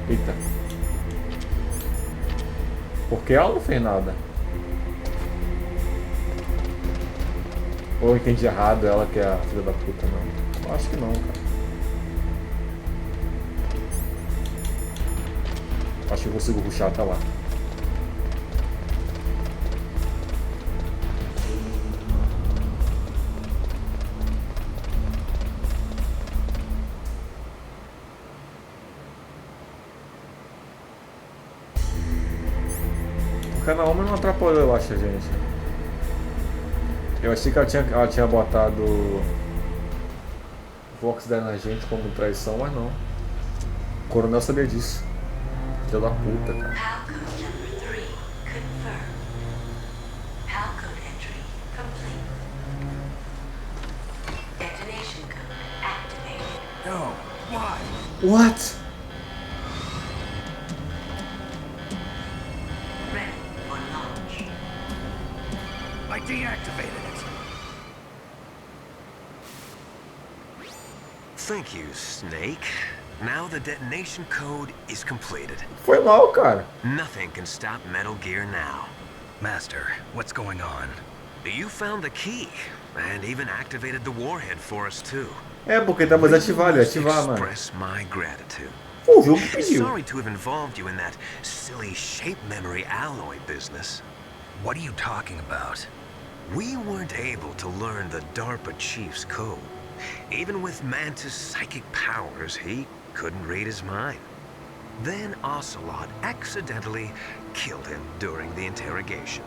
Eita. Porque ela não fez nada. Ou eu entendi errado, ela que é a filha da puta, não. Eu acho que não, cara. Acho que eu consigo rushar até lá. O canal não atrapalhou, eu acho, gente. Eu achei que ela tinha botado o Fox Dye na gente como traição, mas não. O coronel sabia disso. Filho da puta, cara. Halcode number 3 confirmed. Halcode entry complete. Detonation code activated. No, why? What? Ready for launch. I deactivated it. Thank you, Snake. Now the detonation code is completed. Foi mal, cara. Nothing can stop Metal Gear now. Master, what's going on? You found the key, and even activated the warhead for us too. É, porque tá mais ativado, é ativar, mano. Express my gratitude. Pô, viu o que pediu? Sorry to have involved you in that silly shape memory alloy business. What are you talking about? We weren't able to learn the DARPA chief's code. Even with Mantis' psychic powers, he couldn't read his mind. Then Ocelot accidentally killed him during the interrogation.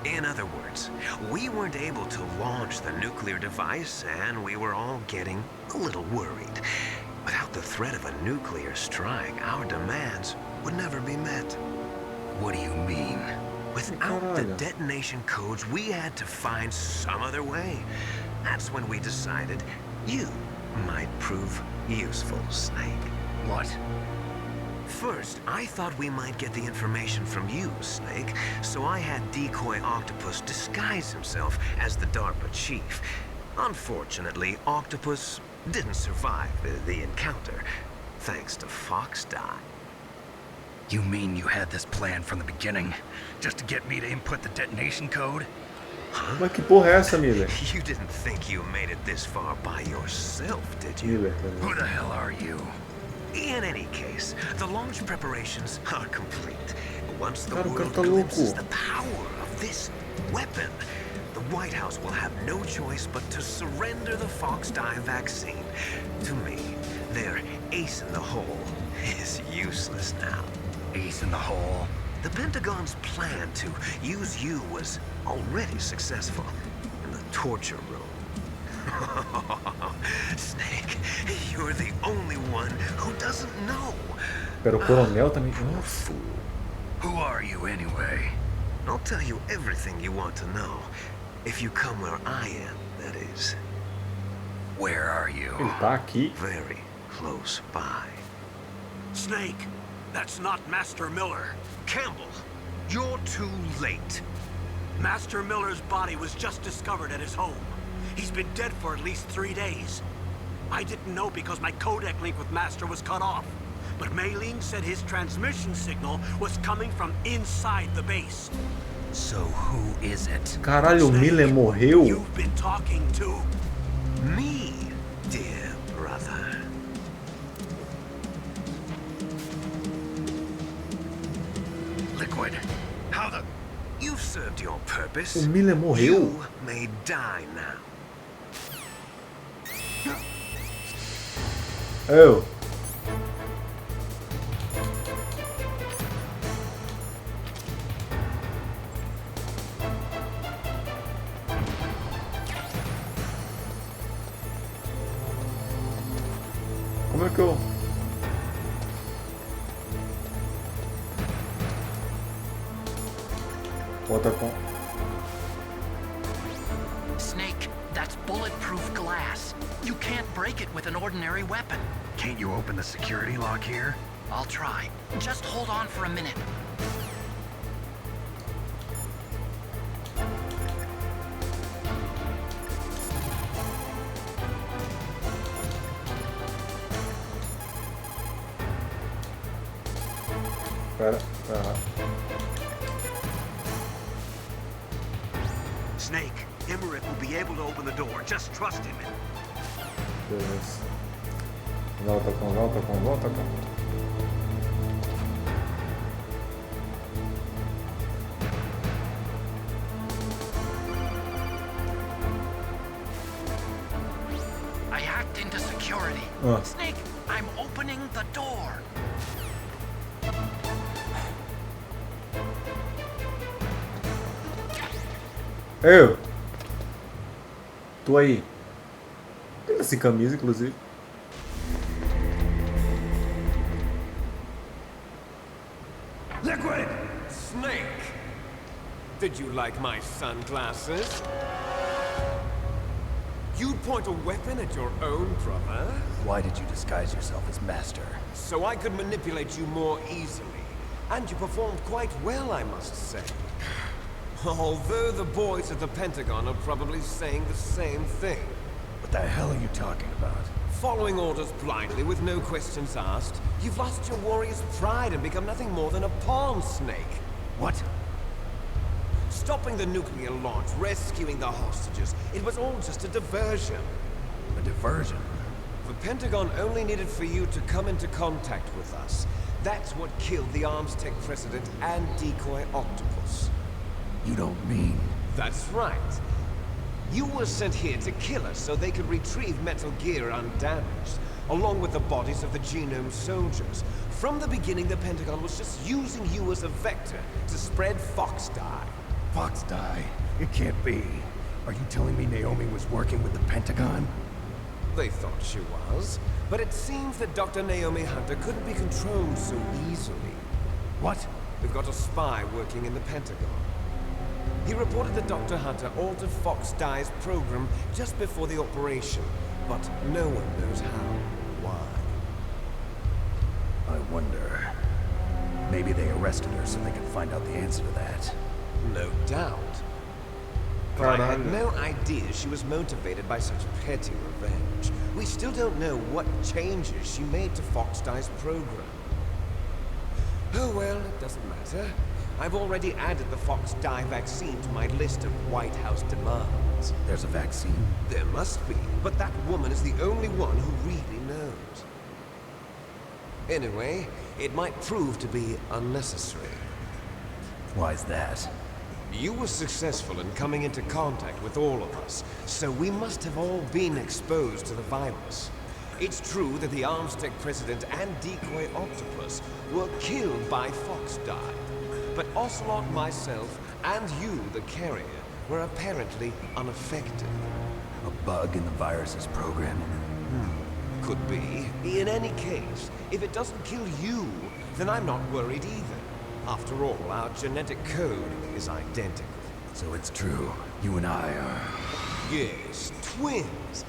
In other words, we weren't able to launch the nuclear device, and we were all getting a little worried. Without the threat of a nuclear strike, our demands would never be met. What do you mean? Without the detonation codes, we had to find some other way. That's when we decided you might prove useful, Snake. What? First, I thought we might get the information from you, Snake, so I had Decoy Octopus disguise himself as the DARPA chief. Unfortunately, Octopus didn't survive the encounter, thanks to Fox Die. You mean you had this plan from the beginning? Just to get me to input the detonation code? Mas que porra é essa, Miller? You didn't think you made it this far by yourself, did you? Miller, Who the hell are you? In any case, the launch preparations are complete. Once the Cara, o cara world tá glimpses louco. the power of this weapon, the White House will have no choice but to surrender the Fox Die vaccine. To me, their ace in the hole is useless now. Ace in the hole? The Pentagon's plan to use you was already successful in the torture room. Snake, you're the only one who doesn't know. Pero o coronel também. Nossa. Fool. Who are you anyway? I'll tell you everything you want to know. If you come where I am, that is. Where are you? Ele tá aqui. Very close by. Snake, that's not Master Miller. Campbell, you're too late. Master Miller's body was just discovered at his home. He's been dead for at least 3 days. I didn't know because my codec link with Master was cut off. But Mei-Ling said his transmission signal was coming from inside the base. So who is it? Caralho, o Miller morreu? You've been talking to Me, dear brother. Liquid. How the... You've served your purpose. O Miller morreu? You may die now. Oh. Como é que eu... Bota com... Snake, that's bulletproof glass. You can't break it with an ordinary weapon. Can't you open the security lock here? I'll try. Just hold on for a minute. Pera, Snake. Emmerich will be able to open the door. Just trust him. beleza. Volta com. I hacked into security. Snake, I'm opening the door. Eu! Tô aí. Ele sem camisa, inclusive. Liquid! Snake! Did you like my sunglasses? You'd point a weapon at your own brother? Why did you disguise yourself as Master? So I could manipulate you more easily. And you performed quite well, I must say. Although the boys at the Pentagon are probably saying the same thing. What the hell are you talking about? Following orders blindly with no questions asked, you've lost your warrior's pride and become nothing more than a pawn, Snake. What? Stopping the nuclear launch, rescuing the hostages, it was all just a diversion. A diversion? The Pentagon only needed for you to come into contact with us. That's what killed the Arms Tech president and Decoy Octopus. You don't mean... That's right. You were sent here to kill us so they could retrieve Metal Gear undamaged, along with the bodies of the Genome soldiers. From the beginning, the Pentagon was just using you as a vector to spread Fox Die. Fox Die? It can't be. Are you telling me Naomi was working with the Pentagon? They thought she was, but it seems that Dr. Naomi Hunter couldn't be controlled so easily. What? We've got a spy working in the Pentagon. He reported that Dr. Hunter altered Fox Die's program just before the operation, but no one knows how. Why? I wonder... Maybe they arrested her so they could find out the answer to that. No doubt. But I had no idea she was motivated by such petty revenge. We still don't know what changes she made to Fox Die's program. Oh well, it doesn't matter. I've already added the Fox Die vaccine to my list of White House demands. There's a vaccine? There must be, but that woman is the only one who really knows. Anyway, it might prove to be unnecessary. Why's that? You were successful in coming into contact with all of us, so we must have all been exposed to the virus. It's true that the Armstech President and Decoy Octopus were killed by Fox Die, but Ocelot, myself, and you, the carrier, were apparently unaffected. A bug in the virus's programming? Could be. In any case, if it doesn't kill you, then I'm not worried either. After all, our genetic code is identical. So it's true. You and I are... Yes, twins.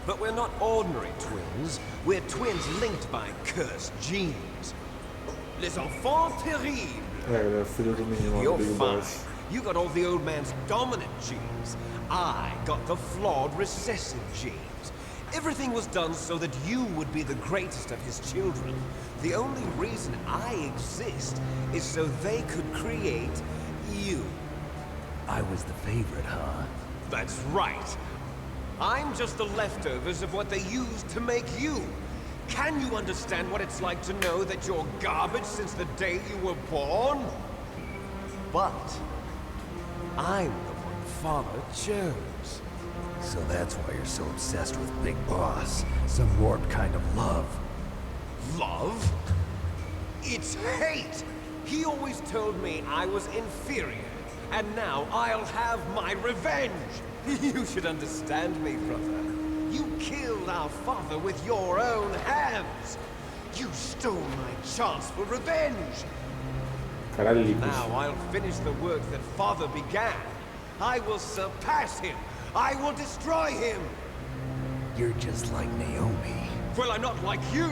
But we're not ordinary twins. We're twins linked by cursed genes. Les enfants terribles. Ele é filho do menino lá do You're Big fine. Boss. You got all the old man's dominant genes. I got the flawed recessive genes. Everything was done so that you would be the greatest of his children. The only reason I exist is so they could create you. I was the favorite, huh? That's right. I'm just the leftovers of what they used to make you. Can you understand what it's like to know that you're garbage since the day you were born? But I'm the one Father chose. So that's why you're so obsessed with Big Boss. Some warped kind of love. Love? It's hate! He always told me I was inferior, and now I'll have my revenge! You should understand me, brother. You killed our father with your own hands! You stole my chance for revenge! Caralho, Now I'll finish the work that Father began. I will surpass him! I will destroy him! You're just like Naomi. Well, I'm not like you!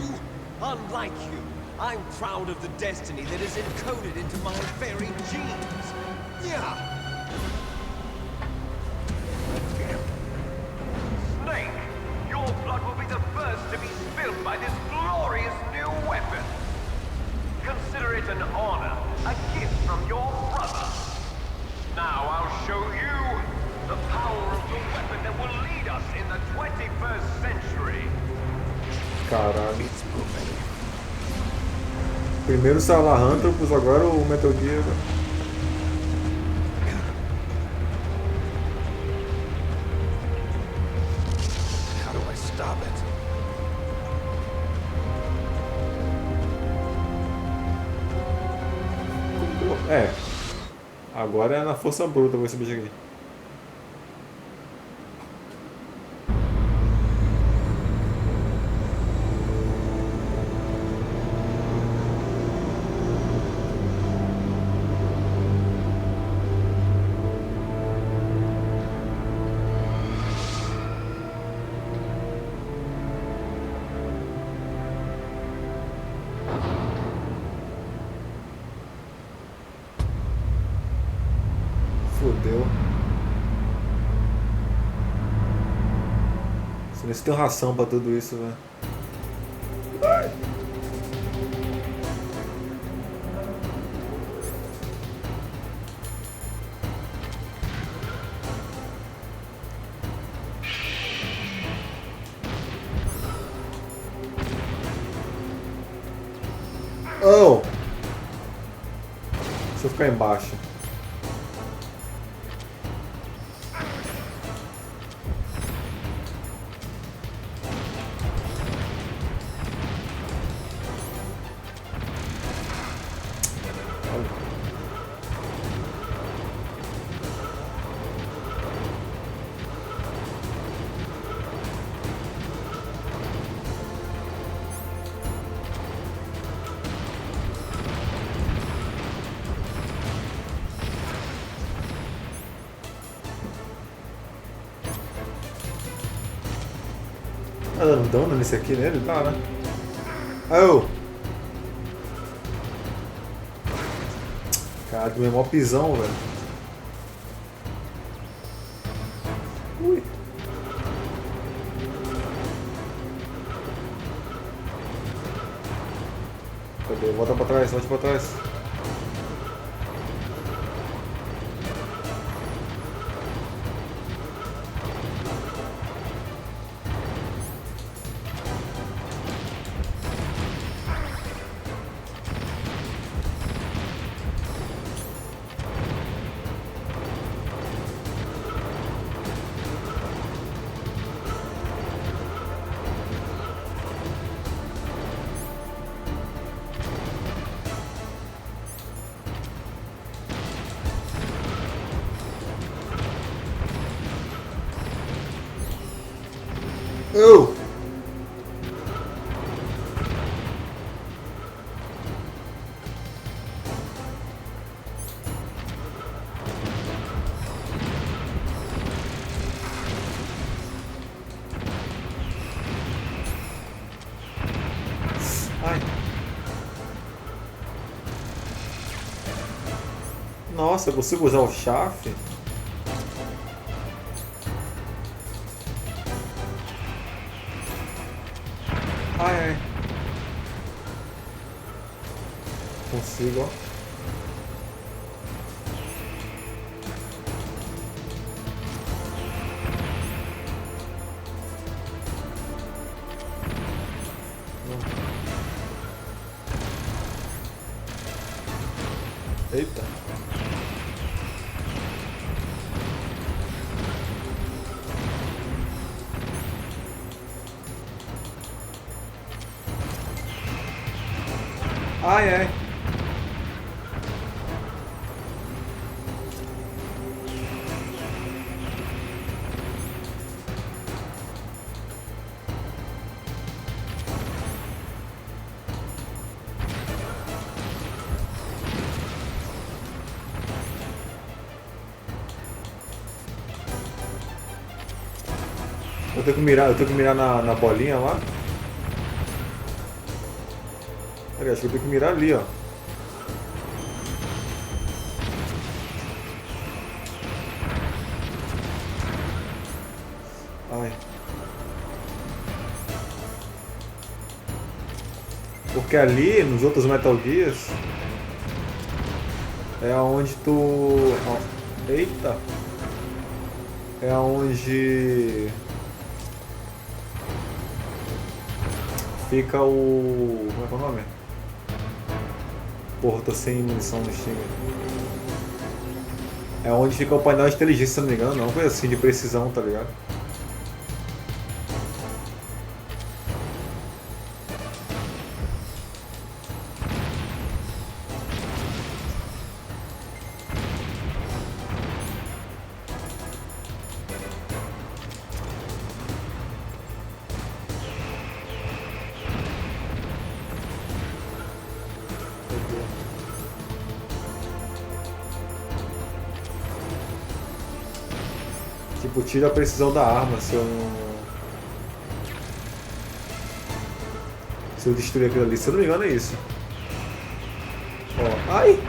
Unlike you, I'm proud of the destiny that is encoded into my very genes. Yeah. Snake, your blood will be the first to be spilled by this glorious new weapon. Consider it an honor, a gift from your brother. Now I'll show you the power of the weapon that will lead us in the 21st century. caralho. Primeiro Salamandropus, agora o Metal Gear. How do I stop it? É. Agora é na força bruta com esse bicho aqui. Fudeu. Se não tem ração pra tudo isso, velho. Oh! Deixa eu ficar embaixo. Tá dando dano nesse aqui nele? Tá, né? Oh! Cara, tomei mó pisão, velho. Ui! Cadê? Volta pra trás, volta pra trás. Oh! Ai. Nossa, eu consigo usar o chafre? Ai, ai. Consigo, ó. Eita. Ai, ai. Eu tenho que mirar na bolinha lá. Peraí, acho que eu tenho que mirar ali, ó. Ai. Porque ali, nos outros Metal Gears, é onde tu... Eita! É onde... fica o... como é que é o nome? Porra, tô sem munição no Steam. É onde fica o painel de inteligência, se não me engano, não. Coisa assim de precisão, tá ligado? Tipo, tira a precisão da arma se eu não... se eu destruir aquilo ali. Se eu não me engano é isso. Ó, ai!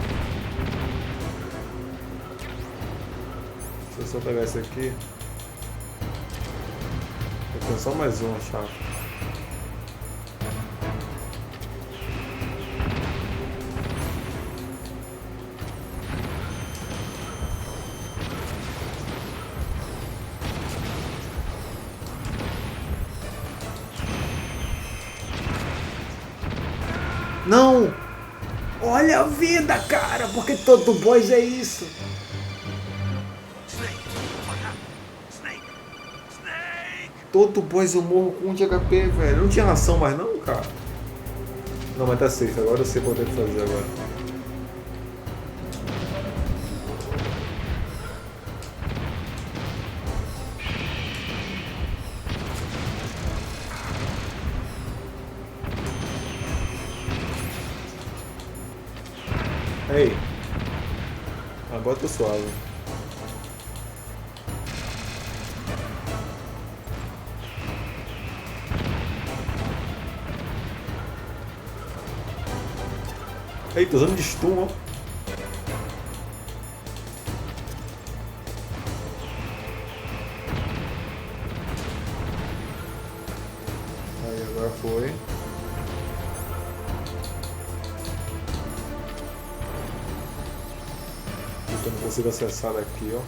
Deixa eu só pegar esse aqui. Eu tenho só mais uma chave. Não! Olha a vida, cara! Porque todo boss é isso! Todo boss eu morro com 1 de HP, velho. Não tinha ração mais não, cara? Não, mas tá safe. Agora eu sei o que eu tenho que fazer agora. Ei, agora eu tô suave. Eita, usando de stun, ó. Aí, agora foi. Eu não consigo acessar daqui, ó.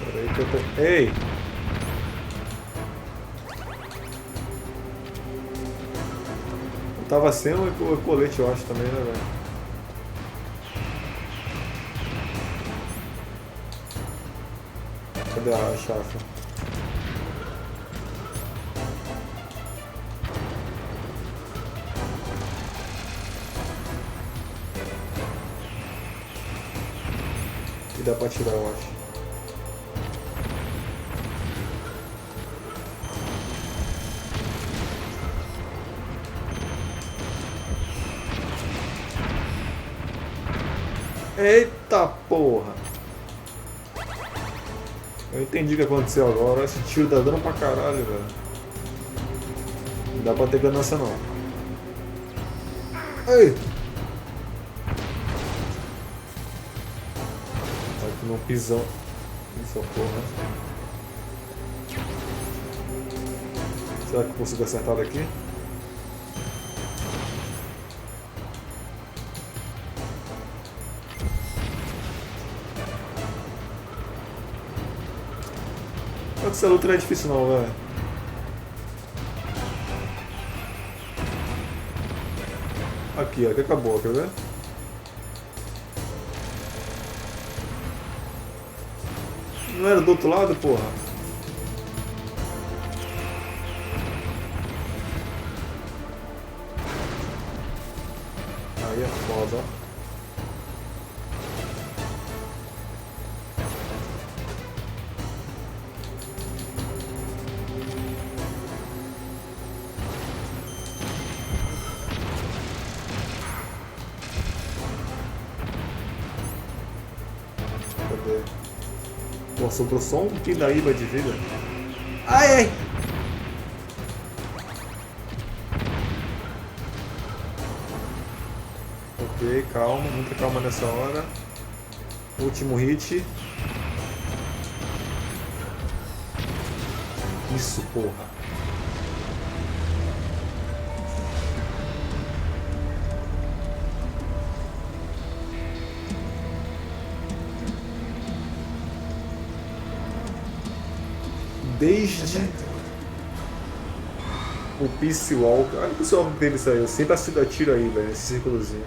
Peraí que eu tô... Ei! Eu tava sem o colete, eu acho, também, né, velho? Cadê a chave? E dá pra tirar, eu acho. Eita porra! Eu entendi o que aconteceu agora. Esse tiro tá dando pra caralho, velho. Não dá pra ter ganância não. Ei! Tá aqui num pisão. Isso, porra. Será que eu consigo acertar daqui? Essa luta não é difícil não, velho. Aqui, ó, que acabou, quer ver? Não era do outro lado, porra? Aí é foda, ó. Pô, sobrou só um pindaíba de vida. Ai, ai! Ok, calma, muita calma nessa hora. Último hit. Isso, porra. Desde o Peace Walker. Olha o Peace Walker dele saiu. Eu sempre atiro aí, velho, nesse círculozinho.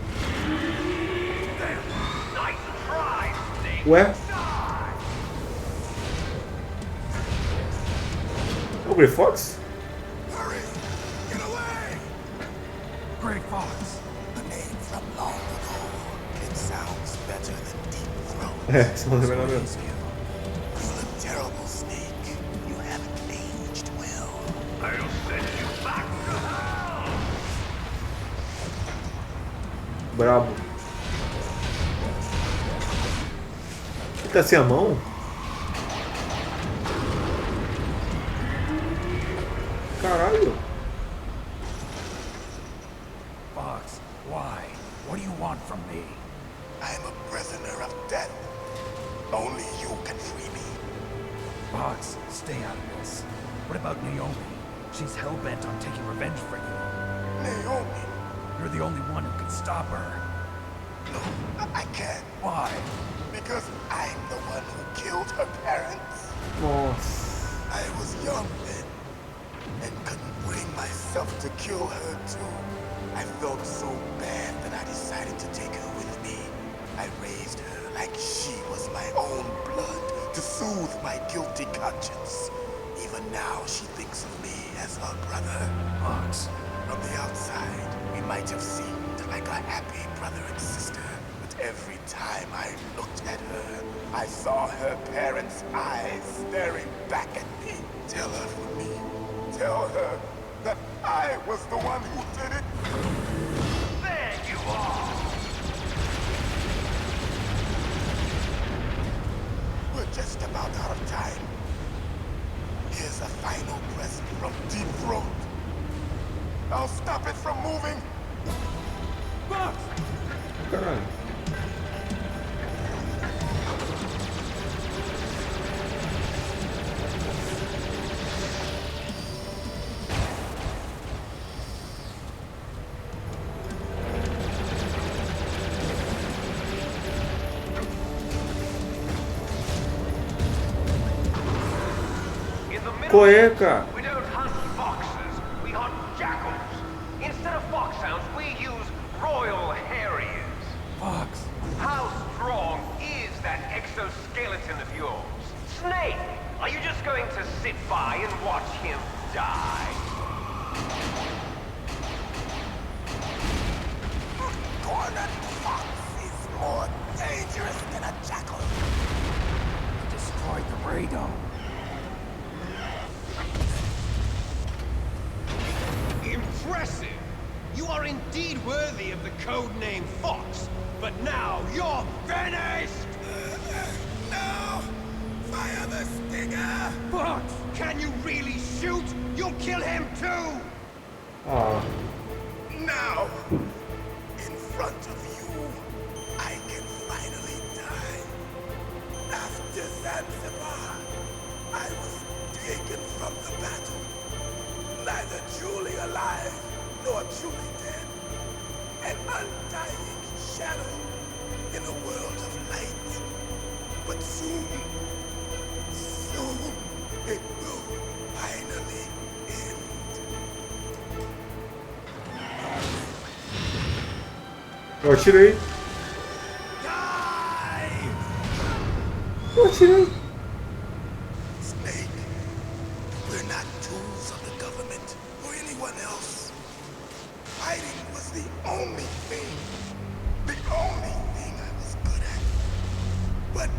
Ué? O Grey Fox? Grey Fox. A name from long ago. It sounds better than Deep Throat. É, isso não lembra nada mesmo. You look terrible, Snake. You haven't aged well. I'll send you back to hell! Brabo. Ele tá sem a mão? Caralho. Fox, why? What do you want from me? I'm a prisoner of death. Only you can free me. Fox, stay out of this. What about Naomi? She's hell-bent on taking revenge for you. Naomi? You're the only one who can stop her. No, I can't. Why? Because I'm the one who killed her parents. Nossa. I was young then, and couldn't bring myself to kill her too. I felt so bad that I decided to take her with me. I raised her like she was my own blood to soothe my guilty conscience. Even now she thinks of me as her brother. Fox, from the outside, we might have seemed like a happy brother and sister. But every time I looked at her, I saw her parents' eyes staring back at me. Tell her for me. Tell her that I was the one who did it. There you are! just about out of time. Here's a final present from Deep Throat. I'll stop it from moving. Fox! Caralho. Qual é, cara? We don't hunt foxes, we hunt jackals. Instead of foxhounds, we use royal harriers. Fox. How strong is that exoskeleton of yours? Snake, are you just going to sit by and watch him die? Cornered fox is more dangerous than a jackal. Destroyed the radar. Impressive! You are indeed worthy of the codename Fox, but now you're finished! No! Fire the stinger! Fox! Can you really shoot? You'll kill him too! Ah. Now! In front of you, I can finally die. After Zanzibar, I was taken from the battle. Neither truly alive, nor truly dead. An undying shadow in a world of light. But soon, it will finally end. Eu atirei. Eu atirei. Snake, we're not tools of the government or anyone else. Fighting was the only thing I was good at. But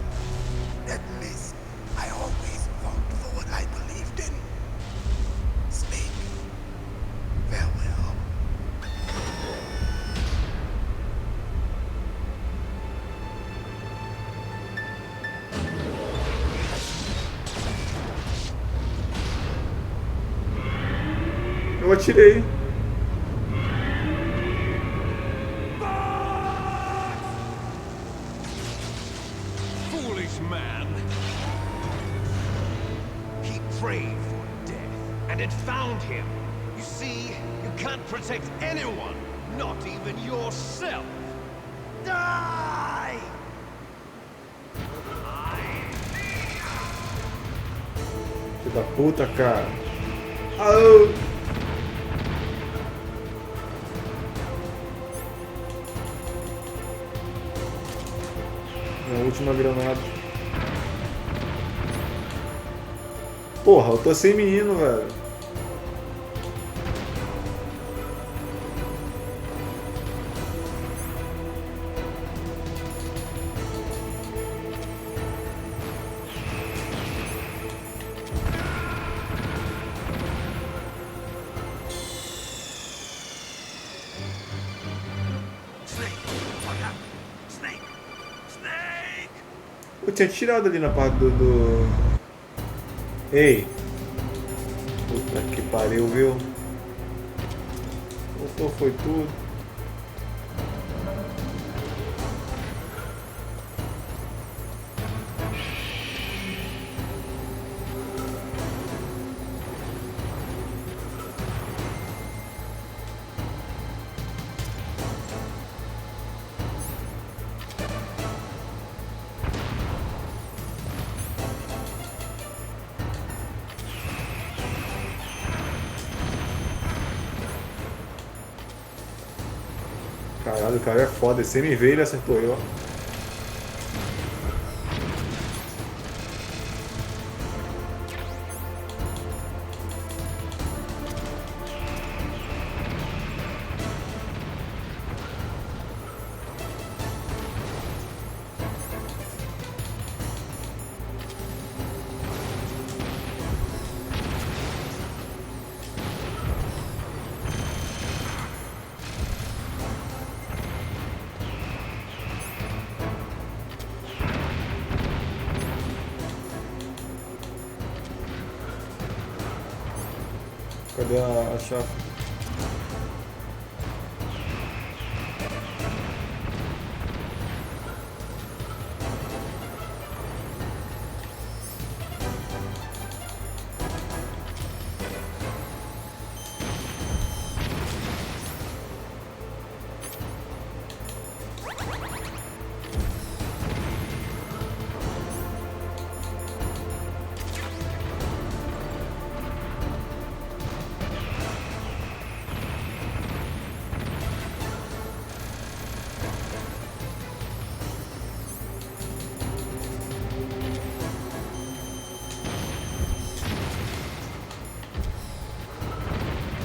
at least I always fought for what I believed in. Snake, farewell. Eu atirei. Foolish man! He prayed for death, and it found him. You see, you can't protect anyone, not even yourself. Die! Filho da puta, cara. Au! Minha última granada. Porra, eu tô sem menino, velho. Eu tinha tirado ali na parte do... Ei! Puta que pariu, viu? Voltou, foi tudo. Caralho, o cara é foda. Esse me veio e ele acertou eu. Cadê a chave?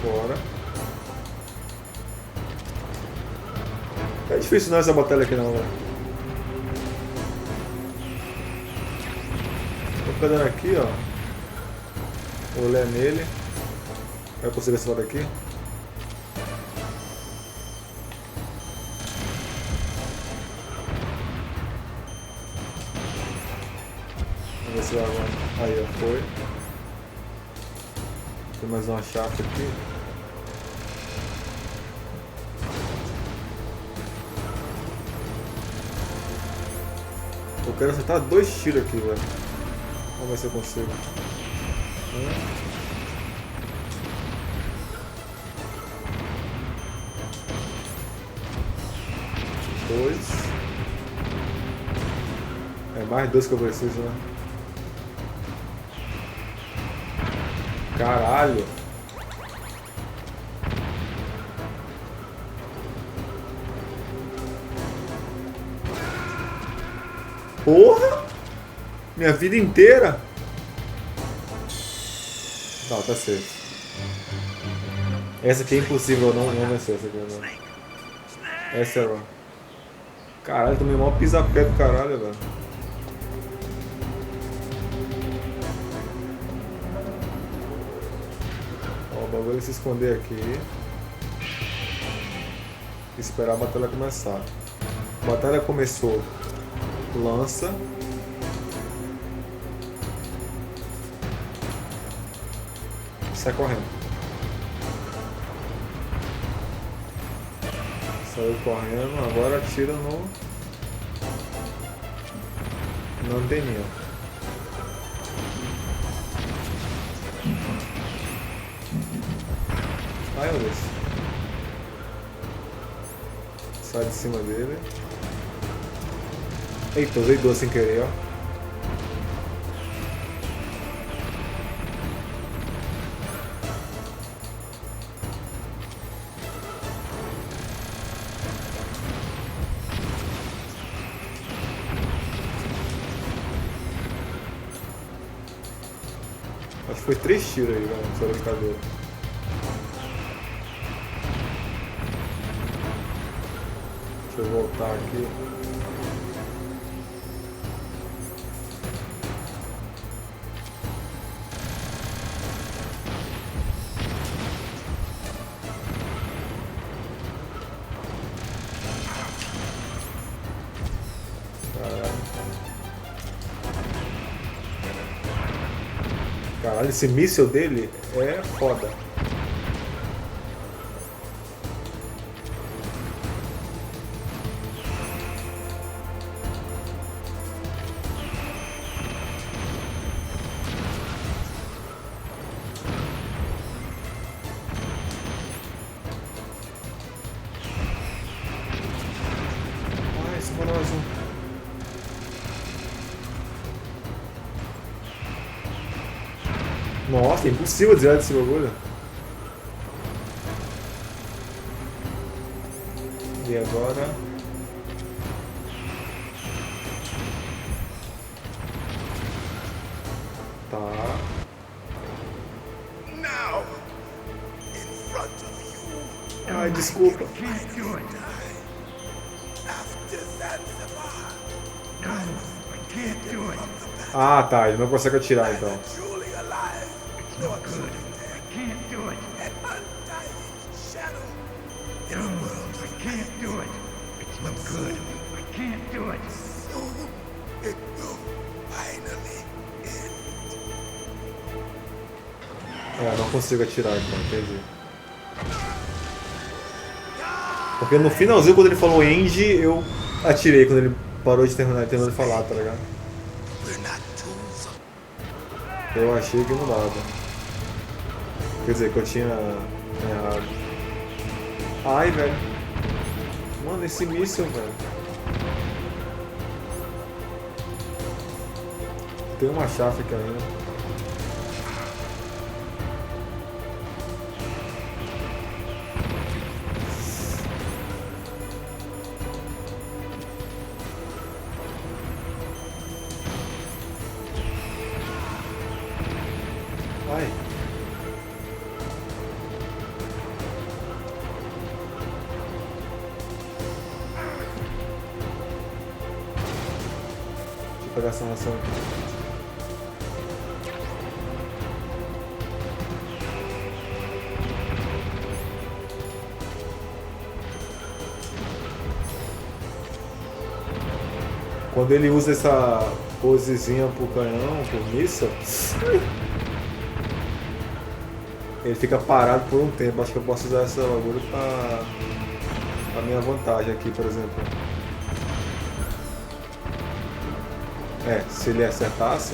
Bora. É difícil não essa batalha aqui não, velho. Tô pegando aqui, ó. Olhar nele. Vai conseguir esse lado aqui? Vamos ver se vai agora. Aí, ó, foi. Tem mais uma chave aqui. Eu quero acertar 2 tiros aqui, velho. Vamos ver se eu consigo. 2. É mais 2 que eu preciso, né? Caralho! Porra! Minha vida inteira! Não, tá safe. Essa aqui é impossível não vencer, essa aqui não. Essa é a... Caralho, tomei maior pisapé do caralho, velho. Ó, o bagulho é se esconder aqui. E esperar a batalha começar. A batalha começou. Lança. Sai correndo. Saiu correndo, agora atira na anteninha. Ai, meu Deus. Sai de cima dele. Eita, usei 2 sem querer, ó. Acho que foi 3 tiros aí, velho, só brincadeira. Deixa eu voltar aqui. Caralho, esse míssil dele é foda. Ai, só mais um. Nossa, é impossível desviar desse bagulho. E agora... Tá. Ai, desculpa. Ah, tá. Ele não consegue atirar, então. No good. I can't do it. An undying shadow in a world I can't do it. It's no good. I can't do it. Soon it will finally end. É, não consigo atirar então, entendi. Porque no finalzinho, quando ele falou end, eu atirei quando ele parou de terminar de falar, tá ligado? Eu achei que não dava. Quer dizer, que eu tinha errado. Ai, velho. Mano, esse míssil, velho. Tem uma chave aqui ainda. Ai. Deixa eu pegar essa ração aqui. Quando ele usa essa posezinha pro canhão, pro míssil, ele fica parado por um tempo. Acho que eu posso usar essa bagulho pra minha vantagem aqui, por exemplo. É, se ele acertasse.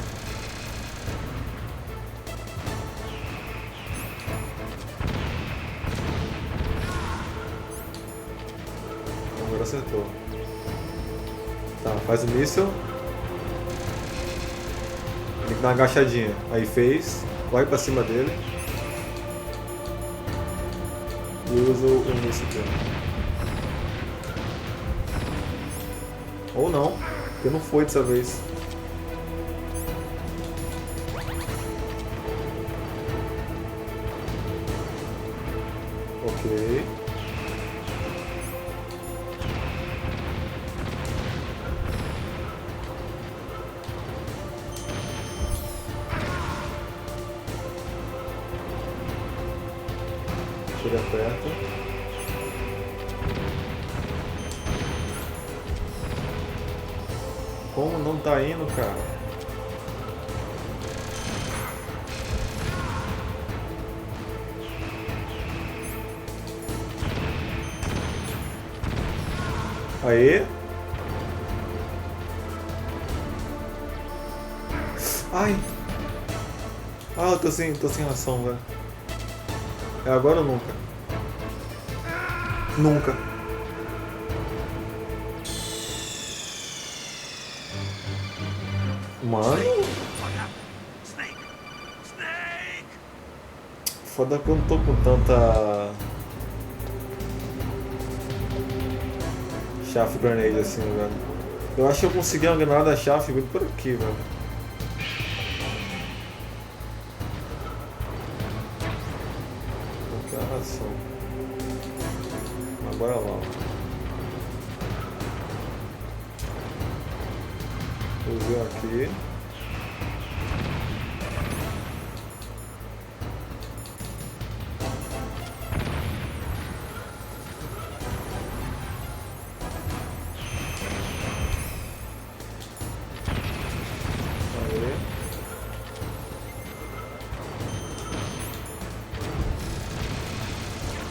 Agora acertou. Tá, faz o míssil. Tem que dar uma agachadinha. Aí fez. Corre pra cima dele. E usa o míssil aqui. Ou não, porque não foi dessa vez. Ok. Chega perto. Como não tá indo, cara? Aê. Ai. Ah, eu tô sem ração, velho. É agora ou nunca? Nunca. Mano. Foda que eu não tô com tanta chaff grenade assim, velho. Eu acho que eu consegui uma granada chaff vindo por aqui, velho. Ração. Agora lá. Usei aqui. Aí.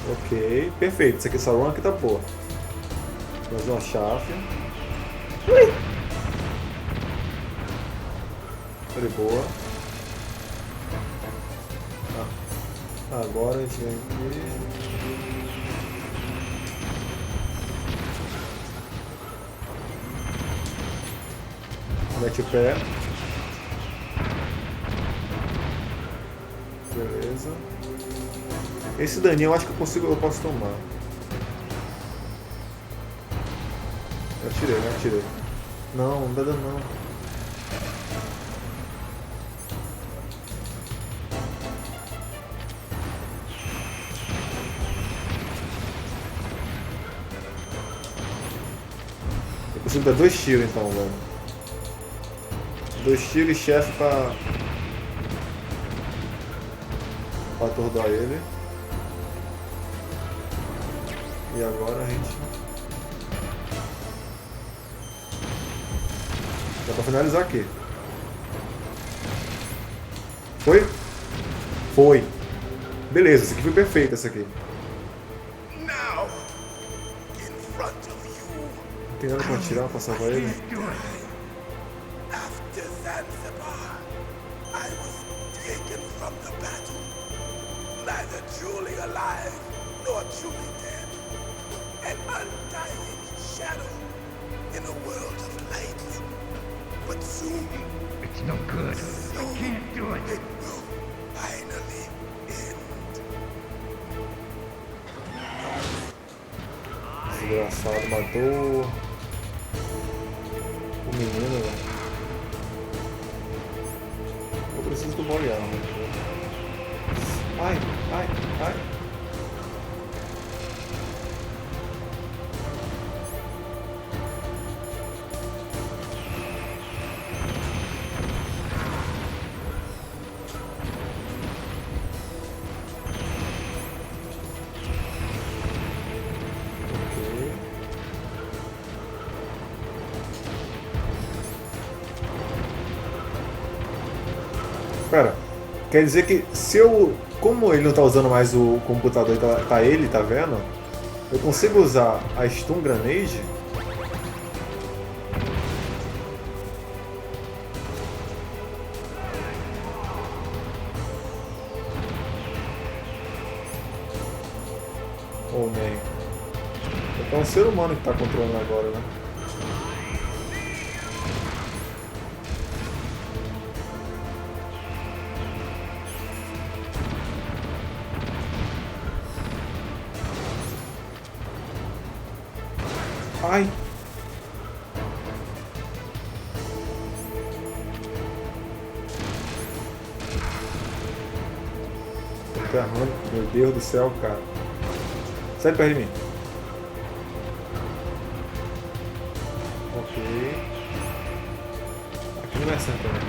Ok, perfeito. Isso aqui essa run aqui tá boa. Mais uma chave. Tá de boa. Agora a gente vem aqui. Mete o pé. Beleza. Esse daninho eu acho que eu posso tomar. Eu atirei. Não, não dá dano não. Eu consigo dar 2 tiros então, velho. 2 tiros e chefe pra atordoar ele. E agora a gente... Dá pra finalizar aqui. Foi? Foi. Beleza, essa aqui foi perfeita, essa aqui. Now, in front of you, Não tem nada pra tirar pra salvar ele. after Zanzibar, I was taken from the battle, neither truly alive nor truly dead, an undying shadow in a world of light. But soon, It's no good. I can't do it. it will finally end. Desgraçado, matou o menino, velho. Eu preciso do molhar, mano. Ai, ai, ai. Pera, quer dizer que se eu... Como ele não tá usando mais o computador, tá ele, tá vendo? Eu consigo usar a Stun Grenade? Ou nem? É um ser humano que tá controlando agora, né? Ai! Tô ferrando. Meu Deus do céu, cara. Sai perto de mim. Ok. Aqui não é acertou, né?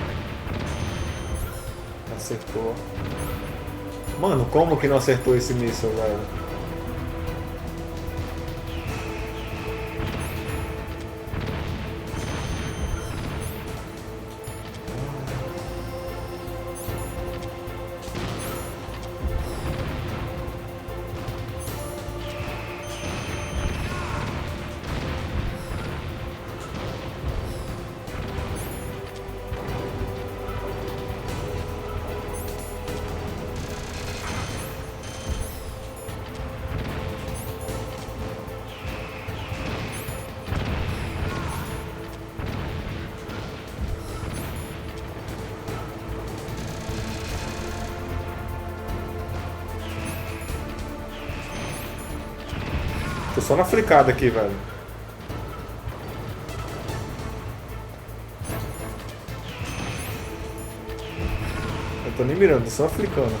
Acertou. Mano, como que não acertou esse míssil, velho? Tô só na fricada aqui, velho. Eu tô nem mirando, tô só flicando.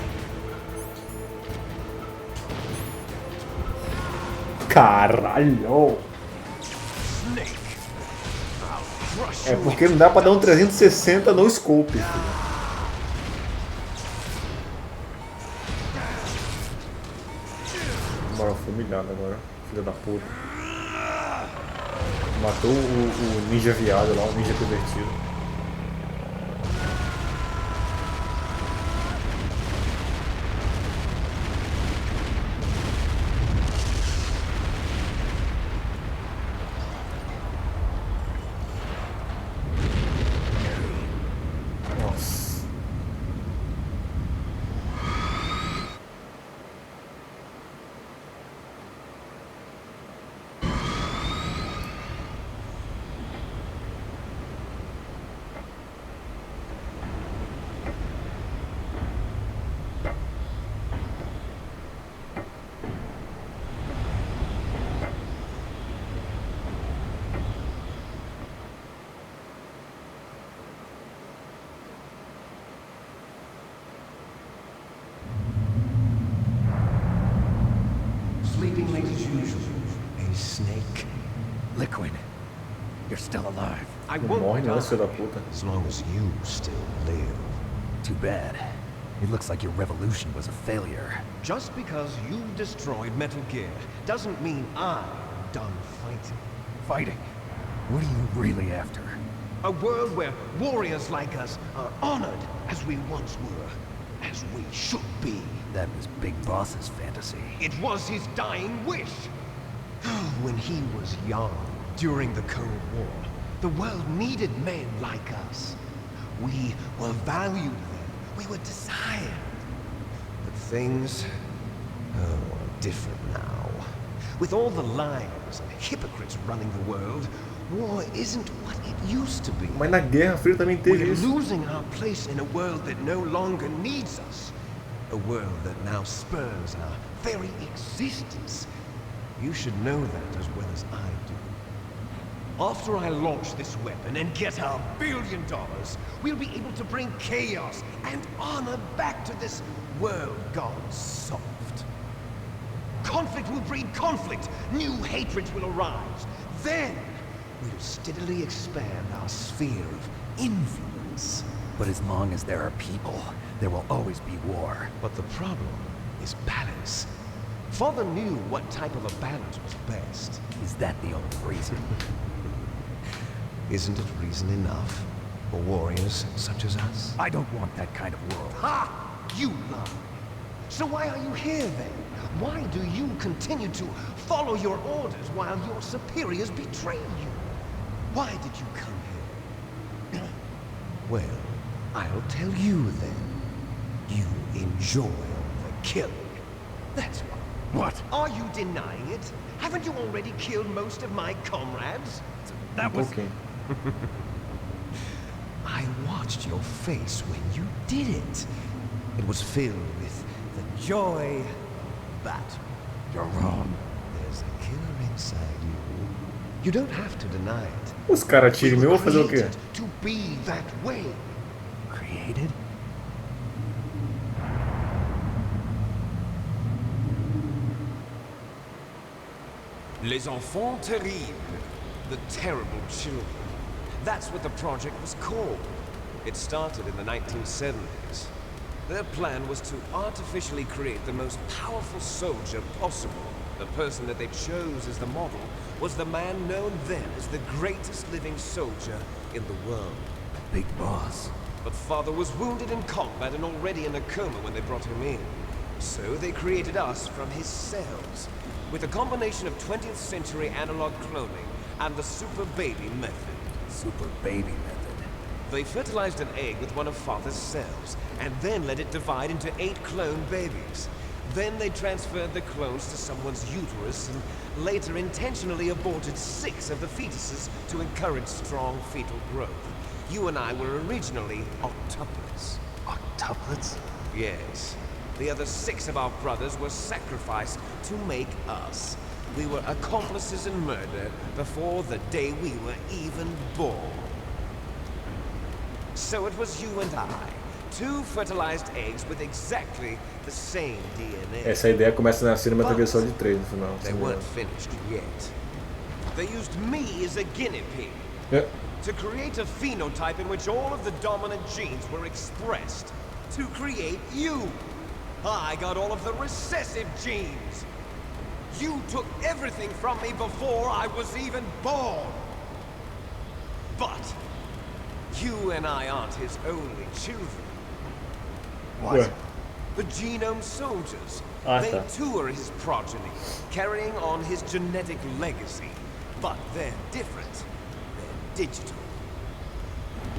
Caralho! É porque não dá pra dar um 360 no scope, filho. Bora, foi humilhado agora. Filha da puta. Matou o ninja viado lá, o ninja pervertido. Nossa. Sleeping late as usual. Hey, Snake. Liquid. You're still alive. I Não won't morre não, die filho da puta. as long as you still live. Too bad. It looks like your revolution was a failure. Just because you've destroyed Metal Gear doesn't mean I'm done fighting. Fighting? What are you really after? A world where warriors like us are honored as we once were. as we should be. That was Big Boss's fantasy. It was his dying wish. When he was young, during the Cold War, the world needed men like us. We were valued then. We were desired. But things are different now. With all the liars and hypocrites running the world, war isn't what it used to be. Mas na Guerra Fria também teve We're isso. losing our place in a world that no longer needs us. A world that now spurs our very existence. You should know that as well as I do. After I launch this weapon and get our $1 billion, we'll be able to bring chaos and honor back to this world gone soft. Conflict will breed conflict. New hatreds will arise. Then, we'll steadily expand our sphere of influence. But as long as there are people, there will always be war. But the problem is balance. Father knew what type of a balance was best. Is that the only reason? Isn't it reason enough for warriors such as us? I don't want that kind of world. Ha! You lie. So why are you here then? Why do you continue to follow your orders while your superiors betray you? Why did you come here? Well, I'll tell you then. You enjoy the killing. That's why. What? Are you denying it? Haven't you already killed most of my comrades? That was... Okay. I watched your face when you did it. It was filled with the joy of battle. You're wrong. There's a killer inside you. You don't have to deny it. Os caras tiram em mim, eu vou fazer o quê? Created to be that way. Created? Les enfants terribles. The terrible children. That's what the project was called. It started in the 1970s. Their plan was to artificially create the most powerful soldier possible. The person that they chose as the model was the man known then as the greatest living soldier in the world. Big Boss. But Father was wounded in combat and already in a coma when they brought him in. So they created us from his cells, with a combination of 20th century analog cloning and the super baby method. Super baby method. They fertilized an egg with one of Father's cells, and then let it divide into 8 clone babies. Then they transferred the clones to someone's uterus, and later intentionally aborted 6 of the fetuses to encourage strong fetal growth. You and I were originally octuplets. Octuplets? Yes. The other 6 of our brothers were sacrificed to make us. We were accomplices in murder before the day we were even born. So it was you and I, 2 fertilized eggs with exactly the same DNA. Essa ideia começa na Cinematic versão de 3 no final. They weren't finished yet. They used me as a guinea pig. Yeah. To create a phenotype in which all of the dominant genes were expressed. To create you. I got all of the recessive genes. You took everything from me before I was even born. But you and I aren't his only children. What? The Genome Soldiers. Ah, They tá. too are his progeny, carrying on his genetic legacy. But they're different. They're digital.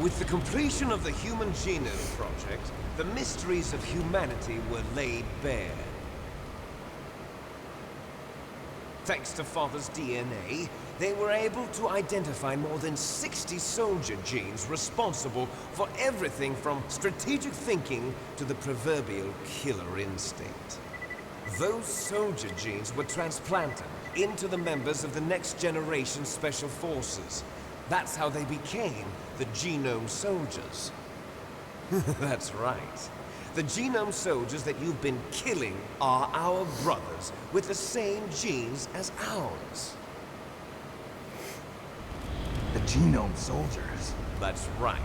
With the completion of the Human Genome Project, the mysteries of humanity were laid bare. Thanks to Father's DNA, they were able to identify more than 60 soldier genes responsible for everything from strategic thinking to the proverbial killer instinct. Those soldier genes were transplanted into the members of the next generation Special Forces. That's how they became the Genome Soldiers. That's right. The Genome Soldiers that you've been killing are our brothers, with the same genes as ours. The Genome Soldiers? That's right.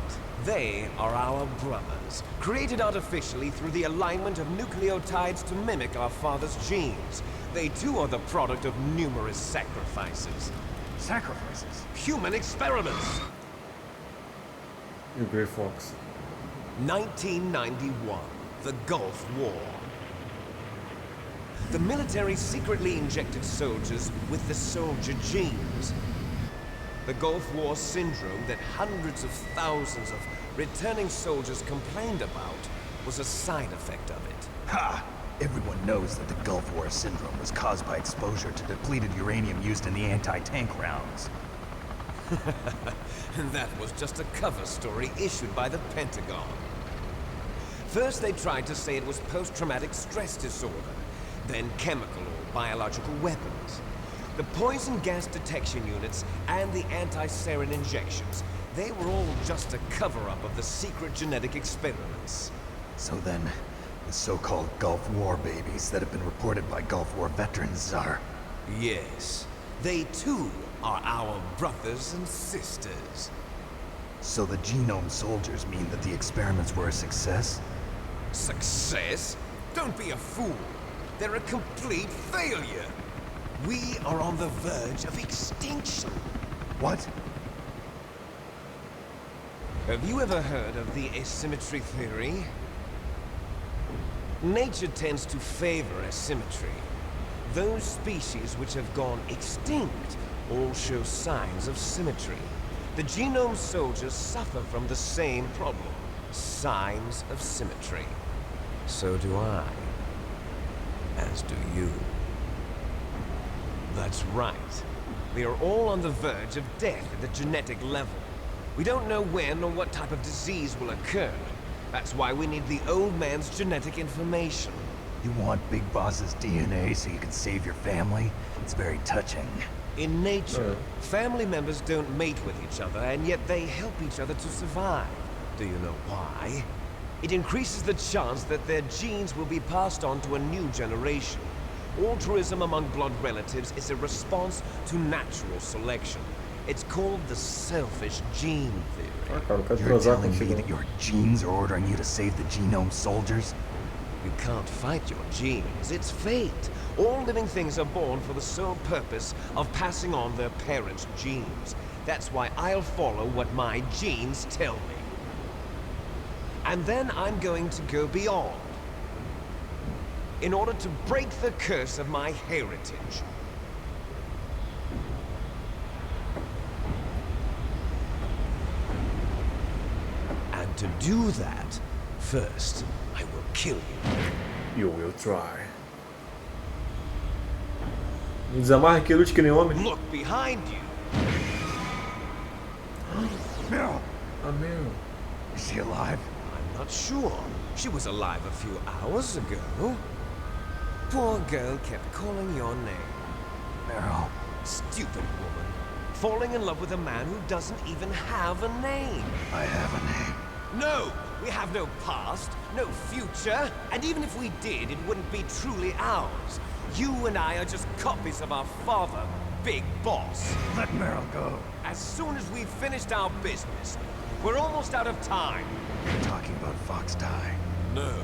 They are our brothers, created artificially through the alignment of nucleotides to mimic our father's genes. They too are the product of numerous sacrifices. Sacrifices? Human experiments! E o Grey Fox. 1991. the Gulf War. The military secretly injected soldiers with the soldier genes. The Gulf War syndrome that hundreds of thousands of returning soldiers complained about was a side effect of it. Ha! Everyone knows that the Gulf War syndrome was caused by exposure to depleted uranium used in the anti-tank rounds. That was just a cover story issued by the Pentagon. First they tried to say it was post-traumatic stress disorder, then chemical or biological weapons. The poison gas detection units and the anti-sarin injections, they were all just a cover-up of the secret genetic experiments. So then, the so-called Gulf War babies that have been reported by Gulf War veterans are... Yes. They too are our brothers and sisters. So the genome soldiers mean that the experiments were a success? Success? Don't be a fool. They're a complete failure. We are on the verge of extinction. What? Have you ever heard of the asymmetry theory? Nature tends to favor asymmetry. Those species which have gone extinct all show signs of symmetry. The genome soldiers suffer from the same problem. Signs of symmetry. So do I. As do you. That's right. We are all on the verge of death at the genetic level. We don't know when or what type of disease will occur. That's why we need the old man's genetic information. You want Big Boss's DNA so you can save your family? It's very touching. In nature, family members don't mate with each other, and yet they help each other to survive. Do you know why? It increases the chance that their genes will be passed on to a new generation. Altruism among blood relatives is a response to natural selection. It's called the selfish gene theory. You're telling me that your genes are ordering you to save the genome soldiers? You can't fight your genes. It's fate. All living things are born for the sole purpose of passing on their parents' genes. That's why I'll follow what my genes tell me. And then I'm going to go beyond. In order to break the curse of my heritage. And to do that, first, I will kill you. You will try. Me desamarra aqui, lute que nem homem. Look behind you. Meryl. Meryl. Is she alive? I'm not sure. She was alive a few hours ago. Poor girl kept calling your name. Meryl. Stupid woman. Falling in love with a man who doesn't even have a name. I have a name. No! We have no past, no future, and even if we did, it wouldn't be truly ours. You and I are just copies of our father, Big Boss. Let Meryl go. As soon as we've finished our business, we're almost out of time. You're talking about Fox Die. No.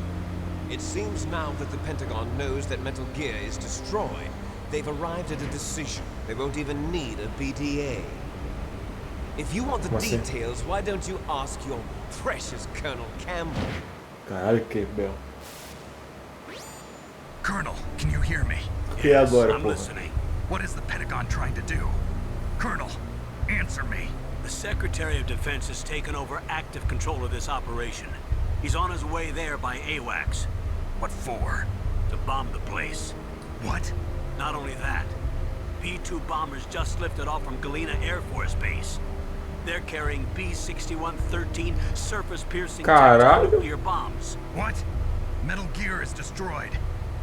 It seems now that the Pentagon knows that Metal Gear is destroyed. They've arrived at a decision. They won't even need a BDA. If you want the details, why don't you ask your precious Colonel Campbell? Caralho, que bel. Colonel, can you hear me? Yes, I'm listening. What is the Pentagon trying to do? Colonel, answer me. The Secretary of Defense has taken over active control of this operation. He's on his way there by AWACS. What for? To bomb the place. What? Not only that, P-2 bombers just lifted off from Galena Air Force Base. They're carrying B-61-13 surface-piercing nuclear bombs. What? Metal Gear is destroyed.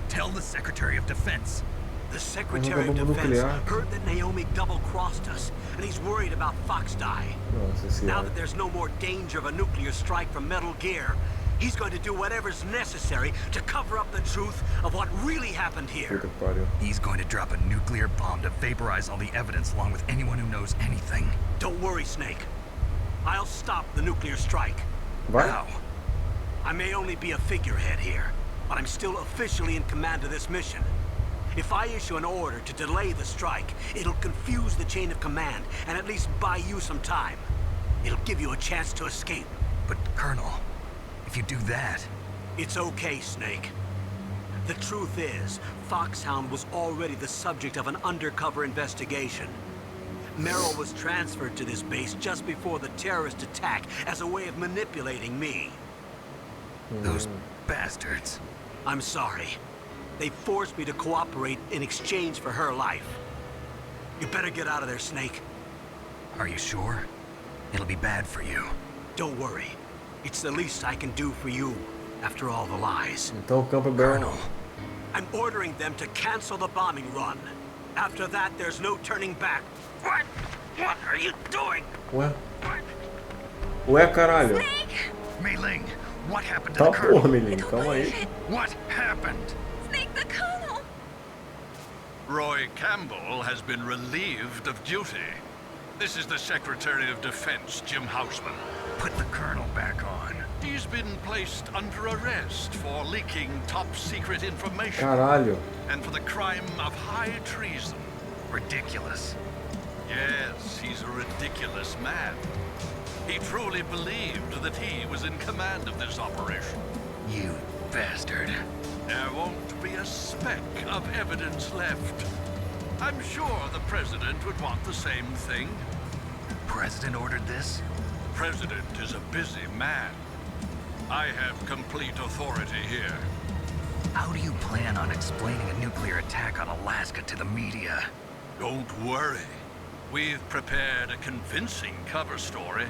Tell the Secretary of Defense. The Secretary of Defense heard that Naomi double-crossed us, and he's worried about Fox Die. Now that there's no more danger of a nuclear strike from Metal Gear, he's going to do whatever's necessary to cover up the truth of what really happened here. He's going to drop a nuclear bomb to vaporize all the evidence along with anyone who knows anything. Don't worry, Snake. I'll stop the nuclear strike. How? I may only be a figurehead here, but I'm still officially in command of this mission. If I issue an order to delay the strike, it'll confuse the chain of command and at least buy you some time. It'll give you a chance to escape. But, Colonel, if you do that, It's okay, Snake. The truth is, Foxhound was already the subject of an undercover investigation. Merrill was transferred to this base just before the terrorist attack as a way of manipulating me. Those bastards. I'm sorry. They forced me to cooperate in exchange for her life. You better get out of there, Snake. Are you sure? It'll be bad for you. Don't worry. It's the least I can do for you, after all the lies. Então o campo é bom. I'm ordering them to cancel the bombing run. After that, there's no turning back. What? What are you doing? Ué? Ué, caralho. Mei Ling, what happened to Tá the Colonel? porra, Mei-Ling, calma aí. What happened? Snake, the Colonel! Roy Campbell has been relieved of duty. This is the Secretary of Defense, Jim Houseman. Put the Colonel back on. He's been placed under arrest for leaking top-secret information. Caralho. And for the crime of high treason. Ridiculous. Yes, he's a ridiculous man. He truly believed that he was in command of this operation. You bastard. There won't be a speck of evidence left. I'm sure the President would want the same thing. President ordered this? The President is a busy man. I have complete authority here. How do you plan on explaining a nuclear attack on Alaska to the media? Don't worry. We've prepared a convincing cover story.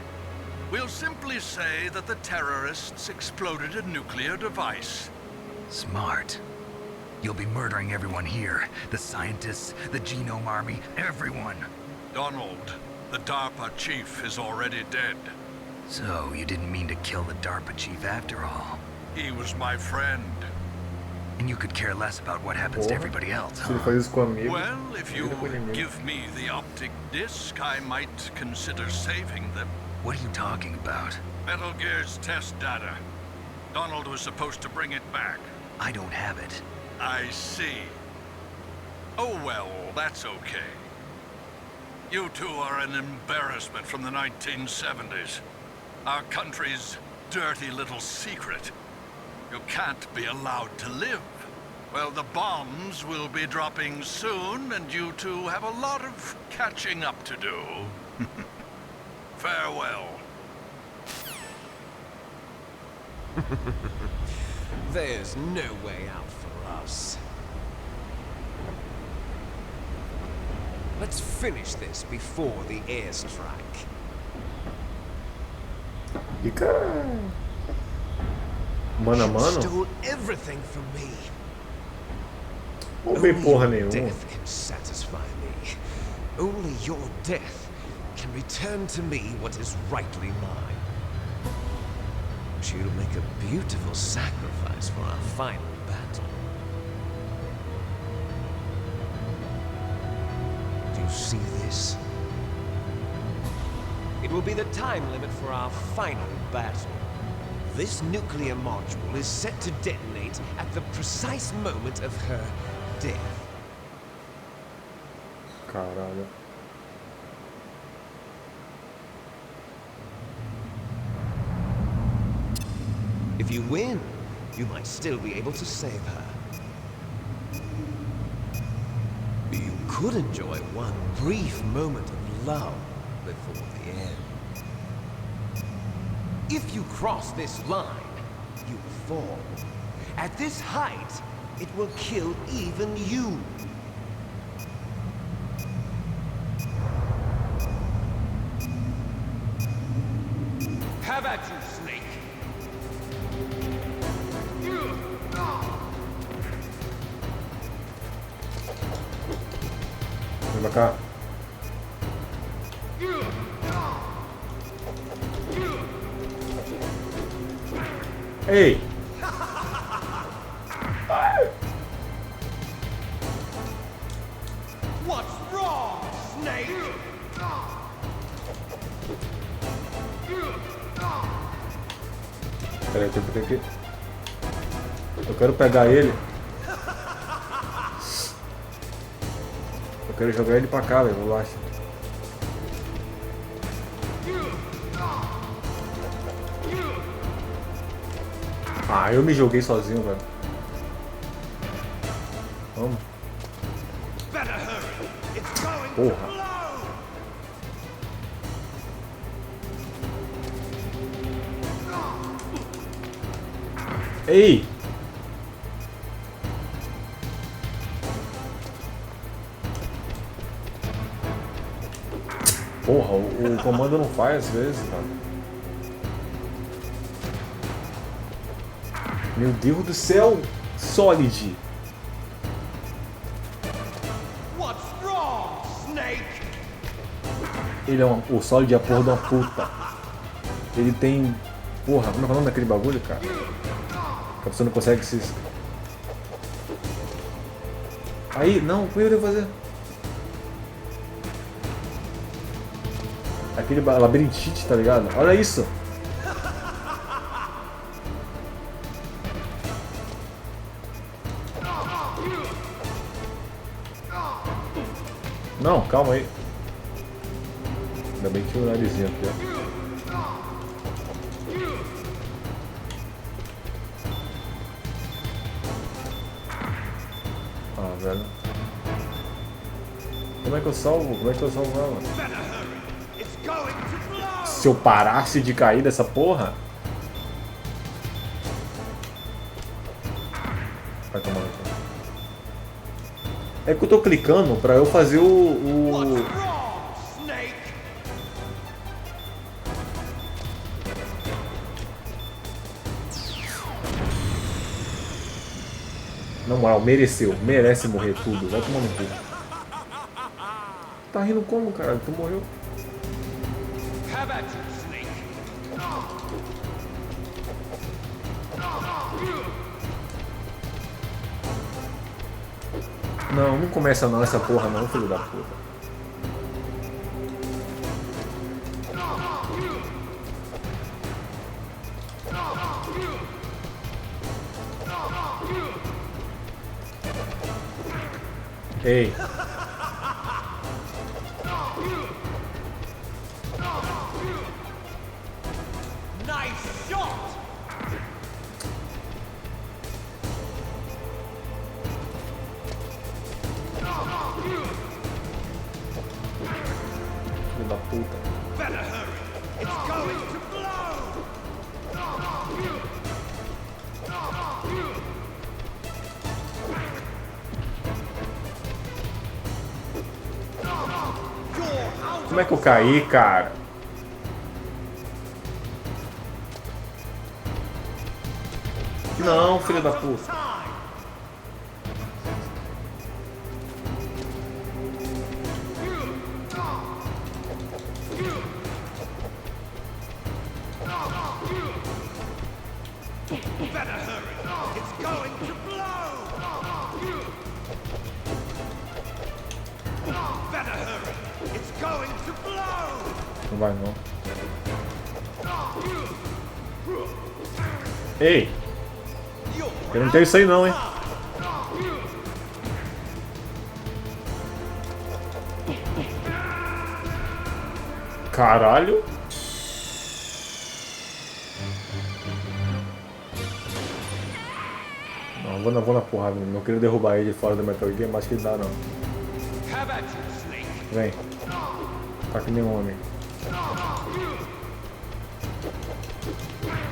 We'll simply say that the terrorists exploded a nuclear device. Smart. You'll be murdering everyone here. The scientists, the Genome Army, everyone. Donald, the DARPA chief is already dead. So, you didn't mean to kill the DARPA chief after all. He was my friend. And you could care less about what happens to everybody else, huh? Well, if you give me the optic disc, I might consider saving them. What are you talking about? Metal Gear's test data. Donald was supposed to bring it back. I don't have it. I see. Oh well, that's okay. You two are an embarrassment from the 1970s. Our country's dirty little secret. You can't be allowed to live. Well, the bombs will be dropping soon, and you two have a lot of catching up to do. Farewell. There's no way out for us. Let's finish this before the airstrike. Mano a mano? Stole everything from me. Não vi porra nenhuma. Death can satisfy me. Only your death can return to me what is rightly mine. You'll make a beautiful sacrifice for our final battle. Do you see this? It will be the time limit for our final battle. This nuclear module is set to detonate at the precise moment of her death. Caralho. If you win, you might still be able to save her. You could enjoy one brief moment of love before the end. If you cross this line, you fall. At this height, it will kill even you. Have at you, Snake. Vem pra cá. Ei! What's wrong, Snake? Peraí, tem que... Eu quero pegar ele. Eu quero jogar ele pra cá, velho, relaxa. Ah, eu me joguei sozinho, velho. Vamos. Porra. Ei! Porra, o comando não faz às vezes, cara. Meu Deus do céu! Solid! Ele é o Solid é a porra de uma puta. Ele tem... Porra, como é o nome daquele bagulho, cara? Que a pessoa não consegue se... Aí, não, como eu devo fazer? Aquele labirintite, tá ligado? Olha isso! Não, calma aí. Ainda bem que tinha um narizinho aqui, ó. Ah, velho. Como é que eu salvo? Como é que eu salvo ela? Se eu parasse de cair dessa porra... Vai tomar no cu. É que eu tô clicando pra eu fazer Na moral, mereceu. Merece morrer tudo. Vai tomar no cu. Tá rindo como, caralho? Tu morreu. Não, não começa não essa porra não, filho da puta. Ei. Nice shot. Filho da puta. Better hurry. It's going to blow. Como é que eu caí, cara? Não, filho da puta. Better hurry. It's going to blow. Better hurry. It's going to blow. Não vai não. Ei! Eu não tenho isso aí não, hein? Caralho! Não, vou na porrada. Não queria derrubar ele fora do Metal Gear, mas acho que ele dá não. Vem. Tá que nem um homem.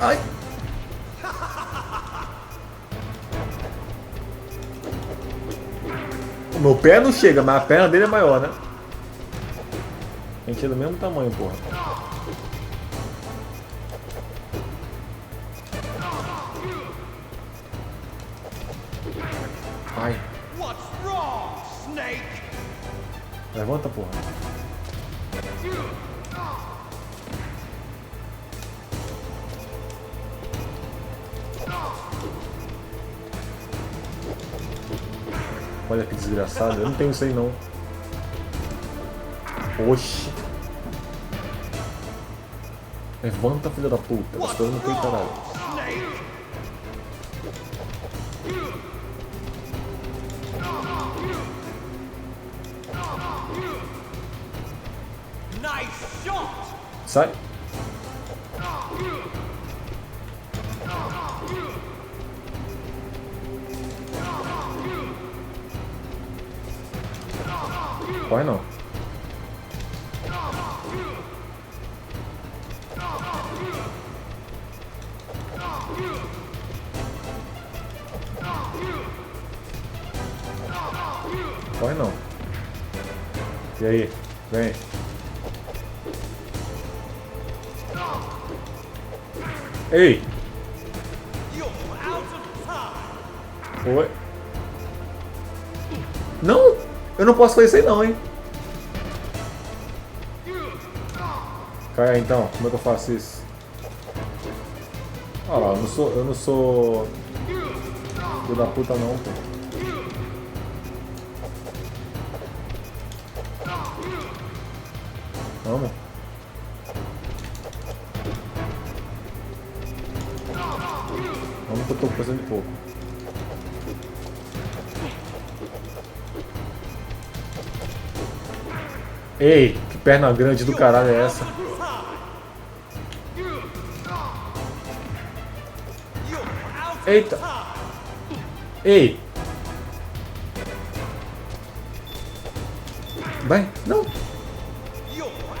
Ai! O meu pé não chega, mas a perna dele é maior, né? A gente é do mesmo tamanho, porra. Ai. Levanta, porra. Olha que desgraçado, eu não tenho isso aí não. Oxi. Levanta, filha da puta. As coisas não tem caralho. Sai. Corre não. Corre não. E aí? Vem. Ei! Oi? Não! Eu não posso fazer isso aí não, hein? Cai aí então, como é que eu faço isso? Olha lá, eu não sou filho da puta não, pô. Vamos. Vamos que eu tô fazendo de pouco. Ei, que perna grande do caralho é essa? Eita! Ei! Vai! Não!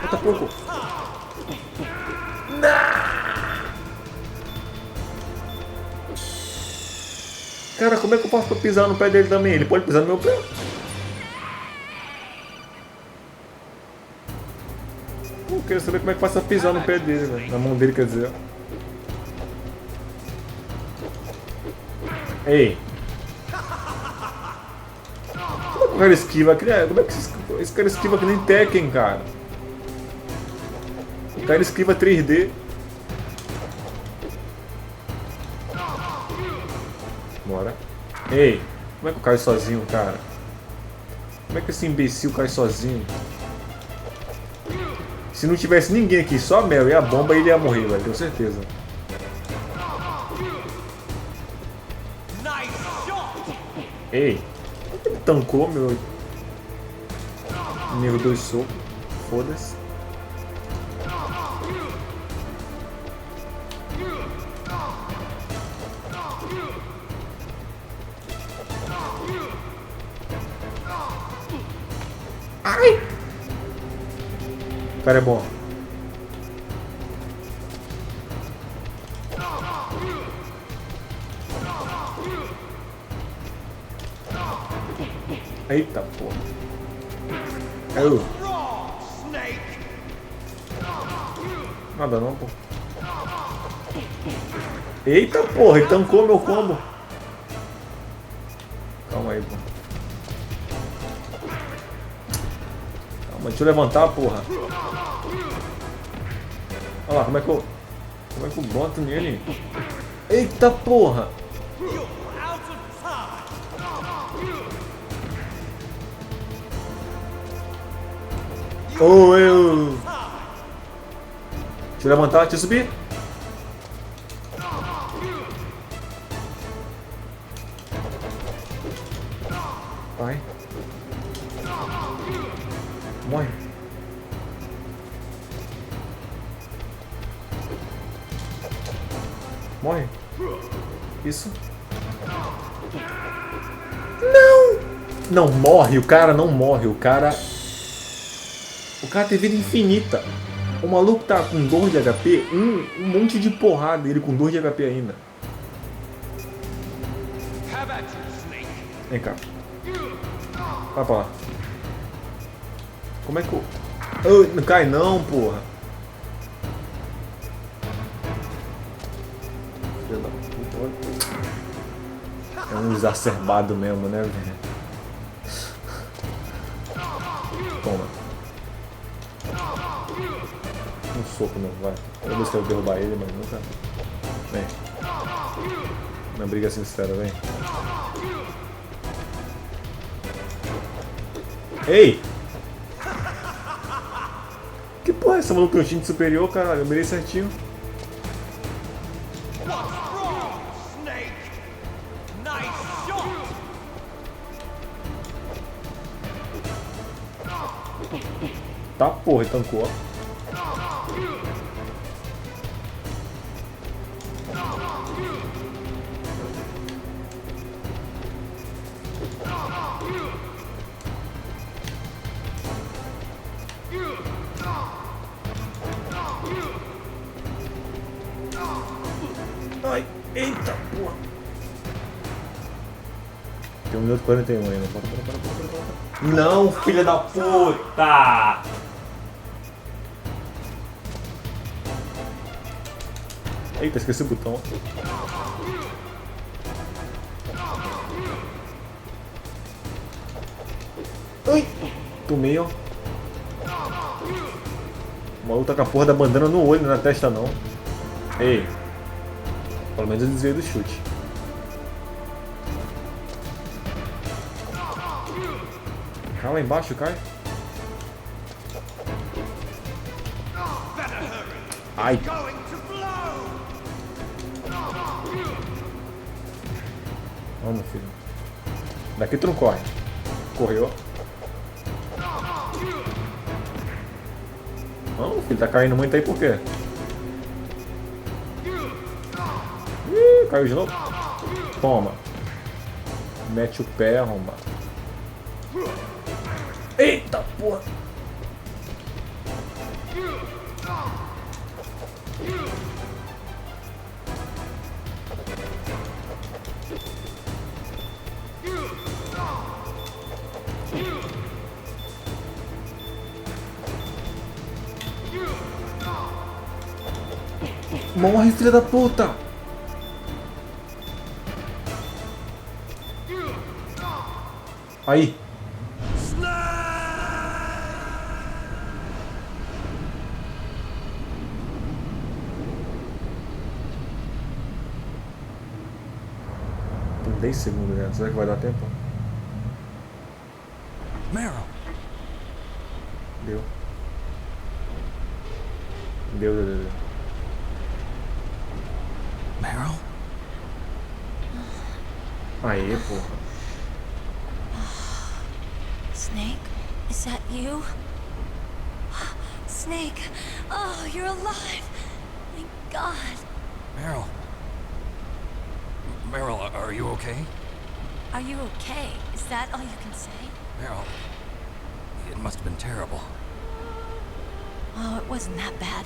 Falta pouco! Cara, como é que eu posso pisar no pé dele também? Ele pode pisar no meu pé? Eu quero saber como é que faz pra pisar no pé dele, velho. Na mão dele, quer dizer. Ei! Como é que o cara esquiva? Como é que esse cara esquiva que nem Tekken, cara? O cara esquiva 3D. Bora. Ei! Como é que eu caio sozinho, cara? Como é que esse imbecil cai sozinho? Se não tivesse ninguém aqui, só a Mel e a bomba, ele ia morrer, velho. Tenho certeza. Ei! Ele tancou meu nível 2 soco. Foda-se. Ai! O cara é bom. Eita porra. Nada não, pô. Eita porra, ele tancou meu combo. Calma aí, pô. Calma, deixa eu levantar, porra. Olha lá, como é que eu boto nele? Eita porra. Oh, eu... Deixa eu levantar, deixa eu subir. Vai. Morre. Morre. Isso. Não! Não morre, o cara não morre, o cara tem vida infinita. O maluco tá com 2 de HP, um monte de porrada, ele com 2 de HP ainda. Vem cá. Vai pra lá. Como é que eu... não cai não, porra. Filho da puta. É um exacerbado mesmo, né, velho? Toma. Um soco não, vai. Eu vou derrubar ele, mas nunca. Vem. Uma briga sincera, vem. Ei! Que porra é essa, maluco? Tem um time superior, caralho. Eu mirei certinho. Tá porra, ele tancou, ó. Tem 1 minuto e 41 ainda. Bora. Não, filha da puta! Eita, esqueci o botão. Ai! Tomei, ó. O maluco tá com a porra da bandana no olho, na testa não. Ei. Pelo menos eu desviei do chute. Cai lá embaixo, cai. Ai. Vamos, filho. Daqui tu não corre. Correu. Não, filho, tá caindo muito aí por quê? Ih, caiu de novo. Toma. Mete o pé, arromba. Eita porra. Morre, filha da puta! Aí! Tem 10 segundos, né? Será que vai dar tempo? Meryl! Deu. Deu. Meryl? Aê, porra. Snake, is that you? Snake, oh, you're alive. Thank God. Meryl. Meryl, are you okay? Are you okay? Is that all you can say? Meryl, it must have been terrible. Oh, it wasn't that bad.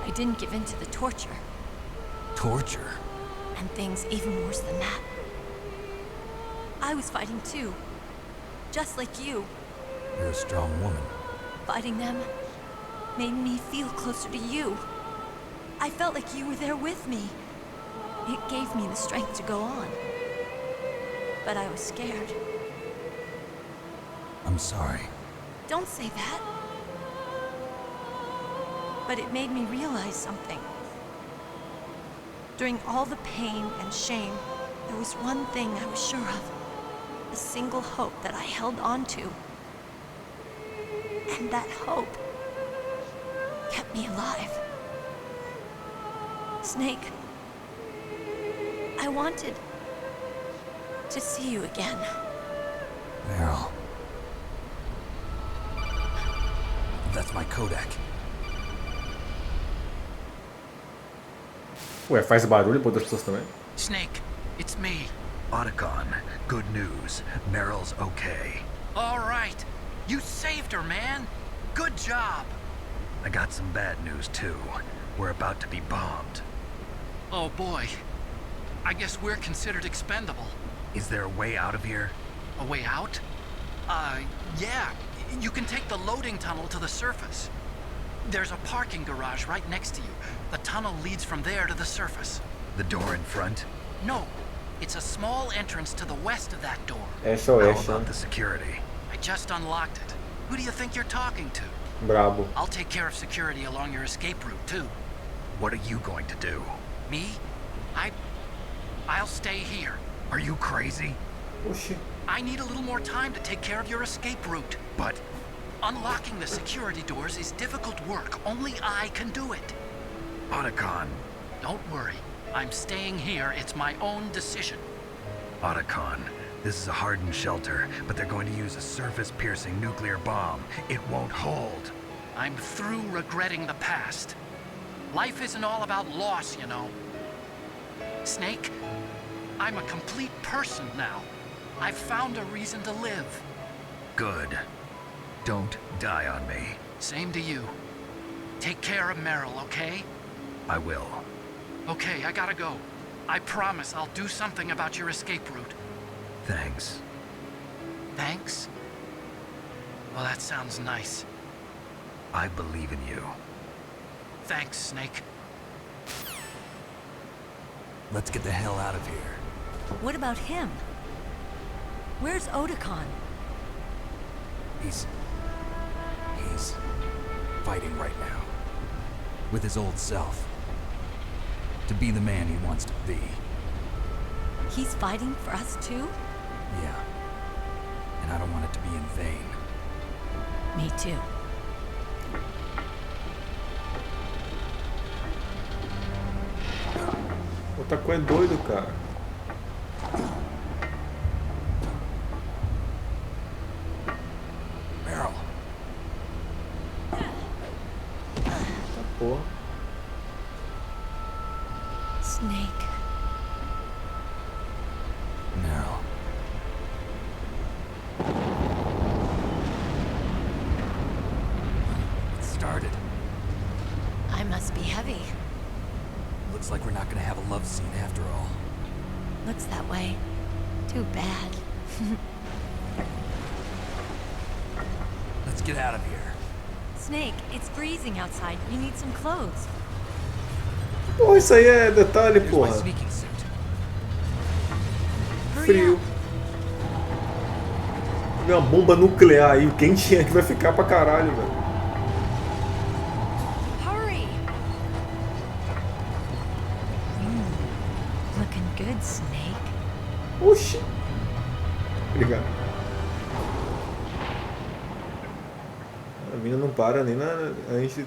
I didn't give in to the torture. Torture? And things even worse than that. I was fighting too. Just like you. You're a strong woman. Fighting them made me feel closer to you. I felt like you were there with me. It gave me the strength to go on. But I was scared. I'm sorry. Don't say that. But it made me realize something. During all the pain and shame, there was one thing I was sure of. A single hope that I held on to. And that hope kept me alive. Snake, I wanted to see you again. Meryl. That's my Kodak. Ué, faz barulho pra outras pessoas também? Snake, it's me. Otacon, good news. Meryl's okay. All right. You saved her, man. Good job. I got some bad news, too. We're about to be bombed. Oh, boy. I guess we're considered expendable. Is there a way out of here? A way out? Yeah. You can take the loading tunnel to the surface. There's a parking garage right next to you. The tunnel leads from there to the surface. The door in front? No. It's a small entrance to the west of that door. How about the security? I just unlocked it. Who do you think you're talking to? Brabo. I'll take care of security along your escape route, too. What are you going to do? Me? I'll stay here. Are you crazy? Oh, shit. I need a little more time to take care of your escape route. But unlocking the security doors is difficult work. Only I can do it. Otacon. Don't worry. I'm staying here. It's my own decision. Otacon, this is a hardened shelter, but they're going to use a surface-piercing nuclear bomb. It won't hold. I'm through regretting the past. Life isn't all about loss, you know. Snake, I'm a complete person now. I've found a reason to live. Good. Don't die on me. Same to you. Take care of Meryl, okay? I will. Okay, I gotta go. I promise I'll do something about your escape route. Thanks. Thanks? Well, that sounds nice. I believe in you. Thanks, Snake. Let's get the hell out of here. What about him? Where's Otakon? He's fighting right now. With his old self. To be the man he wants to be. He's fighting for us too? Yeah. And I don't want it to be in vain. Me too. O Otakon é doido, cara. Meryl. Tá porra. Snake. Meryl. It started. I must be heavy. Looks like we're not gonna have a love scene after all. Looks that way. Too bad. Let's get out of here. Snake, it's freezing outside. You need some clothes. Pô, isso aí é detalhe, Here's my porra. sneaking suit. Frio. Vê uma bomba nuclear aí, quentinha que vai ficar pra caralho, velho. Hurry! Looking good, Snake. Oxi. Obrigado. A mina não para nem a gente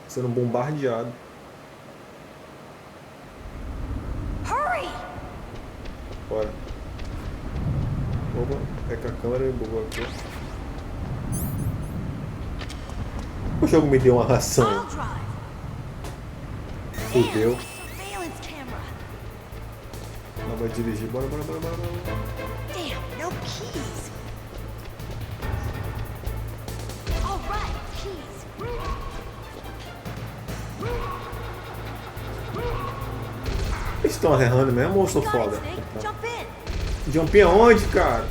sendo bombardeado. Hurry! Bora. Opa, é com a câmera e bugou aqui. O jogo me deu uma ração. I'll drive. Fudeu. Surveillance camera. Ela vai dirigir. Bora, bora, bora, bora, bora. Damn, no keys. All right, keys. Eles estão errando mesmo ou eu sou foda? Snake, jump in. Jump aonde, cara?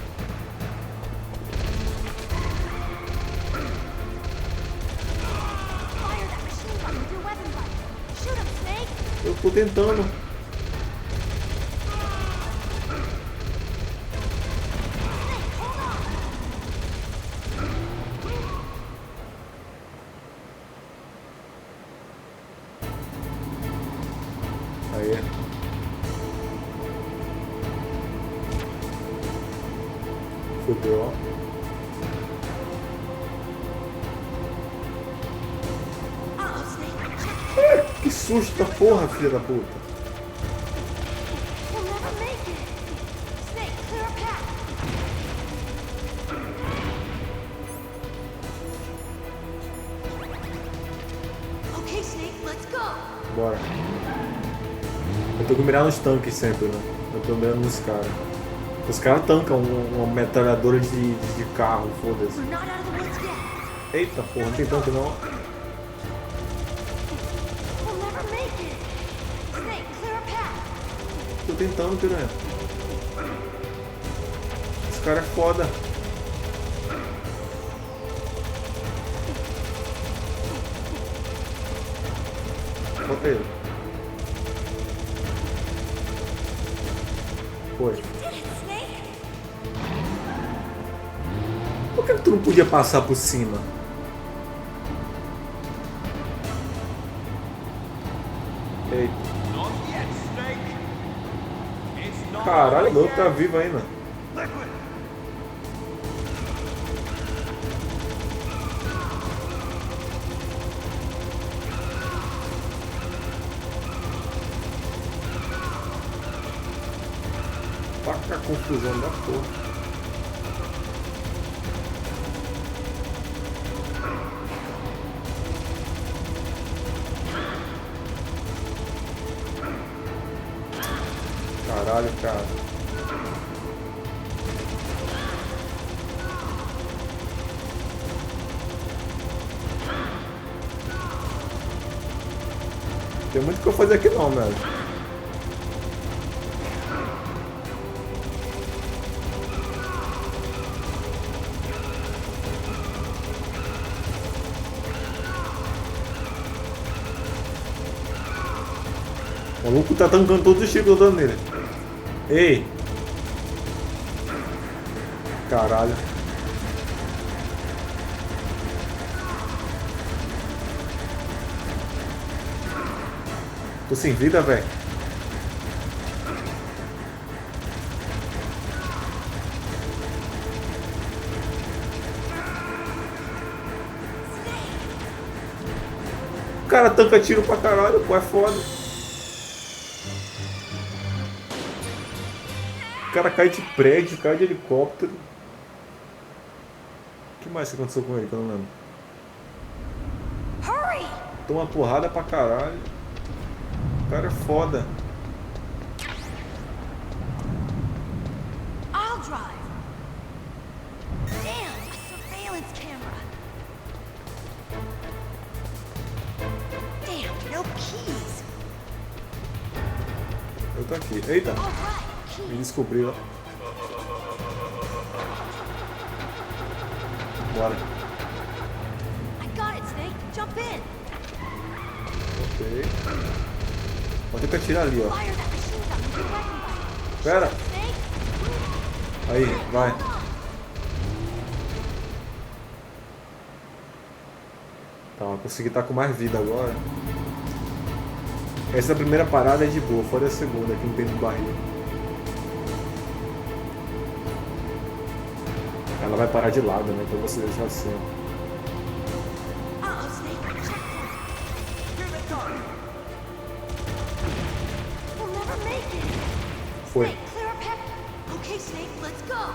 Fire that machine gun with your weapon button. Shoot him, Snake. Eu tô tentando. Aí. Fudeu, ó. Uh-oh, Snake. Que susto da porra, filha da puta. We'll never make it. Snake, clear a path. Okay, Snake, let's go. Bora. Eu tenho que mirar nos tanques sempre, né? Eu tô mirando nos caras. Os caras tancam uma metralhadora de carro, foda-se. We're not out of the woods yet. Eita porra, não tem tanque não. We'll never make it. Snake, clear a path. Tô tentando, piranha. Esse cara é foda. Bota ele. Foi. Did it, Snake? Por que tu não podia passar por cima? Eita. Caralho, o outro tá vivo ainda. Taca a confusão da porra. Caralho, cara. Tem muito o que eu fazer aqui não, velho. maluco tá tancando todos os tiros que eu tô dando nele. Ei! Caralho. Tô sem vida, velho. O cara tanca tiro pra caralho, pô, é foda. O cara cai de prédio, cai de helicóptero. O que mais que aconteceu com ele que eu não lembro? Toma porrada pra caralho. O cara é foda. I'll drive. Damn, a surveillance camera. Damn, no keys. Eu tô aqui. Eita! Me descobriu. Bora. I got it, Snake. Jump in. Ok. Vou ter que atirar ali, ó. Fire that machine gun with your weapon. Pera. Snake. Aí, vai. Tá, consegui estar com mais vida agora. Essa primeira parada é de boa, fora a segunda, que não tem no barril. Ela vai parar de lado, né? Então você deixa assim. Uh-oh, Snake. Checkpoint. Here they come. We'll never make it. Foi. Snake, clear a path. Okay, Snake, let's go.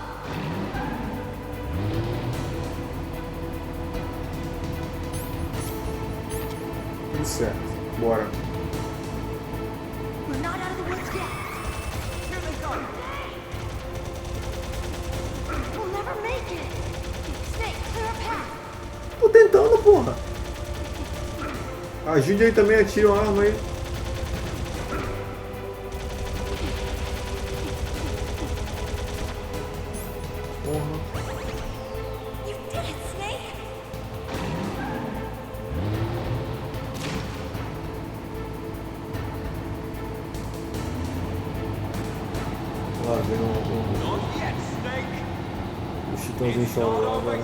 Tudo certo. Bora. We're not out of the woods yet. Here they come. We'll never make it. Snake, clear a path. Tô tentando, porra. Ajude aí também, atira uma arma aí. Porra. You did it, Snake. Lá vem o chitãozinho só lá agora.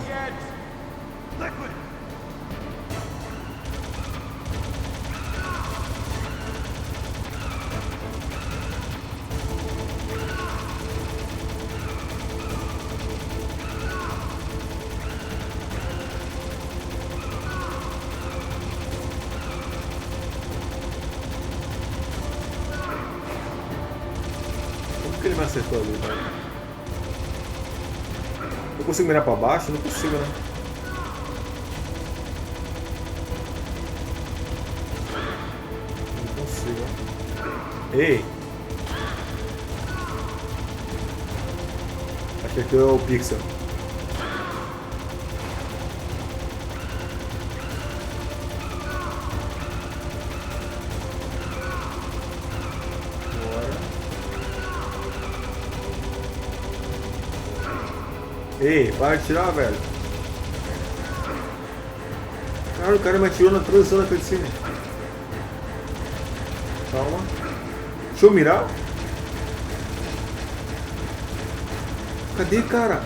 Como que ele me acertou ali, cara? Eu consigo mirar pra baixo? Não consigo, né? Não consigo. Ei! Acho que aqui é o Pixel. Ei, para de tirar, velho. Cara, o cara me atirou na transição da cutscene. Calma. Deixa eu mirar. Cadê, cara?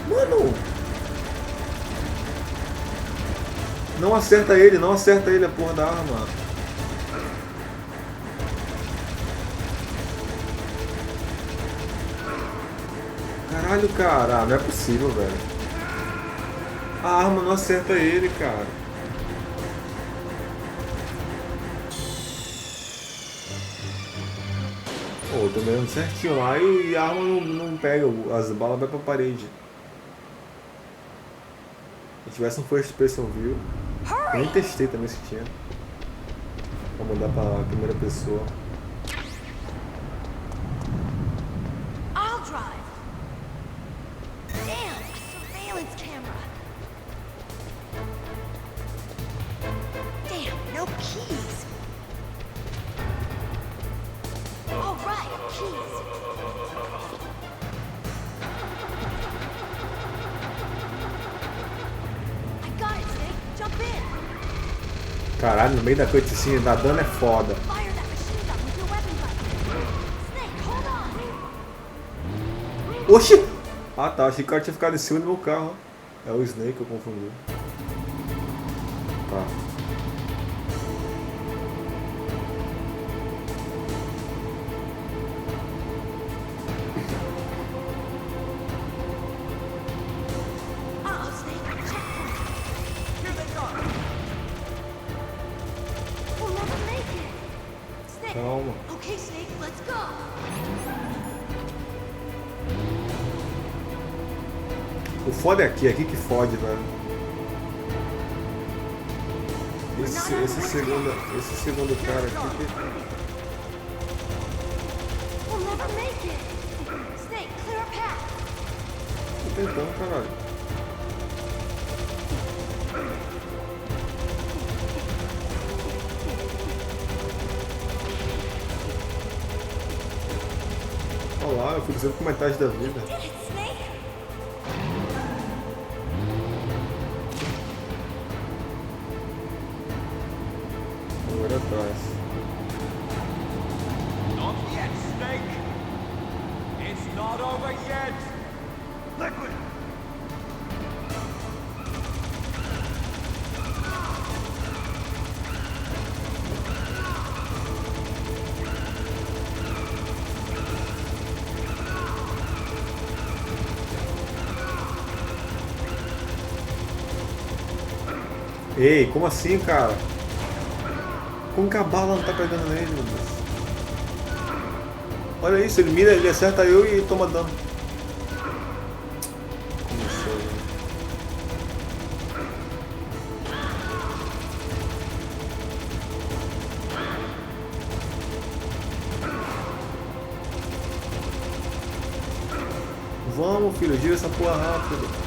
Mano! Não acerta ele a porra da arma. Caralho, cara, não é possível, velho. A arma não acerta ele, cara. Pô, tô mirando certinho lá e a arma não pega, as balas vai pra parede. Se tivesse um first person view, eu nem testei também se tinha. Vou mudar pra primeira pessoa. I'll drive. Damn, a surveillance camera. Damn, no keys. All right, keys. I got it, Snake. Jump in. Caralho, no meio da cutscene, dar dano é foda. Oxi! Ah tá, achei que o cara tinha ficado em cima do meu carro. É o Snake, eu confundi. Tá. Calma. Okay, Snake, let's go. O foda é aqui que fode, velho. Esse segundo cara aqui. We'll never make it. Snake, clear a path. Tô tentando, caralho. Olha lá, eu fico sempre com metade da vida. Agora atrás. Not yet, Snake. It's not over yet. Liquid. Ei, como assim, cara? Como que a bala não tá pegando nele, meu Deus? Olha isso, ele mira, ele acerta eu e toma dano. Começou, né? Vamos, filho, gira essa porra rápido.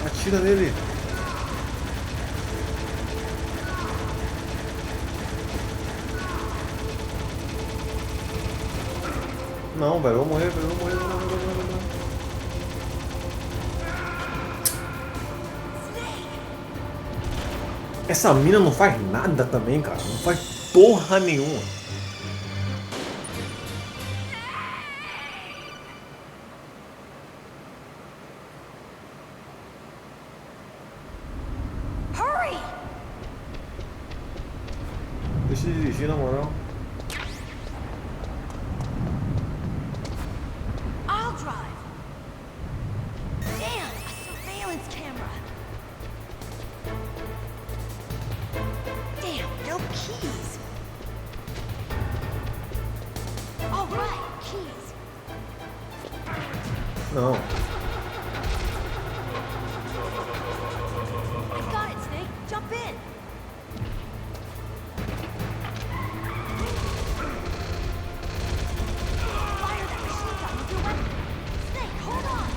Atira nele. Não, velho, eu vou morrer, velho, eu vou morrer, não. Essa mina não faz nada também, cara. Não faz porra nenhuma. Hurry! Deixa eu dirigir, na moral. I'll drive. Damn, a surveillance camera. Damn, no keys. All right, keys. Não. You got it, Snake. Jump in. Fire that machine gun with your weapon. Snake, hold on.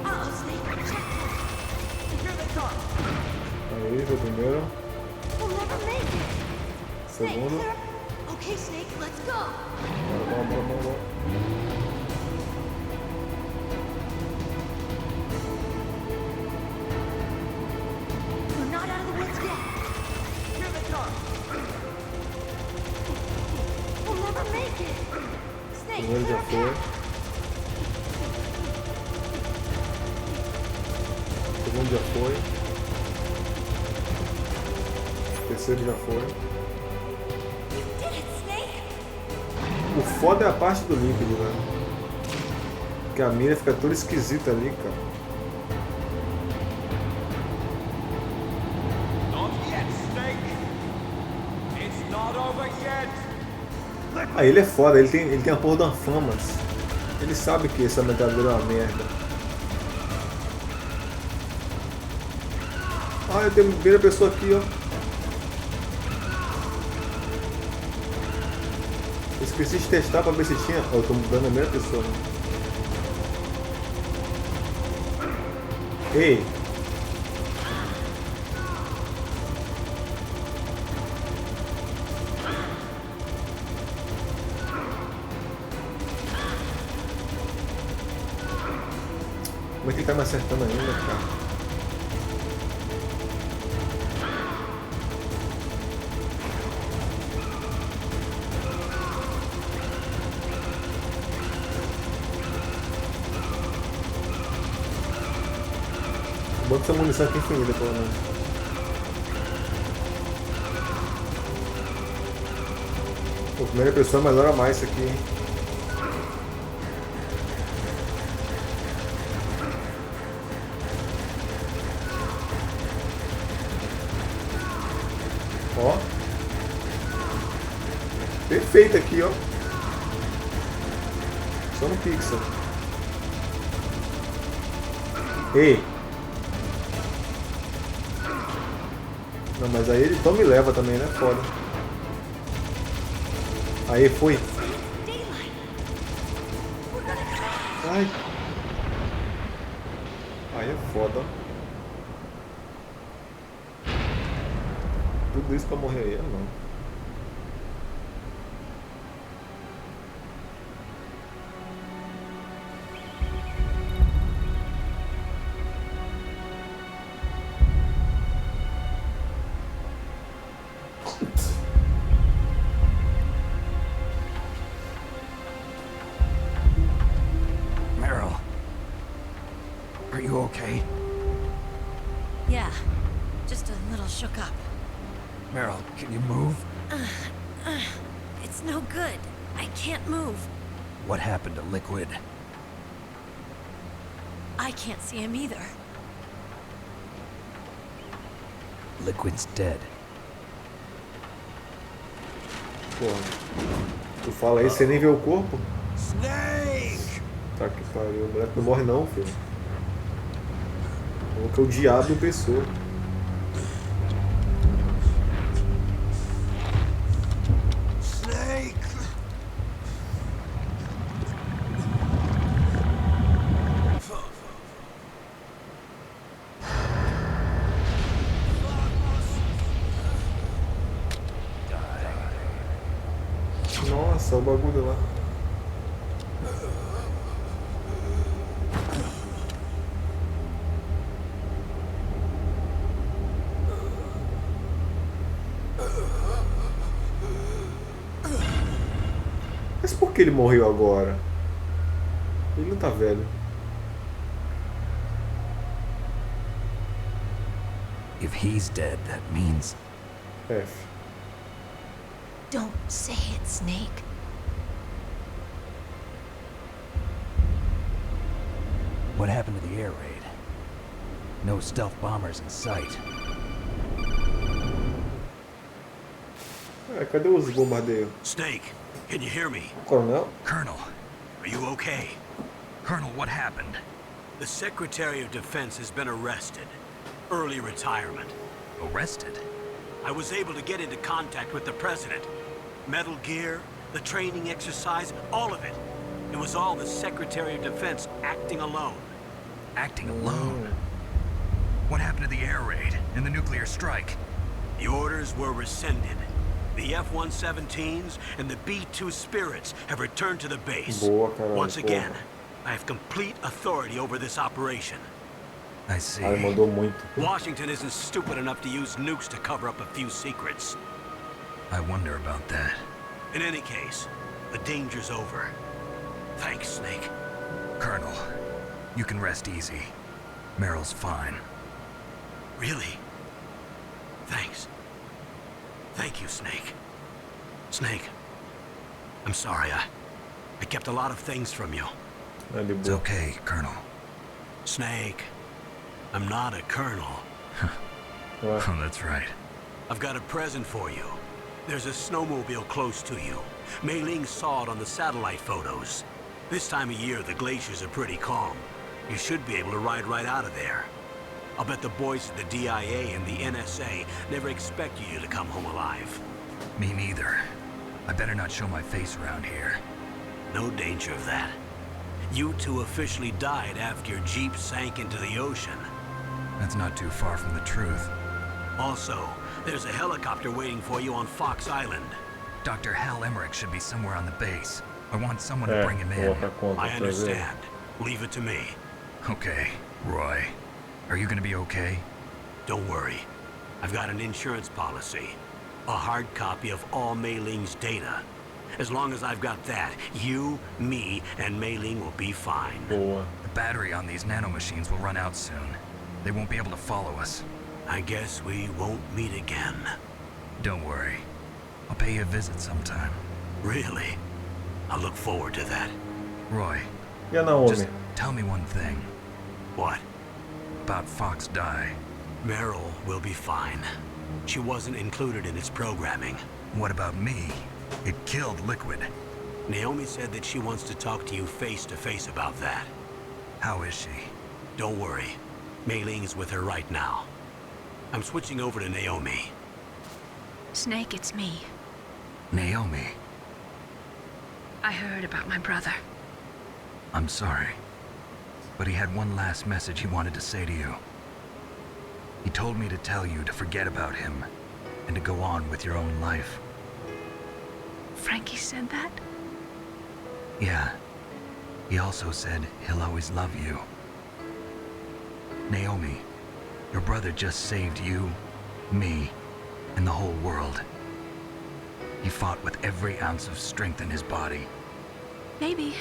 Uh-oh, Snake. Checkpoint. Here they come. Aí, foi o primeiro. We'll never make it. Snake, Segundo. clear. Okay, Snake, let's go. Bora. We're not out of the woods yet. Here they come. We'll never make it. Snake, Primeiro clear já a foi. path. Segundo já foi. Terceiro já foi. You did it, Snake. O foda é a parte do líquido, né? Porque a mira fica toda esquisita ali, cara. Not yet, Snake. It's not over yet. Ah, ele é foda, ele tem a porra de uma fama. Ele sabe que essa metralhadora é uma merda. Ah, eu tenho a primeira pessoa aqui, ó. Eu esqueci de testar pra ver se tinha. Ó, eu tô mudando a primeira pessoa, né? Ei! Como é que ele tá me acertando ainda, cara? Bota essa munição aqui infinita, pelo menos. Pô, primeira pessoa melhora mais isso aqui, hein? Ó. Perfeito aqui, ó. Só no pixel. Ei. Não, mas aí ele toma e leva também, né? Foda. Aí foi. Ai. Aí é foda. Tudo isso pra morrer aí, não. Are you okay? Yeah, just a little shook up. Meryl, can you move? It's no good. I can't move. What happened to Liquid? I can't see him either. Liquid's dead. Porra. Tu fala aí, você nem vê o corpo? Snake! Tá que pariu. O moleque não morre não, filho. Que é o diabo em pessoa. Snake! Nossa, o bagulho lá. Mas por que ele morreu agora? Ele não tá velho. If he's dead, that means... F. Don't say it, Snake. What happened to the air raid? No stealth bombers in sight. Cadê os bombardeiros? Snake, can you hear me? Coronel? Colonel. Are you okay? Colonel, what happened? The Secretary of Defense has been arrested. Early retirement. Arrested? I was able to get into contact with the President. Metal Gear, the training exercise, all of it. It was all the Secretary of Defense acting alone. Acting alone? What happened to the air raid and the nuclear strike? The orders were rescinded. The F-117s and the B-2 Spirits have returned to the base. Boa, caralho, Once again, porra. I have complete authority over this operation. I see. Ai, mandou muito. Washington isn't stupid enough to use nukes to cover up a few secrets. I wonder about that. In any case, the danger's over. Thanks, Snake. Colonel, you can rest easy. Meryl's fine. Really? Thanks. Thank you, Snake. Snake, I'm sorry, I kept a lot of things from you. It's okay, Colonel. Snake, I'm not a colonel. Oh, that's right. I've got a present for you. There's a snowmobile close to you. Mei Ling saw it on the satellite photos. This time of year, the glaciers are pretty calm. You should be able to ride right out of there. I'll bet the boys at the DIA and the NSA never expect you to come home alive. Me neither. I better not show my face around here. No danger of that. You two officially died after your Jeep sank into the ocean. That's not too far from the truth. Also, there's a helicopter waiting for you on Fox Island. Dr. Hal Emmerich should be somewhere on the base. I want someone to bring him in. I understand. Leave it to me. Okay, Roy. Are you gonna be okay? Don't worry. I've got an insurance policy. A hard copy of all Mei Ling's data. As long as I've got that, you, me, and Mei Ling will be fine. The battery on these nanomachines will run out soon. They won't be able to follow us. I guess we won't meet again. Don't worry. I'll pay you a visit sometime. Really? I look forward to that. Roy, just tell me one thing. What? About Fox Die. Meryl will be fine. She wasn't included in its programming. What about me? It killed Liquid. Naomi said that she wants to talk to you face to face about that. How is she? Don't worry. Mei Ling's with her right now. I'm switching over to Naomi. Snake, it's me. Naomi. I heard about my brother. I'm sorry. But he had one last message he wanted to say to you. He told me to tell you to forget about him and to go on with your own life. Frankie said that? Yeah. He also said he'll always love you. Naomi, your brother just saved you, me, and the whole world. He fought with every ounce of strength in his body. Maybe.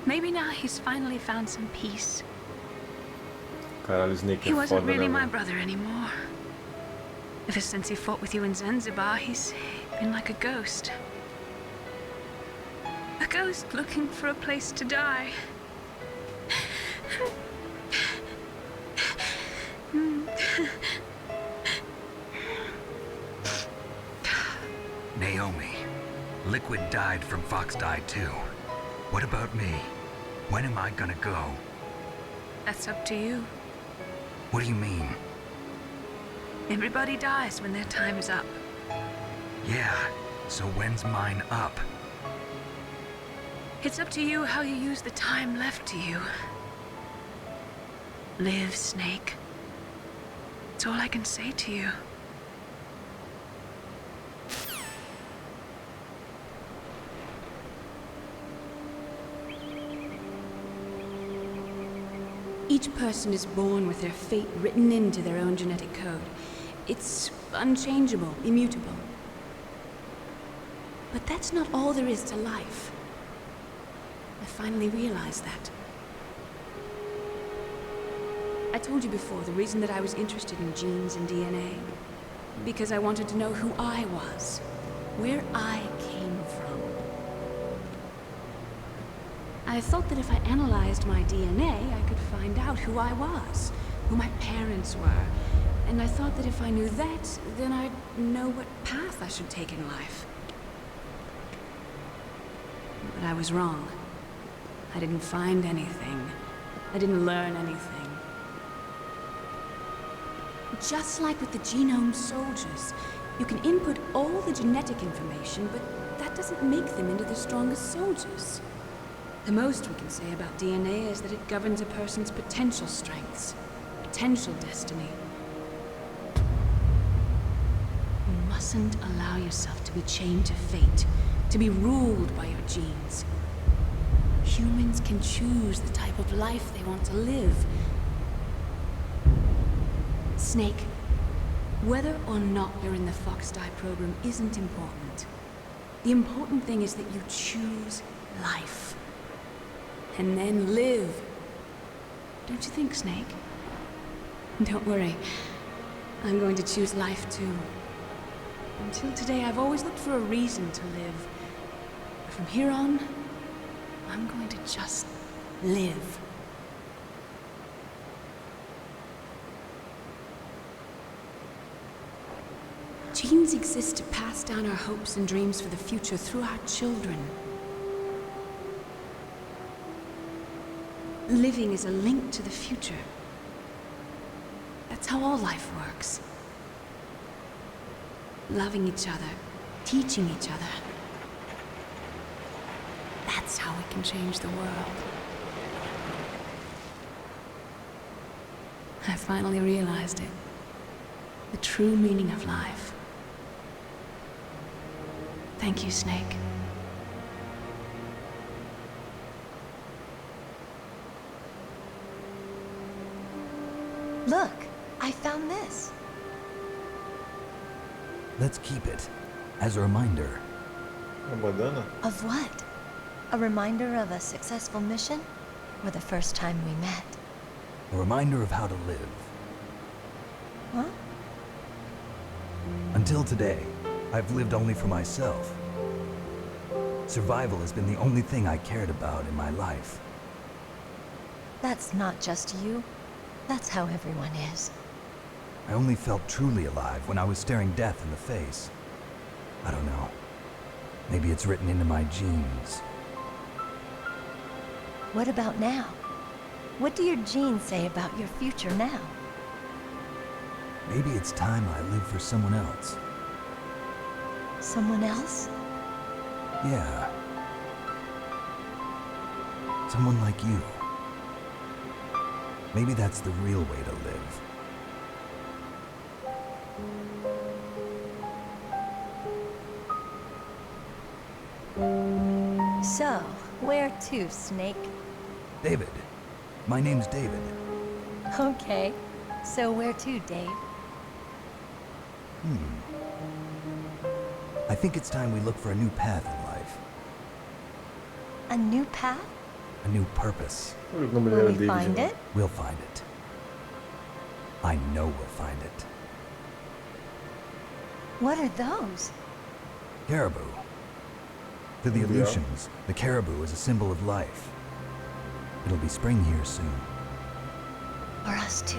Maybe now he's finally found some peace. Caralho, Snake He wasn't foda, really né, my mano? brother anymore. Ever since he fought with you in Zanzibar, he's been like a ghost. A ghost looking for a place to die. Naomi, Liquid died from Fox Die too. What about me? When am I gonna go? That's up to you. What do you mean? Everybody dies when their time is up. Yeah, so when's mine up? It's up to you how you use the time left to you. Live, Snake. That's all I can say to you. Each person is born with their fate written into their own genetic code. It's unchangeable, immutable. But that's not all there is to life. I finally realized that. I told you before the reason that I was interested in genes and DNA. Because I wanted to know who I was, where I came from. I thought that if I analyzed my DNA, I could find out who I was, who my parents were. And I thought that if I knew that, then I'd know what path I should take in life. But I was wrong. I didn't find anything. I didn't learn anything. Just like with the genome soldiers, you can input all the genetic information, but that doesn't make them into the strongest soldiers. The most we can say about DNA is that it governs a person's potential strengths, potential destiny. You mustn't allow yourself to be chained to fate, to be ruled by your genes. Humans can choose the type of life they want to live. Snake, whether or not you're in the Fox Die program isn't important. The important thing is that you choose life. And then live. Don't you think, Snake? Don't worry. I'm going to choose life too. Until today, I've always looked for a reason to live. A From here on, I'm going to just live. Genes exist to pass down our hopes and dreams for the future through our children. Living is a link to the future. That's how all life works. Loving each other, teaching each other. That's how we can change the world. I finally realized it. The true meaning of life. Thank you, Snake. Look, I found this. Let's keep it as a reminder. Of what? A reminder of a successful mission? Or the first time we met? A reminder of how to live. Huh? Until today, I've lived only for myself. Survival has been the only thing I cared about in my life. That's not just you. That's how everyone is. I only felt truly alive when I was staring death in the face. I don't know. Maybe it's written into my genes. What about now? What do your genes say about your future now? Maybe it's time I live for someone else. Someone else? Yeah. Someone like you. Maybe that's the real way to live. So, where to, Snake? David. My name's David. Okay. So where to, Dave? I think it's time we look for a new path in life. A new path? A new purpose. Will we find it? We'll find it. I know we'll find it. What are those? Caribou. To the Aleutians, the caribou is a symbol of life. It'll be spring here soon. For us too.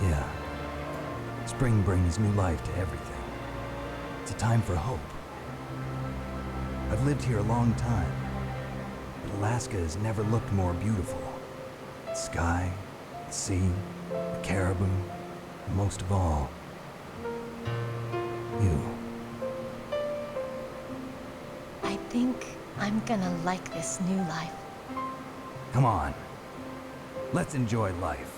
Yeah. Spring brings new life to everything. It's a time for hope. I've lived here a long time, but Alaska has never looked more beautiful. The sky, the sea, the caribou, and most of all, you. I think I'm gonna like this new life. Come on. Let's enjoy life.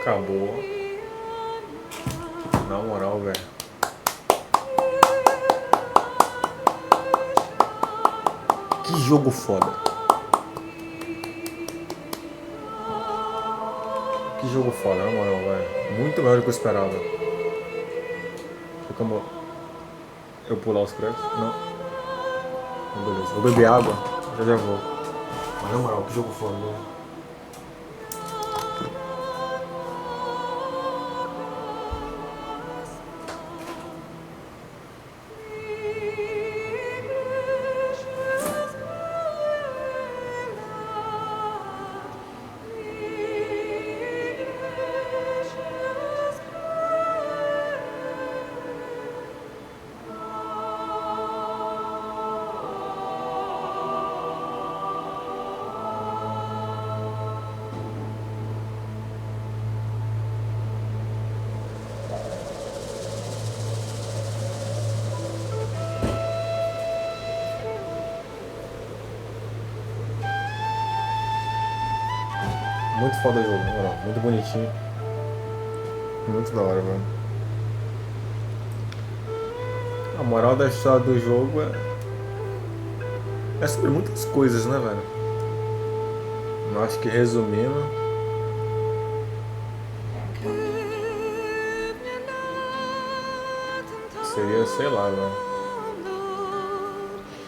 Acabou. Na moral, velho. Que jogo foda. Que jogo foda, na moral, velho. Muito melhor do que eu esperava. Foi como eu pular os créditos? Não. Então, beleza. Vou beber água. Já vou. Mas na moral, que jogo foda, velho. Muito foda o jogo, na moral. Muito bonitinho. Muito da hora, velho. A moral da história do jogo é sobre muitas coisas, né, velho? Eu acho que resumindo, seria, sei lá, velho.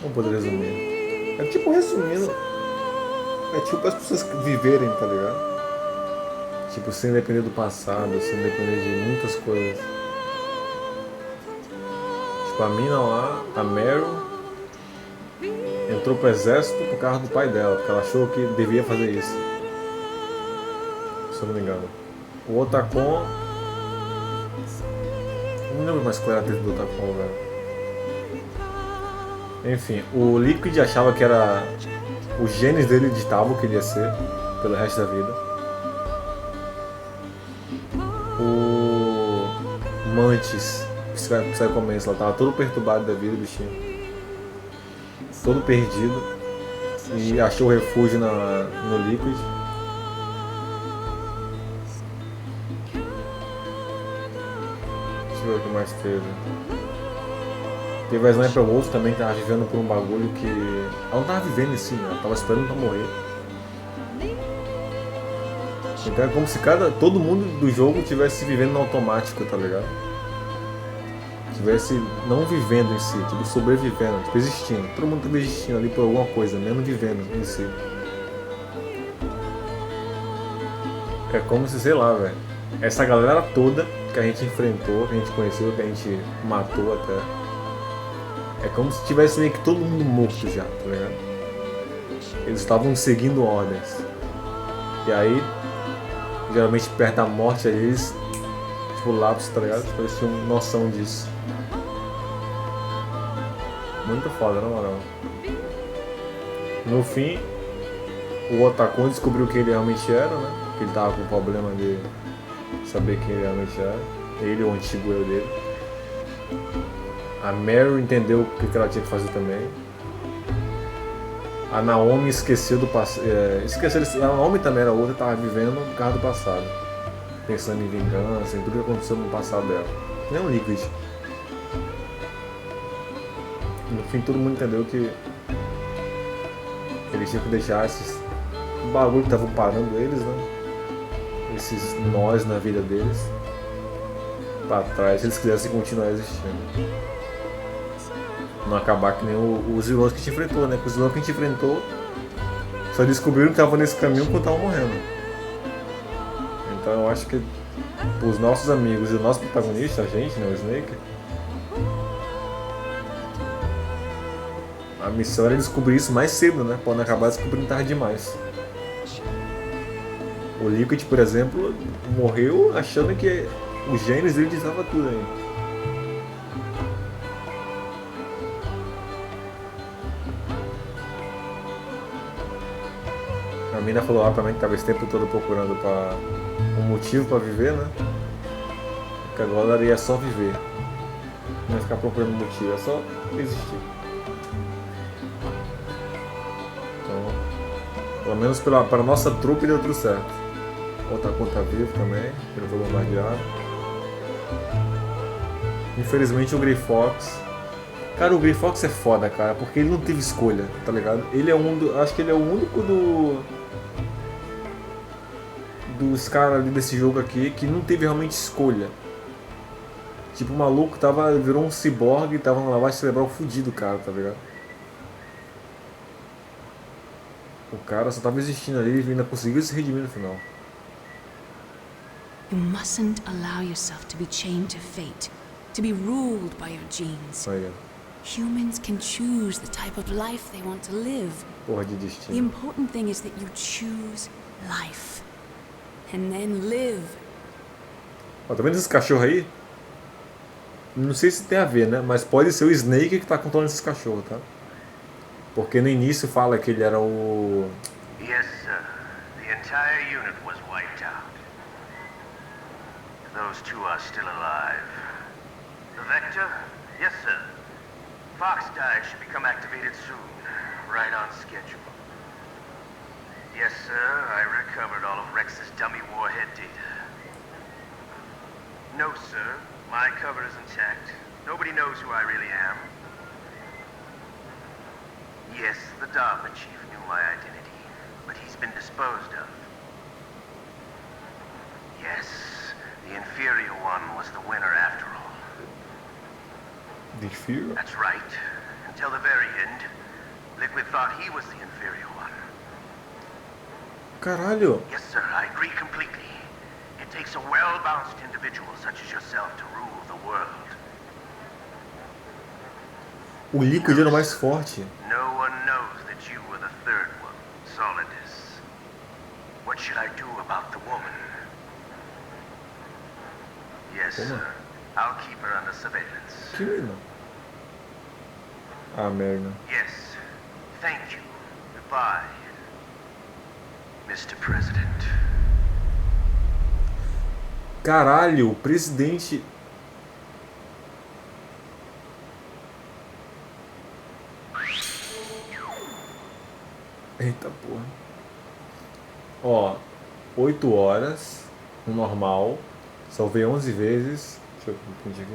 Não poder resumir. É tipo resumindo. É tipo as pessoas viverem, tá ligado? Tipo, sem depender do passado, sem depender de muitas coisas. Tipo, a mina lá, a Meryl, entrou pro exército por causa do pai dela, porque ela achou que devia fazer isso. Se eu não me engano. O Otacon... Não lembro mais qual era a treta do Otacon, velho. Enfim, o Liquid achava que era... Os genes dele ditavam o que ele ia ser pelo resto da vida. O Mantis, Psychomancer, ela tava todo perturbado da vida, bichinho. Todo perdido. E achou refúgio no Liquid. Deixa eu ver o que mais teve. Teve a Sniper Wolf também, que tava vivendo por um bagulho que... Ela não tava vivendo em si, né? Ela tava esperando pra morrer. Então é como se todo mundo do jogo tivesse vivendo no automático, tá ligado? Tivesse não vivendo em si, tipo sobrevivendo, tipo existindo. Todo mundo tava existindo ali por alguma coisa, mesmo vivendo em si. É como se, sei lá, velho. Essa galera toda que a gente enfrentou, que a gente conheceu, que a gente matou até. É como se tivesse meio que todo mundo morto já, tá ligado? Eles estavam seguindo ordens. E aí, geralmente perto da morte eles, tipo, lápis, tá ligado? Tipo, eles tinham noção disso. Muito foda, na moral. No fim, o Otacon descobriu quem ele realmente era, né? Que ele tava com o problema de saber quem ele realmente era. Ele, o antigo eu dele. A Meryl entendeu o que ela tinha que fazer também. A Naomi esqueceu do passado. A Naomi também era outra, estava vivendo por causa do passado. Pensando em vingança, em tudo que aconteceu no passado dela. Nem um Liquid. No fim, todo mundo entendeu que eles tinham que deixar esses bagulho que estavam parando eles, né? Esses nós na vida deles pra trás, se eles quisessem continuar existindo. Não acabar que nem os vilões que a gente enfrentou, né? Porque os vilões que a gente enfrentou só descobriram que estavam nesse caminho quando estavam morrendo. Então eu acho que os nossos amigos e o nosso protagonista, a gente, né? O Snake, a missão era descobrir isso mais cedo, né? Pode acabar descobrindo tarde demais. O Liquid, por exemplo, morreu achando que os genes dele ditavam tudo aí. A mina falou lá também que estava esse tempo todo procurando um motivo para viver, né? Que agora ela ia só viver. Não ia ficar procurando motivo, é só existir. Então, pelo menos para a nossa trupe deu tudo certo. Outra conta vivo também, que não foi bombardeado. Infelizmente o Grey Fox. Cara, o Grey Fox é foda, cara, porque ele não teve escolha, tá ligado? Ele é acho que ele é o único dos caras ali desse jogo aqui que não teve realmente escolha. Tipo, o maluco virou um ciborgue e tava na lavagem cerebral fudido, cara, tá ligado? O cara só tava existindo ali e ainda conseguiu se redimir no final. You mustn't allow yourself to be chained to fate, to be ruled by your genes. Humans can choose the type of life they want to live. Porra de destino. The important thing is that you choose life. And then live. Ó, tá vendo esses cachorros aí? Não sei se tem a ver, né? Mas pode ser o Snake que tá controlando esses cachorros, tá? Porque no início fala que ele era o... Yes, sir. The entire unit was wiped out. Those two are still alive. The Vector? Yes, sir. Fox Dive should become activated soon. Right on schedule. Yes, sir. I recovered all of Rex's dummy warhead data. No, sir. My cover is intact. Nobody knows who I really am. Yes, the DARPA chief knew my identity, but he's been disposed of. Yes, the inferior one was the winner after all. The inferior? That's right. Until the very end, Liquid thought he was the inferior one. Caralho. Yes, sir, I agree completely. It takes a well-balanced individual such as yourself to rule the world. O Liquid era o mais forte. No one knows that you were the third one, Solidus. What should I do about the woman? Yes, sir. I'll keep her under surveillance. Que mina? Ah, merda. Yes. Thank you. Goodbye, Mr. President. Caralho, o presidente. Eita porra. Ó, 8 horas, no normal. Salvei 11 vezes. Deixa eu ver aqui.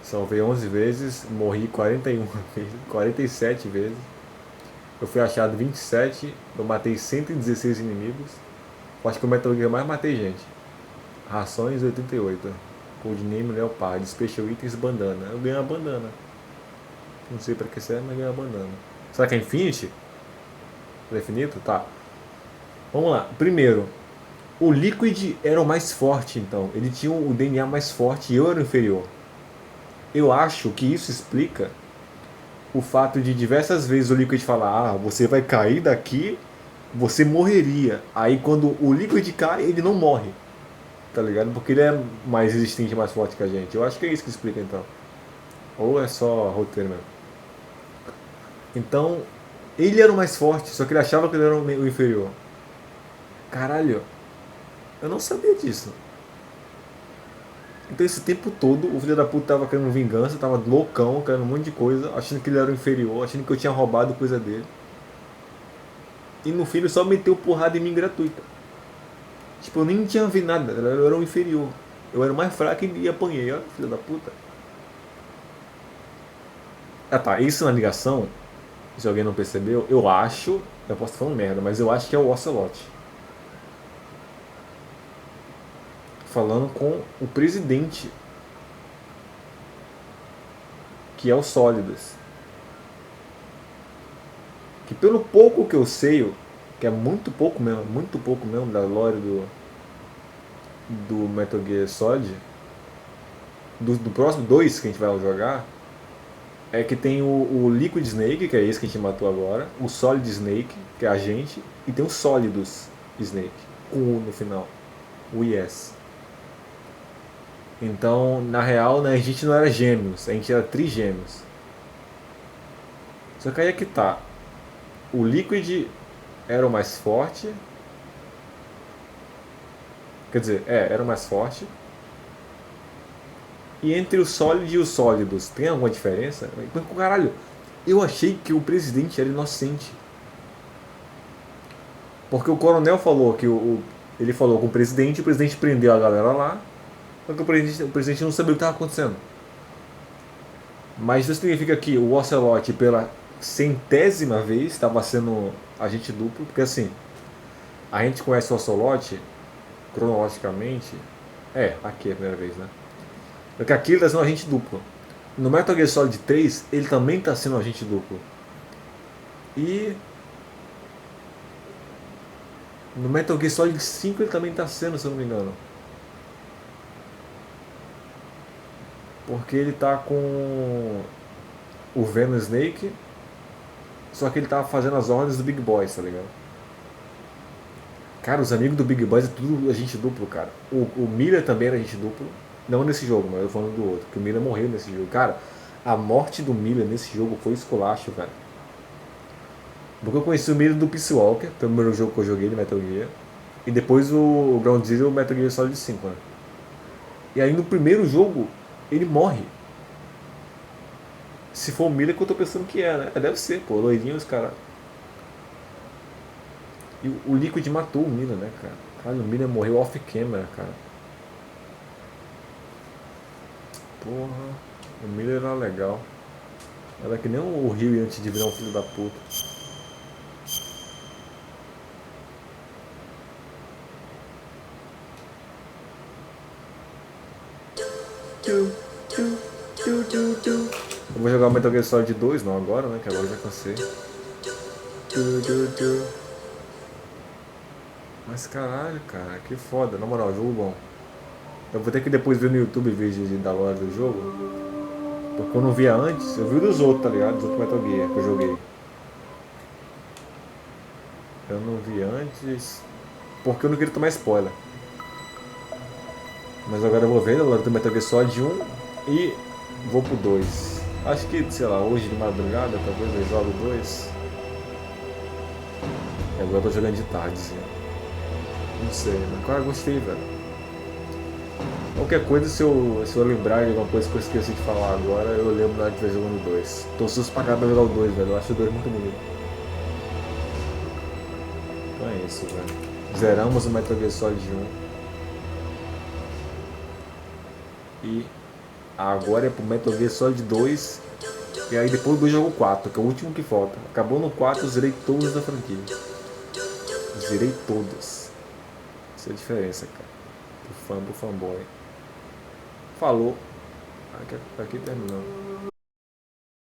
Salvei 11 vezes, morri 41 vezes, 47 vezes. Eu fui achado 27, eu matei 116 inimigos. Eu acho que o Metal Gear mais matei gente. Rações 88. Codename Leopard, Special Items bandana. Eu ganhei uma bandana. Não sei pra que serve, mas ganhei uma bandana. Será que é Infinity? É infinito? Tá. Vamos lá. Primeiro, o Liquid era o mais forte, então. Ele tinha o DNA mais forte e eu era o inferior. Eu acho que isso explica o fato de diversas vezes o Liquid falar: ah, você vai cair daqui, você morreria. Aí quando o Liquid cai, ele não morre. Tá ligado? Porque ele é mais resistente, mais forte que a gente. Eu acho que é isso que explica, então. Ou é só roteiro mesmo. Então, ele era o mais forte, só que ele achava que ele era o inferior. Caralho, eu não sabia disso. Então esse tempo todo o filho da puta tava querendo vingança, tava loucão, querendo um monte de coisa, achando que ele era o inferior, achando que eu tinha roubado coisa dele. E no fim ele só meteu porrada em mim gratuita. Tipo, eu nem tinha visto nada, eu era o inferior. Eu era o mais fraco e apanhei, ó, filho da puta. Ah tá, isso na ligação, se alguém não percebeu, eu acho, eu posso estar falando merda, mas eu acho que é o Ocelot. Falando com o presidente, que é o Solidus. Que pelo pouco que eu sei, que é muito pouco mesmo da lore do Metal Gear Solid, do próximo 2 que a gente vai jogar, é que tem o Liquid Snake, que é esse que a gente matou agora, o Solid Snake, que é a gente, e tem o Solidus Snake, com U no final, o IS. Então, na real, né, a gente não era gêmeos, a gente era trigêmeos. Só que aí é que tá. O Liquid era o mais forte. Quer dizer, era o mais forte. E entre o Solid e os Sólidos, tem alguma diferença? Caralho, eu achei que o presidente era inocente. Porque o coronel falou que ele falou com o presidente prendeu a galera lá. Só que o presidente não sabia o que estava acontecendo. Mas isso significa que o Ocelot, pela 100ª vez, estava sendo agente duplo. Porque assim, a gente conhece o Ocelot cronologicamente. Aqui é a primeira vez, né? Porque aqui ele está sendo agente duplo. No Metal Gear Solid 3, ele também está sendo agente duplo. E no Metal Gear Solid 5 ele também está sendo, se eu não me engano. Porque ele tá com o Venom Snake, só que ele tá fazendo as ordens do Big Boss, tá ligado? Cara, os amigos do Big Boss é tudo agente duplo, cara. O Miller também era agente duplo, não nesse jogo, mas eu falando do outro, que o Miller morreu nesse jogo. Cara, a morte do Miller nesse jogo foi esculacho, velho. Porque eu conheci o Miller do Peace Walker, foi o primeiro jogo que eu joguei de Metal Gear, e depois o Ground Zero, o Metal Gear Solid 5, né? E aí no primeiro jogo ele morre. Se for o Miller que eu tô pensando que é, né? Deve ser, pô, loirinho os caras. E o Liquid matou o Miller, né, cara? Caralho, o Miller morreu off-camera, cara. Porra, o Miller era legal. Era que nem o Rio antes de virar um filho da puta. Eu vou jogar o Metal Gear Solid 2, não agora, né? Que agora eu já cansei. Mas caralho, cara, que foda. Na moral, jogo bom. Eu vou ter que depois ver no YouTube vídeos da loja do jogo. Porque eu não via antes. Eu vi dos outros, tá ligado? Dos outros Metal Gear que eu joguei. Eu não vi antes. Porque eu não queria tomar spoiler. Mas agora eu vou ver a loja do Metal Gear Solid 1 e vou pro 2. Acho que, sei lá, hoje de madrugada talvez eu jogo 2. E agora eu tô jogando de tarde, assim. Não sei, mas cara, gostei, velho. Qualquer coisa, se eu lembrar de alguma coisa que eu esqueci de falar agora, eu lembro na hora de estiver jogando o 2. Tô suspeitado pra jogar o 2, velho. Eu acho o 2 muito bonito. Então é isso, velho. Zeramos o Metal Gear Solid 1. E agora é pro Metal Gear Solid 2. E aí depois do jogo 4, que é o último que falta. Acabou no 4, eu zerei todos da franquia. Zerei todos. Essa é a diferença, cara. Pro fanboy. Falou. Aqui terminou.